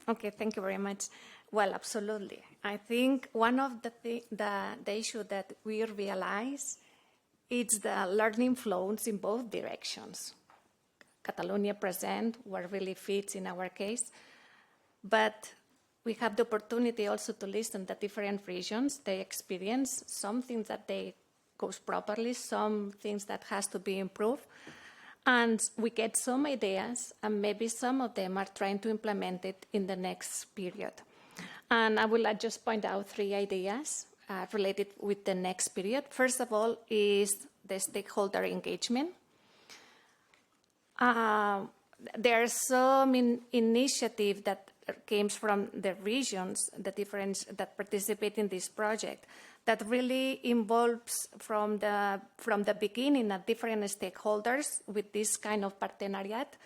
Okay, thank you very much. Well, absolutely. I think one of the issue that we realize is the learning flows in both directions. Catalonia present what really fits in our case, but we have the opportunity also to listen to different regions. They experience some things that they goes properly, some things that has to be improved. And we get some ideas, and maybe some of them are trying to implement it in the next period. And I will just point out 3 ideas related with the next period. First of all is the stakeholder engagement. There are some initiatives that came from the regions, the different that participate in this project, that really involves from the beginning at different stakeholders with this kind of partenariat,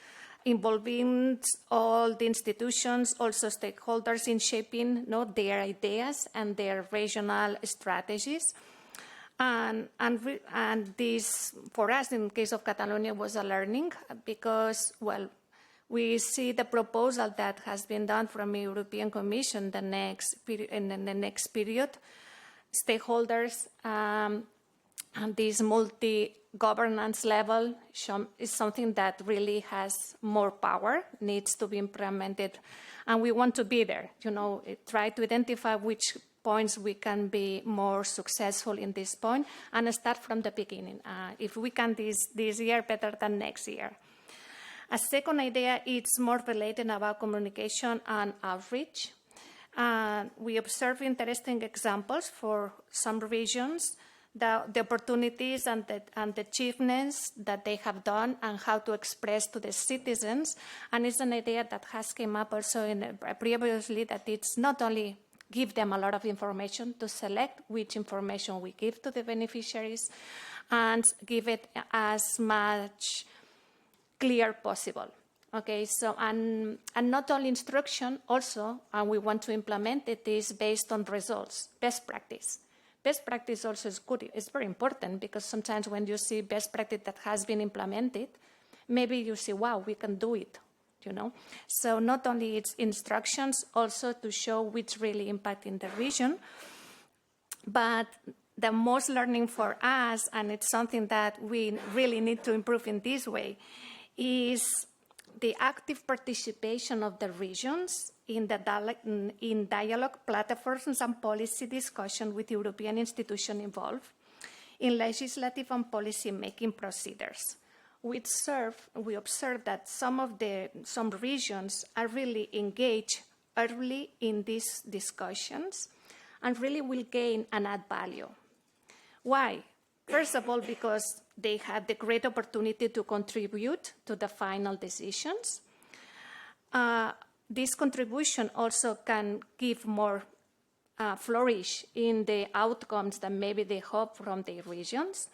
involving all the institutions, also stakeholders in shaping their ideas and their regional strategies. And this, for us, in the case of Catalonia, was a learning because, well, we see the proposal that has been done from the European Commission in the next period. Stakeholders and this multi-governance level is something that really has more power, needs to be implemented, and we want to be there, try to identify which points we can be more successful in this point and start from the beginning. If we can this year, better than next year. A second idea is more related about communication and outreach. We observe interesting examples for some regions, the opportunities and the achievements that they have done and how to express to the citizens. And it's an idea that has come up also previously, that it's not only give them a lot of information to select which information we give to the beneficiaries and give it as much clear possible. Okay, so and not only instruction, also, and we want to implement it, is based on results, best practice. Best practice also is good, it's very important, because sometimes when you see best practice that has been implemented, maybe you see, wow, we can do it, So not only it's instructions, also to show which really impact in the region, but the most learning for us, and it's something that we really need to improve in this way, is the active participation of the regions in dialogue platforms and policy discussion with European institutions involved in legislative and policy-making procedures. We observe that some regions are really engaged early in these discussions and really will gain and add value. Why? First of all, because they had the great opportunity to contribute to the final decisions. This contribution also can give more flourish in the outcomes that maybe they hope from the regions.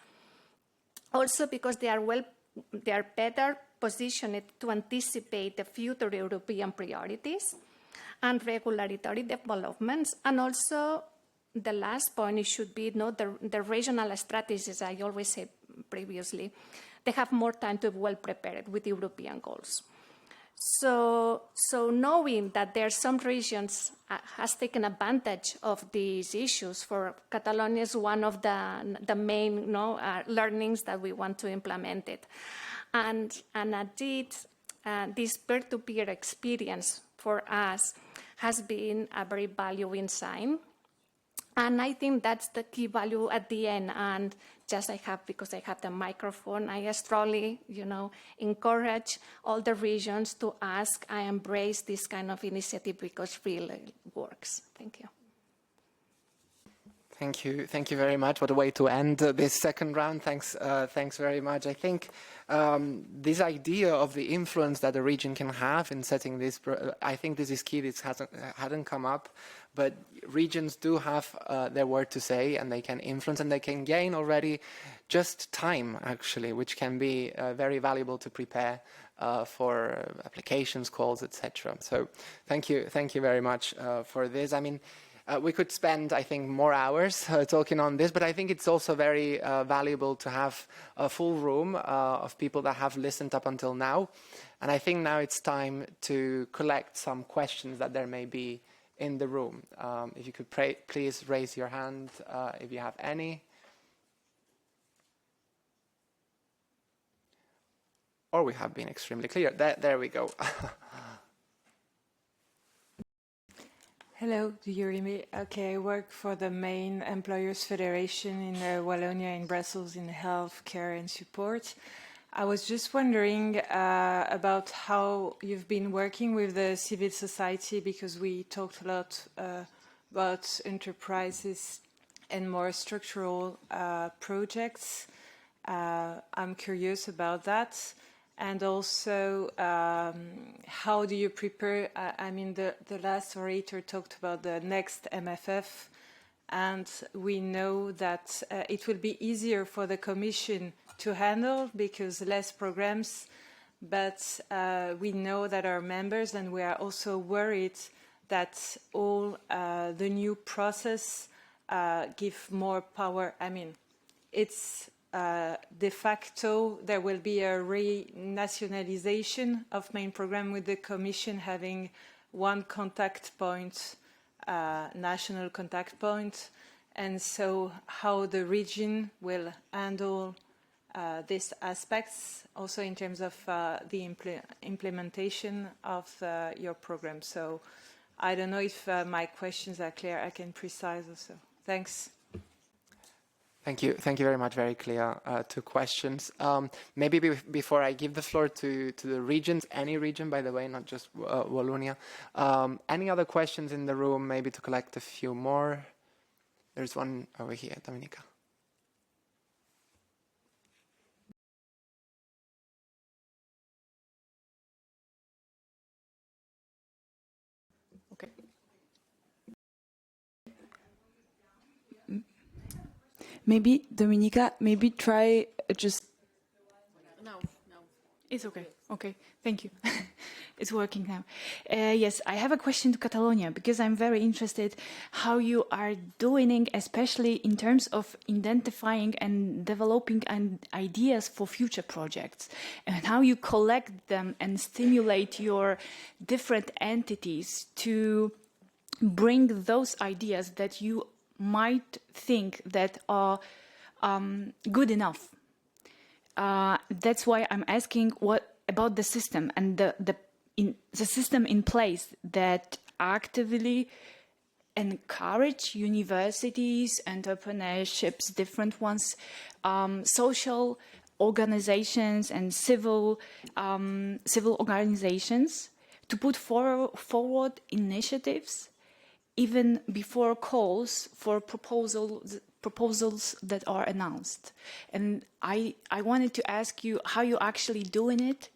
Also because they are better positioned to anticipate the future European priorities and regulatory developments, and also the last point, it should be the regional strategies, I always said previously, they have more time to be well prepared with European goals. So knowing that there are some regions has taken advantage of these issues, for Catalonia is one of the main learnings that we want to implement it. And indeed, this peer-to-peer experience for us has been a very valuable sign. And I think that's the key value at the end. And because I have the microphone, I strongly, encourage all the regions to ask, I embrace this kind of initiative because really works. Thank you. Thank you very much. What a way to end this second round. Thanks very much. I think this idea of the influence that a region can have in setting this, I think this is key. This hadn't come up, but regions do have their word to say, and they can influence, and they can gain already just time, actually, which can be very valuable to prepare for applications, calls, etc. So thank you very much for this. I mean, we could spend, I think, more hours talking on this, but I think it's also very valuable to have a full room of people that have listened up until now. And I think now it's time to collect some questions that there may be in the room. If you could please raise your hand if you have any. Or we have been extremely clear. There we go. Hello, do you hear me? Okay, I work for the main employers federation in Wallonia in Brussels in healthcare and support. I was just wondering about how you've been working with the civil society, because we talked a lot about enterprises and more structural projects. I'm curious about that. And also, how do you prepare? I mean, the last orator talked about the next MFF, and we know that it will be easier for the Commission to handle because less programs, but we know that our members, and we are also worried that all the new process give more power. I mean, it's de facto, there will be a renationalization of main program with the Commission having one contact point, national contact point. And so how the region will handle these aspects, also in terms of the implementation of your program. So I don't know if my questions are clear. I can precise also. Thanks. Thank you very much. Very clear. 2 questions. Maybe before I give the floor to the regions, any region, by the way, not just Wallonia. Any other questions in the room? Maybe to collect a few more. There's one over here, Dominica. Okay. Maybe, Dominica, maybe try just... No. It's okay. Okay, thank you. It's working now. Yes, I have a question to Catalonia, because I'm very interested how you are doing, especially in terms of identifying and developing ideas for future projects, and how you collect them and stimulate your different entities to bring those ideas that you might think that are good enough. That's why I'm asking what about the system and the system in place that actively encourage universities, entrepreneurships, different ones, social organizations and civil organizations to put forward initiatives even before calls for proposals that are announced. And I wanted to ask you how you're actually doing it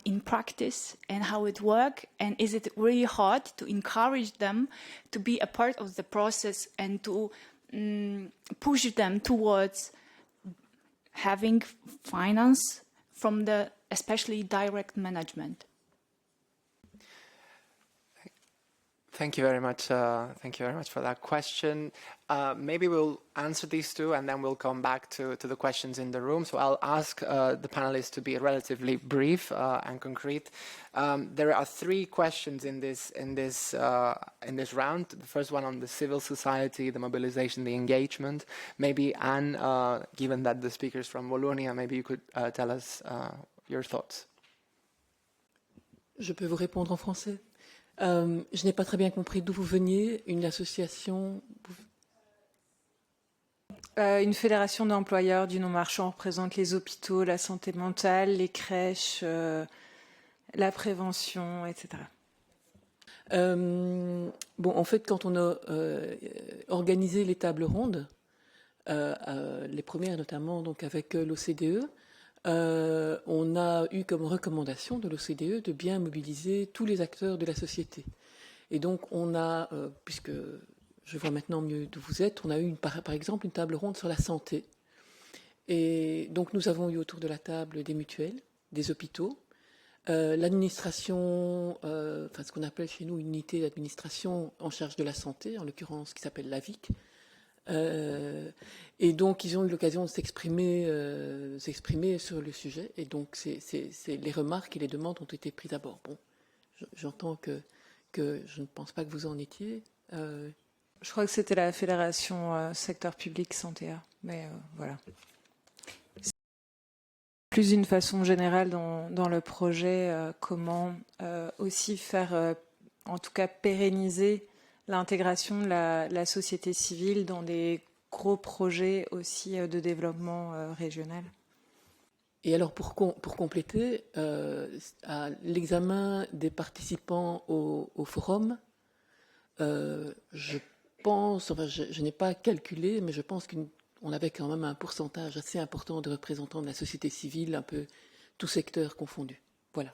in practice and how it works, and is it really hard to encourage them to be a part of the process and to push them towards having finance from the especially direct management? Thank you very much. Thank you very much for that question. Maybe we'll answer these 2, and then we'll come back to the questions in the room. So I'll ask the panelists to be relatively brief and concrete. There are 3 questions in this round. The first one on the civil society, the mobilization, the engagement. Maybe Anne, given that the speakers from Wallonia, maybe you could tell us your thoughts. Je peux vous répondre en français. Je n'ai pas très bien compris d'où vous veniez, une association... Une fédération d'employeurs du non-marchand représente les hôpitaux, la santé mentale, les crèches, la prévention, etc. Bon, en fait, quand on a organisé les tables rondes, les premières notamment donc avec l'OCDE, on a eu comme recommandation de l'OCDE de bien mobiliser tous les acteurs de la société. Et donc on a, puisque je vois maintenant mieux d'où vous êtes, on a eu par exemple une table ronde sur la santé. Et donc nous avons eu autour de la table des mutuelles, des hôpitaux, l'administration, enfin ce qu'on appelle chez nous une unité d'administration en charge de la santé, en l'occurrence qui s'appelle l'AVIC. Et donc ils ont eu l'occasion de s'exprimer sur le sujet. Et donc les remarques et les demandes ont été prises à bord. Bon, j'entends que je ne pense pas que vous en étiez. Je crois que c'était la fédération secteur public santé, mais voilà. Plus d'une façon générale dans le projet, comment aussi faire, en tout cas pérenniser l'intégration de la société civile dans des gros projets aussi de développement régional. Et alors pour compléter, à l'examen des participants au forum, je pense, enfin je n'ai pas calculé, mais je pense qu'on avait quand même un pourcentage assez important de représentants de la société civile, un peu tout secteur confondu. Voilà.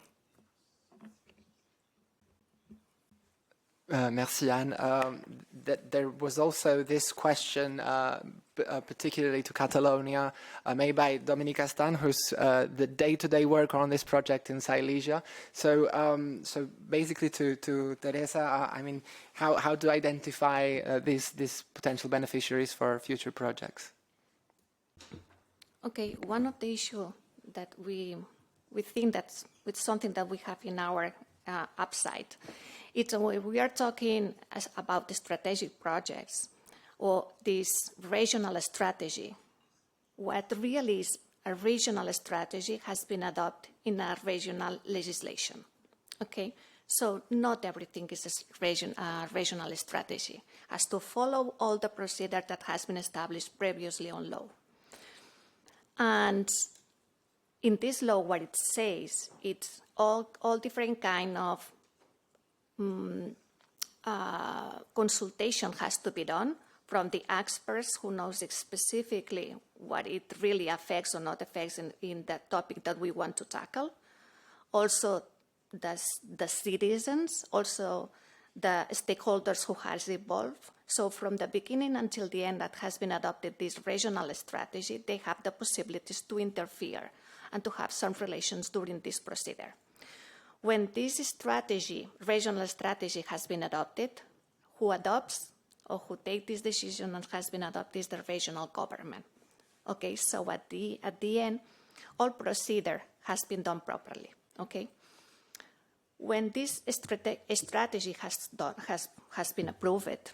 Merci, Anne. There was also this question, particularly to Catalonia, made by Dominique Astan, who's the day-to-day worker on this project in Silesia. So basically, to Teresa, I mean, how to identify these potential beneficiaries for future projects? Okay, one of the issues that we think that's it's something that we have in our upside. It's we are talking about the strategic projects or this regional strategy. What really is a regional strategy has been adopted in a regional legislation. Okay, so not everything is a regional strategy. Has to follow all the procedure that has been established previously on law. And in this law, what it says, it's all different kind of consultation has to be done from the experts who knows specifically what it really affects or not affects in that topic that we want to tackle. Also, the citizens, also the stakeholders who has involved. So from the beginning until the end that has been adopted this regional strategy, they have the possibilities to interfere and to have some relations during this procedure. When this strategy, regional strategy, has been adopted, who adopts or who takes this decision and has been adopted is the regional government. Okay, so at the end, all procedure has been done properly. Okay, when this strategy has been approved,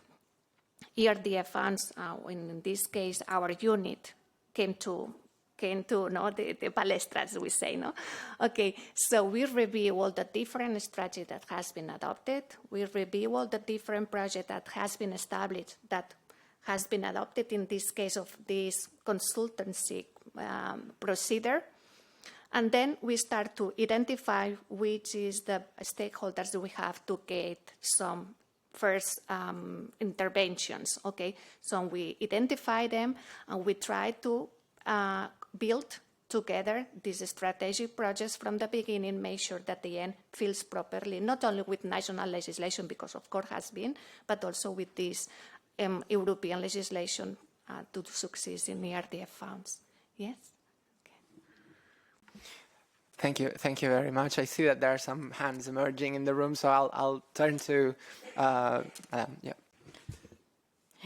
ERDF funds, in this case, our unit came to know the palestra, as we say, no? Okay, so we review all the different strategies that has been adopted. We review all the different projects that has been established, that has been adopted in this case of this consultancy procedure. And then we start to identify which is the stakeholders that we have to get some first interventions, okay? So we identify them and we try to build together these strategic projects from the beginning, make sure that the end feels properly, not only with national legislation, because of course has been, but also with this European legislation to succeed in the RDF funds. Yes? Thank you very much. I see that there are some hands emerging in the room, so I'll turn to yeah.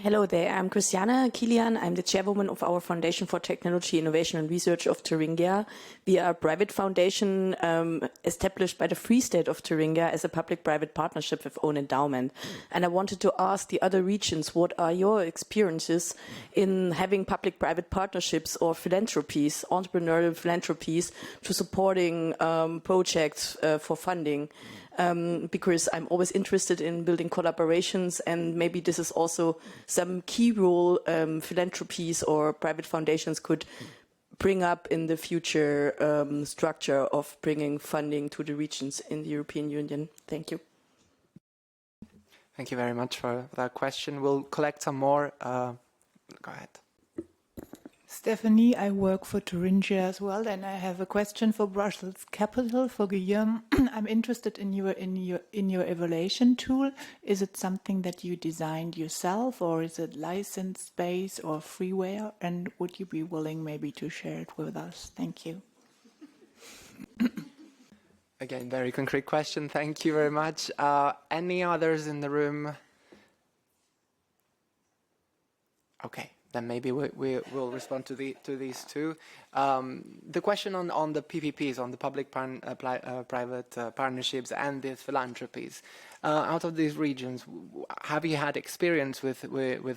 Hello there, I'm Christiane Kilian. I'm the chairwoman of our Foundation for Technology, Innovation and Research of Thuringia. We are a private foundation established by the Free State of Thuringia as a public-private partnership with own endowment. And I wanted to ask the other regions, what are your experiences in having public-private partnerships or philanthropies, entrepreneurial philanthropies, to supporting projects for funding? Because I'm always interested in building collaborations, and maybe this is also some key role philanthropies or private foundations could bring up in the future structure of bringing funding to the regions in the European Union. Thank you. Thank you very much for that question. We'll collect some more. Go ahead. Stephanie, I work for Thuringia as well, and I have a question for Brussels Capital, for Guillaume. I'm interested in your evaluation tool. Is it something that you designed yourself, or is it licensed based or freeware? And would you be willing maybe to share it with us? Thank you. Again, very concrete question. Thank you very much. Any others in the room? Okay. Then maybe we will respond to these two. The question on the PPPs, on the public-private partnerships and the philanthropies. Out of these regions, have you had experience with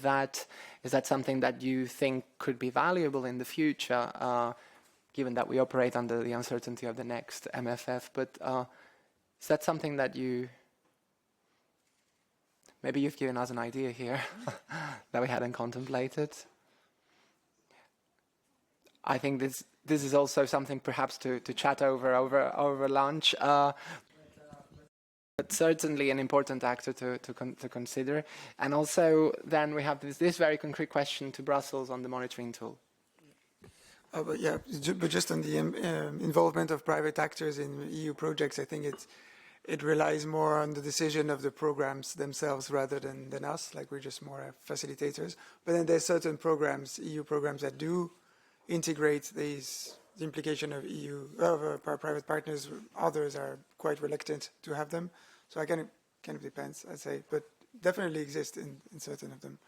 that? Is that something that you think could be valuable in the future, given that we operate under the uncertainty of the next MFF? But is that something that you... Maybe you've given us an idea here that we hadn't contemplated. I think this is also something perhaps to chat over lunch, but certainly an important actor to consider. And also then we have this very concrete question to Brussels on the monitoring tool. But just on the involvement of private actors in EU projects, I think it relies more on the decision of the programs themselves rather than us, like we're just more facilitators. But then there's certain programs, EU programs, that do integrate the implication of private partners. Others are quite reluctant to have them. So I kind of depends, I'd say, but definitely exist in certain of them.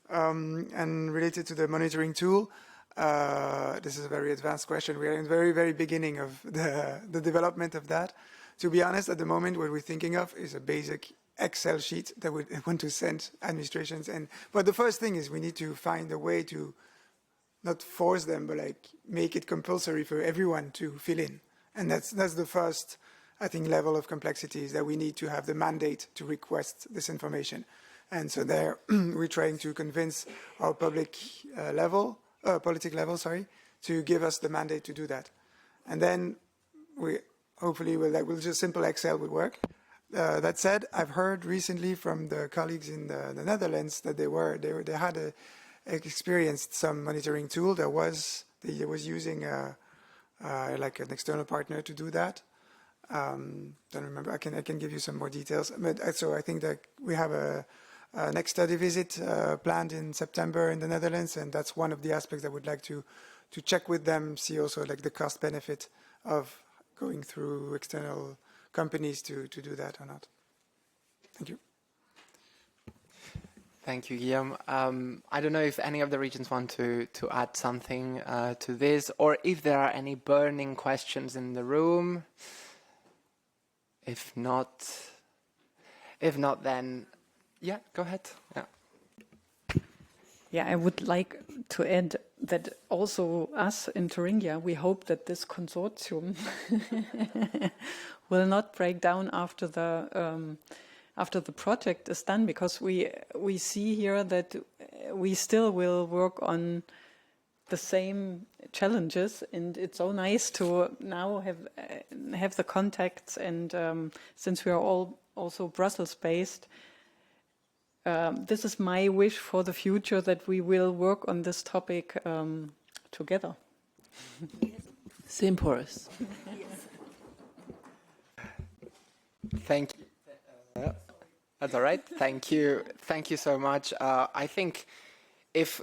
And related to the monitoring tool, this is a very advanced question. We are in the very, very beginning of the development of that. To be honest, at the moment, what we're thinking of is a basic Excel sheet that we want to send administrations. But the first thing is we need to find a way to not force them, but like make it compulsory for everyone to fill in. And that's the first, I think, level of complexities that we need to have the mandate to request this information. And so there, we're trying to convince our political level, to give us the mandate to do that. And then hopefully, we'll just simple Excel would work. That said, I've heard recently from the colleagues in the Netherlands that they had experienced some monitoring tool that was using like an external partner to do that. Don't remember. I can give you some more details. But so I think that we have a next study visit planned in September in the Netherlands, and that's one of the aspects I would like to check with them. See also like the cost benefit of going through external companies to do that or not. Thank you. Thank you, Guillaume. I don't know if any of the regions want to add something to this, or if there are any burning questions in the room. If not, then, yeah, go ahead. Yeah. Yeah, I would like to add that also us in Thuringia, we hope that this consortium will not break down after the project is done, because we see here that we still will work on the same challenges, and it's so nice to now have the contacts, and since we are all also Brussels based. This is my wish for the future, that we will work on this topic together. Same for us. Thank you. That's all right. Thank you. Thank you so much. I think if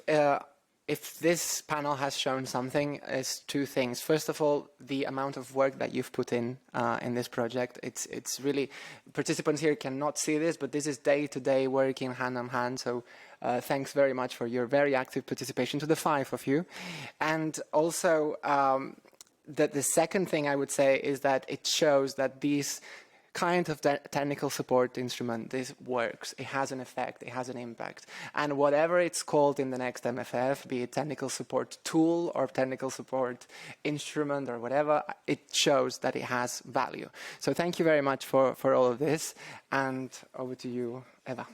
this panel has shown something, is two things. First of all, the amount of work that you've put in this project. It's really, participants here cannot see this, but this is day-to-day working hand in hand. So thanks very much for your very active participation to the 5 of you. And also, the second thing I would say is that it shows that these kind of technical support instrument, this works. It has an effect, it has an impact. And whatever it's called in the next MFF, be it technical support tool or technical support instrument or whatever, it shows that it has value. So thank you very much for all of this. And over to you, Eva.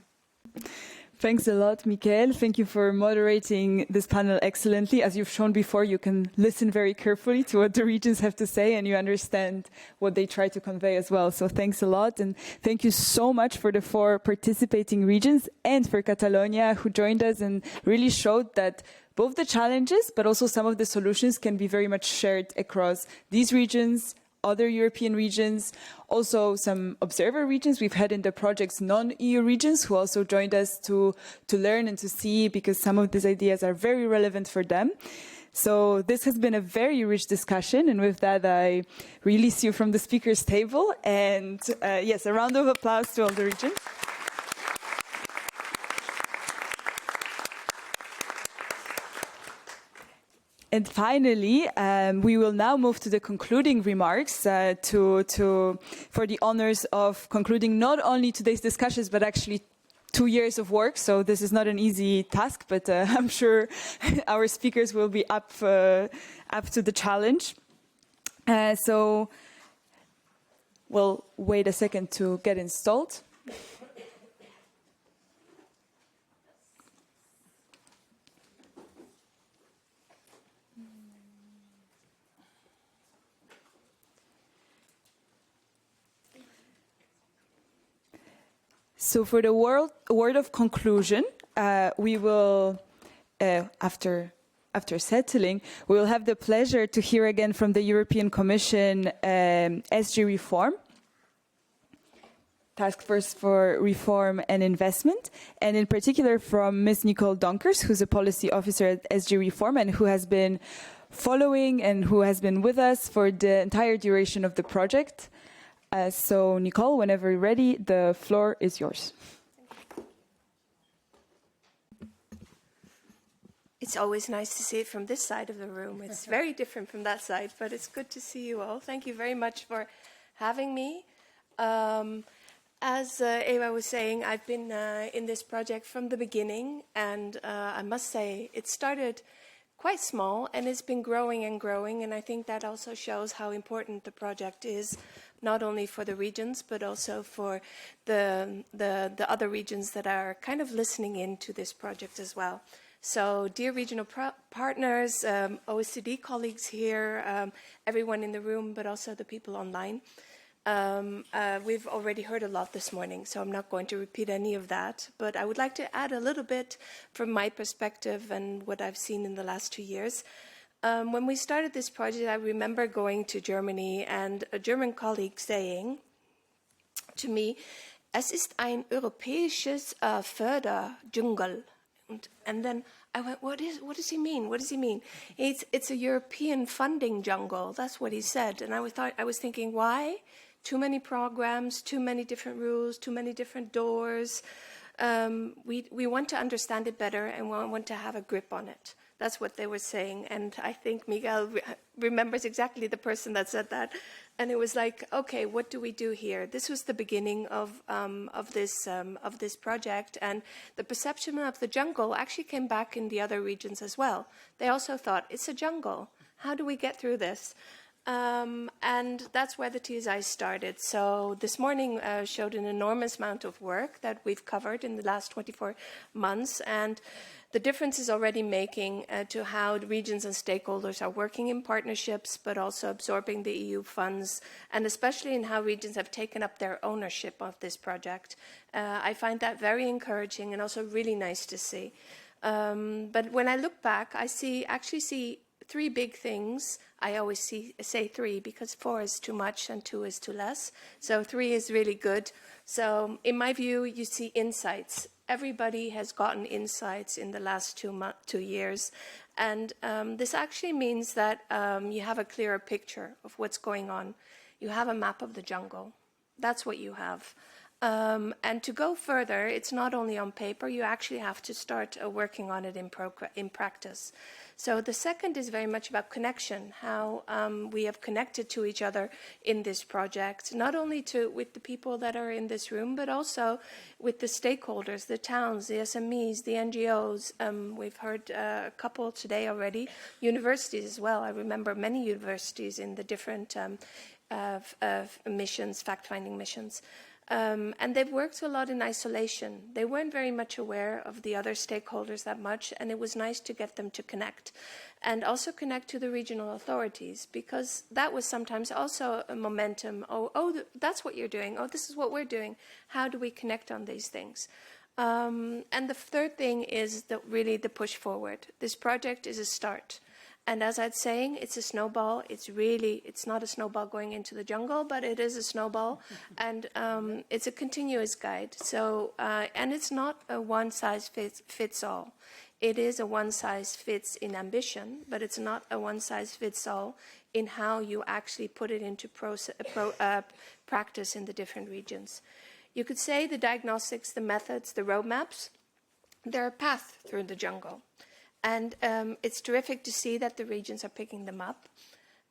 Thanks a lot, Michael. Thank you for moderating this panel excellently. As you've shown before, you can listen very carefully to what the regions have to say and you understand what they try to convey as well. So thanks a lot. And thank you so much for the 4 participating regions and for Catalonia who joined us and really showed that both the challenges, but also some of the solutions can be very much shared across these regions, other European regions, also some observer regions. We've had in the projects non-EU regions who also joined us to learn and to see, because some of these ideas are very relevant for them. So this has been a very rich discussion, and with that I release you from the speakers table, and yes, a round of applause to all the regions. And finally, we will now move to the concluding remarks for the honors of concluding not only today's discussions, but actually 2 years of work. So this is not an easy task, but I'm sure our speakers will be up to the challenge. So we'll wait a second to get installed. So for the word of conclusion, we will, after settling, we will have the pleasure to hear again from the European Commission SG Reform, Task Force for Reform and Investment, and in particular from Ms. Nicole Donkers, who's a policy officer at SG Reform and who has been following and who has been with us for the entire duration of the project. So, Nicole, whenever you're ready, the floor is yours. It's always nice to see it from this side of the room. It's very different from that side, but it's good to see you all. Thank you very much for having me. As Eva was saying, I've been in this project from the beginning, and I must say it started quite small, and it's been growing and growing, and I think that also shows how important the project is, not only for the regions, but also for the other regions that are kind of listening in to this project as well. So, dear regional partners, OECD colleagues here, everyone in the room, but also the people online, we've already heard a lot this morning, so I'm not going to repeat any of that, but I would like to add a little bit from my perspective and what I've seen in the last 2 years. When we started this project, I remember going to Germany and a German colleague saying to me, "Es ist ein europäisches Förderdschungel." And then I went, what does he mean? What does he mean? It's a European funding jungle. That's what he said. And I was thinking, why? Too many programs, too many different rules, too many different doors. We want to understand it better and we want to have a grip on it. That's what they were saying. And I think Miguel remembers exactly the person that said that. And it was like, okay, what do we do here? This was the beginning of this project. And the perception of the jungle actually came back in the other regions as well. They also thought, it's a jungle. How do we get through this? And that's where the TSI started. So this morning showed an enormous amount of work that we've covered in the last 24 months. And the difference is already making to how the regions and stakeholders are working in partnerships, but also absorbing the EU funds, and especially in how regions have taken up their ownership of this project. I find that very encouraging and also really nice to see. But when I look back, I actually see 3 big things. I always say 3 because 4 is too much and 2 is too less. So 3 is really good. So in my view, you see insights. Everybody has gotten insights in the last 2 years. And this actually means that you have a clearer picture of what's going on. You have a map of the jungle. That's what you have. And to go further, it's not only on paper, you actually have to start working on it in practice. So the second is very much about connection, how we have connected to each other in this project, not only with the people that are in this room, but also with the stakeholders, the towns, the SMEs, the NGOs. We've heard a couple today already, universities as well. I remember many universities in the different missions, fact-finding missions. And they've worked a lot in isolation. They weren't very much aware of the other stakeholders that much, and it was nice to get them to connect. And also connect to the regional authorities, because that was sometimes also a momentum. That's what you're doing. Oh, this is what we're doing. How do we connect on these things? And the third thing is really the push forward. This project is a start. And as I'm saying, it's a snowball. It's not a snowball going into the jungle, but it is a snowball. And it's a continuous guide. So, and it's not a one-size-fits-all. It is a one-size-fits in ambition, but it's not a one-size-fits-all in how you actually put it into practice in the different regions. You could say the diagnostics, the methods, the roadmaps, they're a path through the jungle. And it's terrific to see that the regions are picking them up.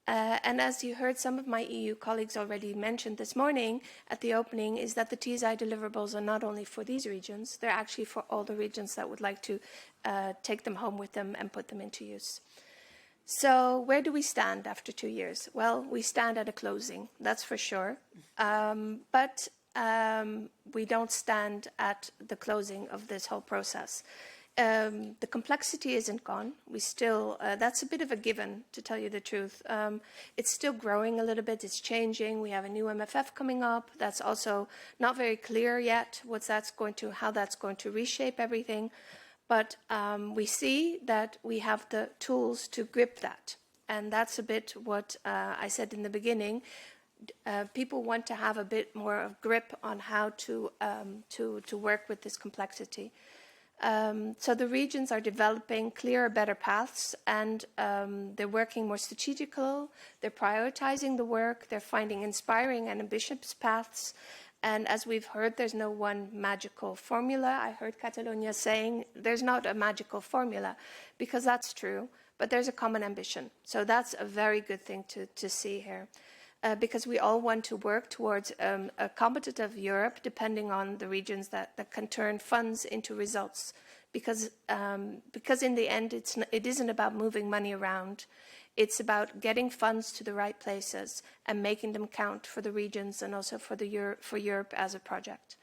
And as you heard some of my EU colleagues already mentioned this morning at the opening, is that the TSI deliverables are not only for these regions, they're actually for all the regions that would like to take them home with them and put them into use. So where do we stand after 2 years? Well, we stand at a closing, that's for sure. But we don't stand at the closing of this whole process. The complexity isn't gone. We still, that's a bit of a given, to tell you the truth. It's still growing a little bit. It's changing. We have a new MFF coming up. That's also not very clear yet how that's going to reshape everything. But we see that we have the tools to grip that. And that's a bit what I said in the beginning. People want to have a bit more of grip on how to work with this complexity. So the regions are developing clearer, better paths, and they're working more strategical, they're prioritizing the work, they're finding inspiring and ambitious paths, and as we've heard, there's no one magical formula. I heard Catalonia saying there's not a magical formula, because that's true, but there's a common ambition. So that's a very good thing to see here. Because we all want to work towards a competitive Europe, depending on the regions that can turn funds into results. Because in the end, it isn't about moving money around. It's about getting funds to the right places and making them count for the regions and also for Europe as a project.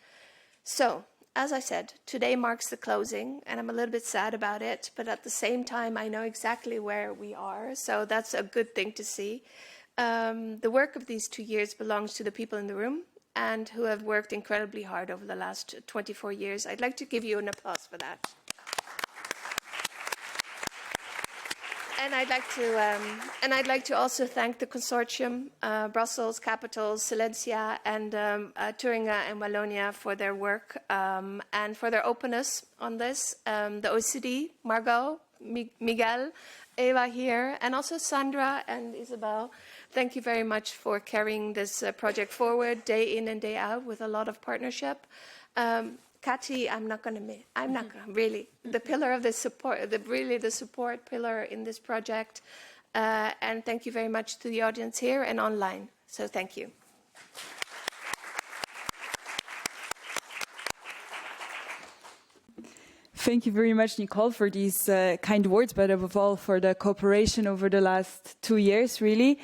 So, as I said, today marks the closing, and I'm a little bit sad about it, but at the same time, I know exactly where we are, so that's a good thing to see. The work of these 2 years belongs to the people in the room and who have worked incredibly hard over the last 24 years. I'd like to give you an applause for that. And I'd like to also thank the consortium, Brussels, Capitals, Silesia, and Thuringia and Wallonia for their work and for their openness on this. The OECD, Margot, Miguel, Eva here, and also Sandra and Isabel. Thank you very much for carrying this project forward day in and day out with a lot of partnership. Kati, I'm not going to really, the pillar of the support, the support pillar in this project. And thank you very much to the audience here and online. So thank you. Thank you very much, Nicole, for these kind words, but above all for the cooperation over the last 2 years, really.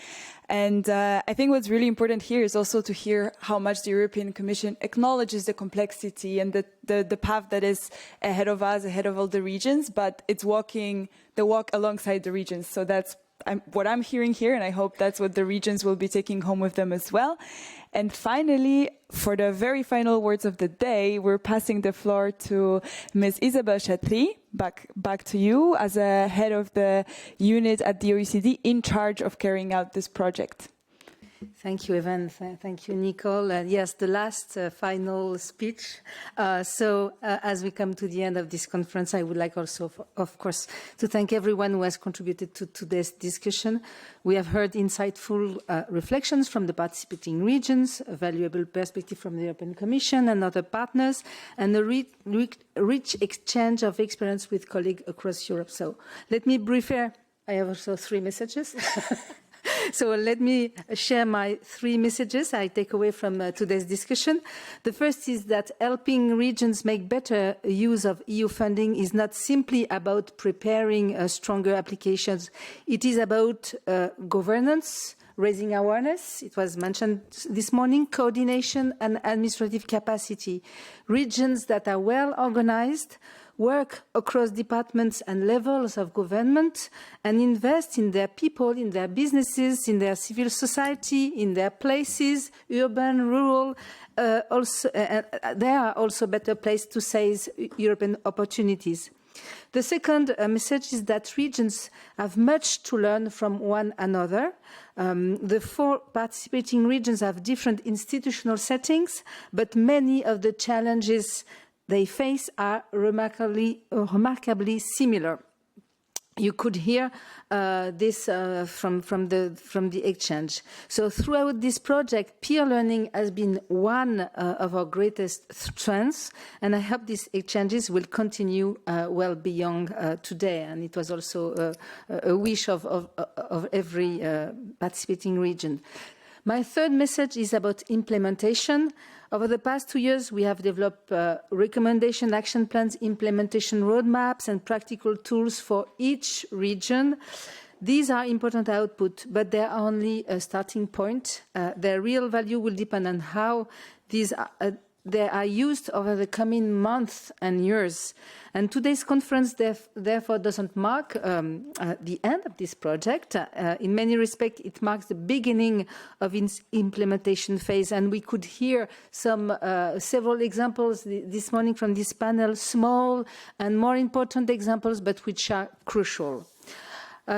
And I think what's really important here is also to hear how much the European Commission acknowledges the complexity and the path that is ahead of us, ahead of all the regions, but it's walking the walk alongside the regions. So that's what I'm hearing here, and I hope that's what the regions will be taking home with them as well. And finally, for the very final words of the day, we're passing the floor to Ms. Isabelle Chatry. Back to you as a head of the unit at the OECD in charge of carrying out this project. Thank you, Evan. Thank you, Nicole. Yes, the last final speech. As we come to the end of this conference, I would like also, of course, to thank everyone who has contributed to today's discussion. We have heard insightful reflections from the participating regions, a valuable perspective from the European Commission and other partners, and a rich exchange of experience with colleagues across Europe. So let me brief here. I have also 3 messages. So let me share my 3 messages I take away from today's discussion. The first is that helping regions make better use of EU funding is not simply about preparing stronger applications. It is about governance, raising awareness, it was mentioned this morning, coordination and administrative capacity. Regions that are well organized work across departments and levels of government and invest in their people, in their businesses, in their civil society, in their places, urban, rural. They are also better placed to seize European opportunities. The second message is that regions have much to learn from one another. The 4 participating regions have different institutional settings, but many of the challenges they face are remarkably similar. You could hear this from the exchange. So throughout this project, peer learning has been one of our greatest strengths, and I hope these exchanges will continue well beyond today. And it was also a wish of every participating region. My third message is about implementation. Over the past 2 years, we have developed recommendation action plans, implementation roadmaps, and practical tools for each region. These are important output, but they are only a starting point. Their real value will depend on how they are used over the coming months and years. And today's conference, therefore, doesn't mark the end of this project. In many respects, it marks the beginning of its implementation phase. And we could hear several examples this morning from this panel, small and more important examples, but which are crucial.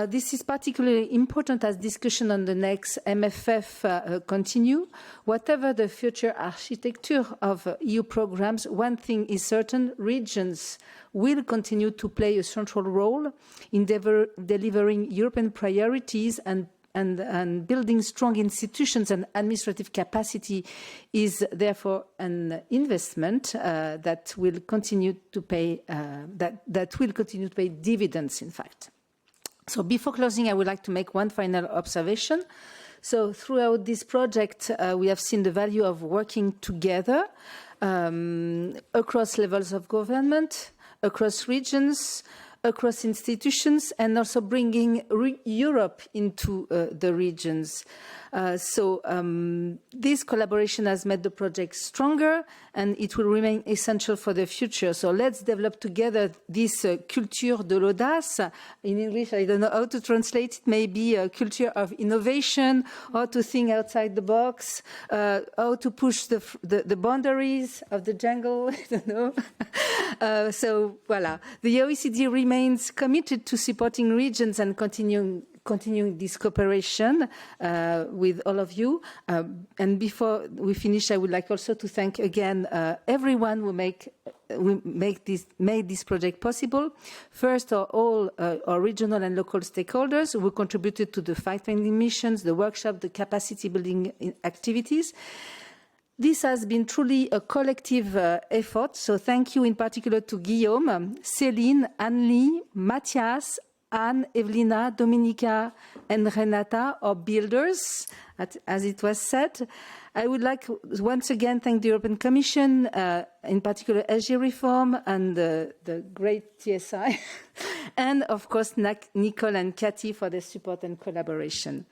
This is particularly important as discussion on the next MFF continue. Whatever the future architecture of EU programs, one thing is certain, regions will continue to play a central role in delivering European priorities, and building strong institutions and administrative capacity is therefore an investment that will continue to pay dividends, in fact. So before closing, I would like to make one final observation. So throughout this project, we have seen the value of working together across levels of government, across regions, across institutions, and also bringing Europe into the regions. This collaboration has made the project stronger, and it will remain essential for the future. So let's develop together this culture de l'audace. In English, I don't know how to translate it. Maybe a culture of innovation, how to think outside the box, how to push the boundaries of the jungle. I don't know. So, voilà. The OECD remains committed to supporting regions and continuing this cooperation with all of you. And before we finish, I would like also to thank again everyone who made this project possible. First, all our regional and local stakeholders who contributed to the fact-finding missions, the workshop, the capacity building activities. This has been truly a collective effort, so thank you in particular to Guillaume, Céline, Anne-Lie, Matthias, Anne, Evelina, Dominica, and Renata, our builders, as it was said. I would like once again thank the European Commission, in particular SG Reform and the great TSI, and of course Nicole and Cathy for their support and collaboration.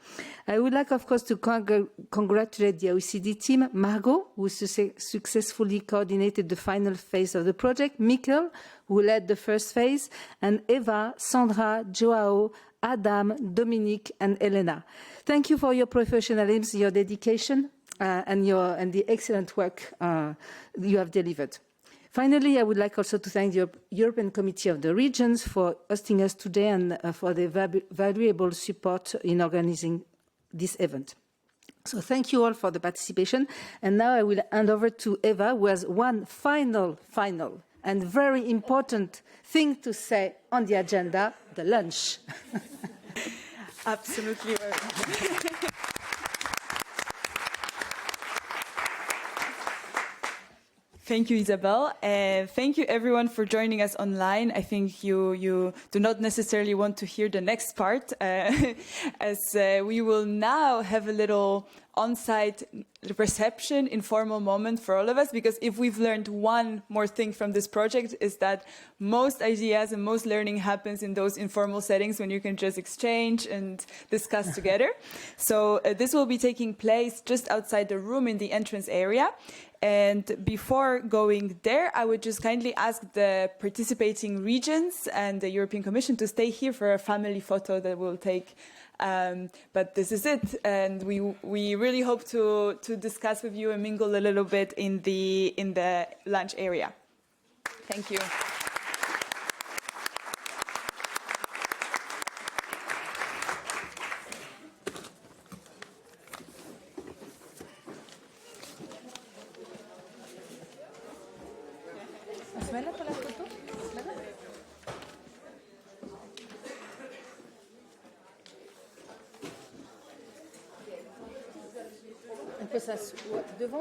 I would like, of course, to congratulate the OECD team, Margot, who successfully coordinated the final phase of the project, Mikkel, who led the first phase, and Eva, Sandra, Joao, Adam, Dominique, and Elena. Thank you for your professionalism, your dedication, and the excellent work you have delivered. Finally, I would like also to thank the European Committee of the Regions for hosting us today and for their valuable support in organizing this event. So thank you all for the participation. And now I will hand over to Eva, who has one final and very important thing to say on the agenda, the lunch. Absolutely. Thank you, Isabel. Thank you, everyone, for joining us online. I think you do not necessarily want to hear the next part, as we will now have a little on-site reception, informal moment for all of us, because if we've learned one more thing from this project is that most ideas and most learning happens in those informal settings when you can just exchange and discuss together. So this will be taking place just outside the room in the entrance area. And before going there, I would just kindly ask the participating regions and the European Commission to stay here for a family photo that we'll take. But this is it, and we really hope to discuss with you and mingle a little bit in the lunch area. Thank you. On peut s'asseoir devant.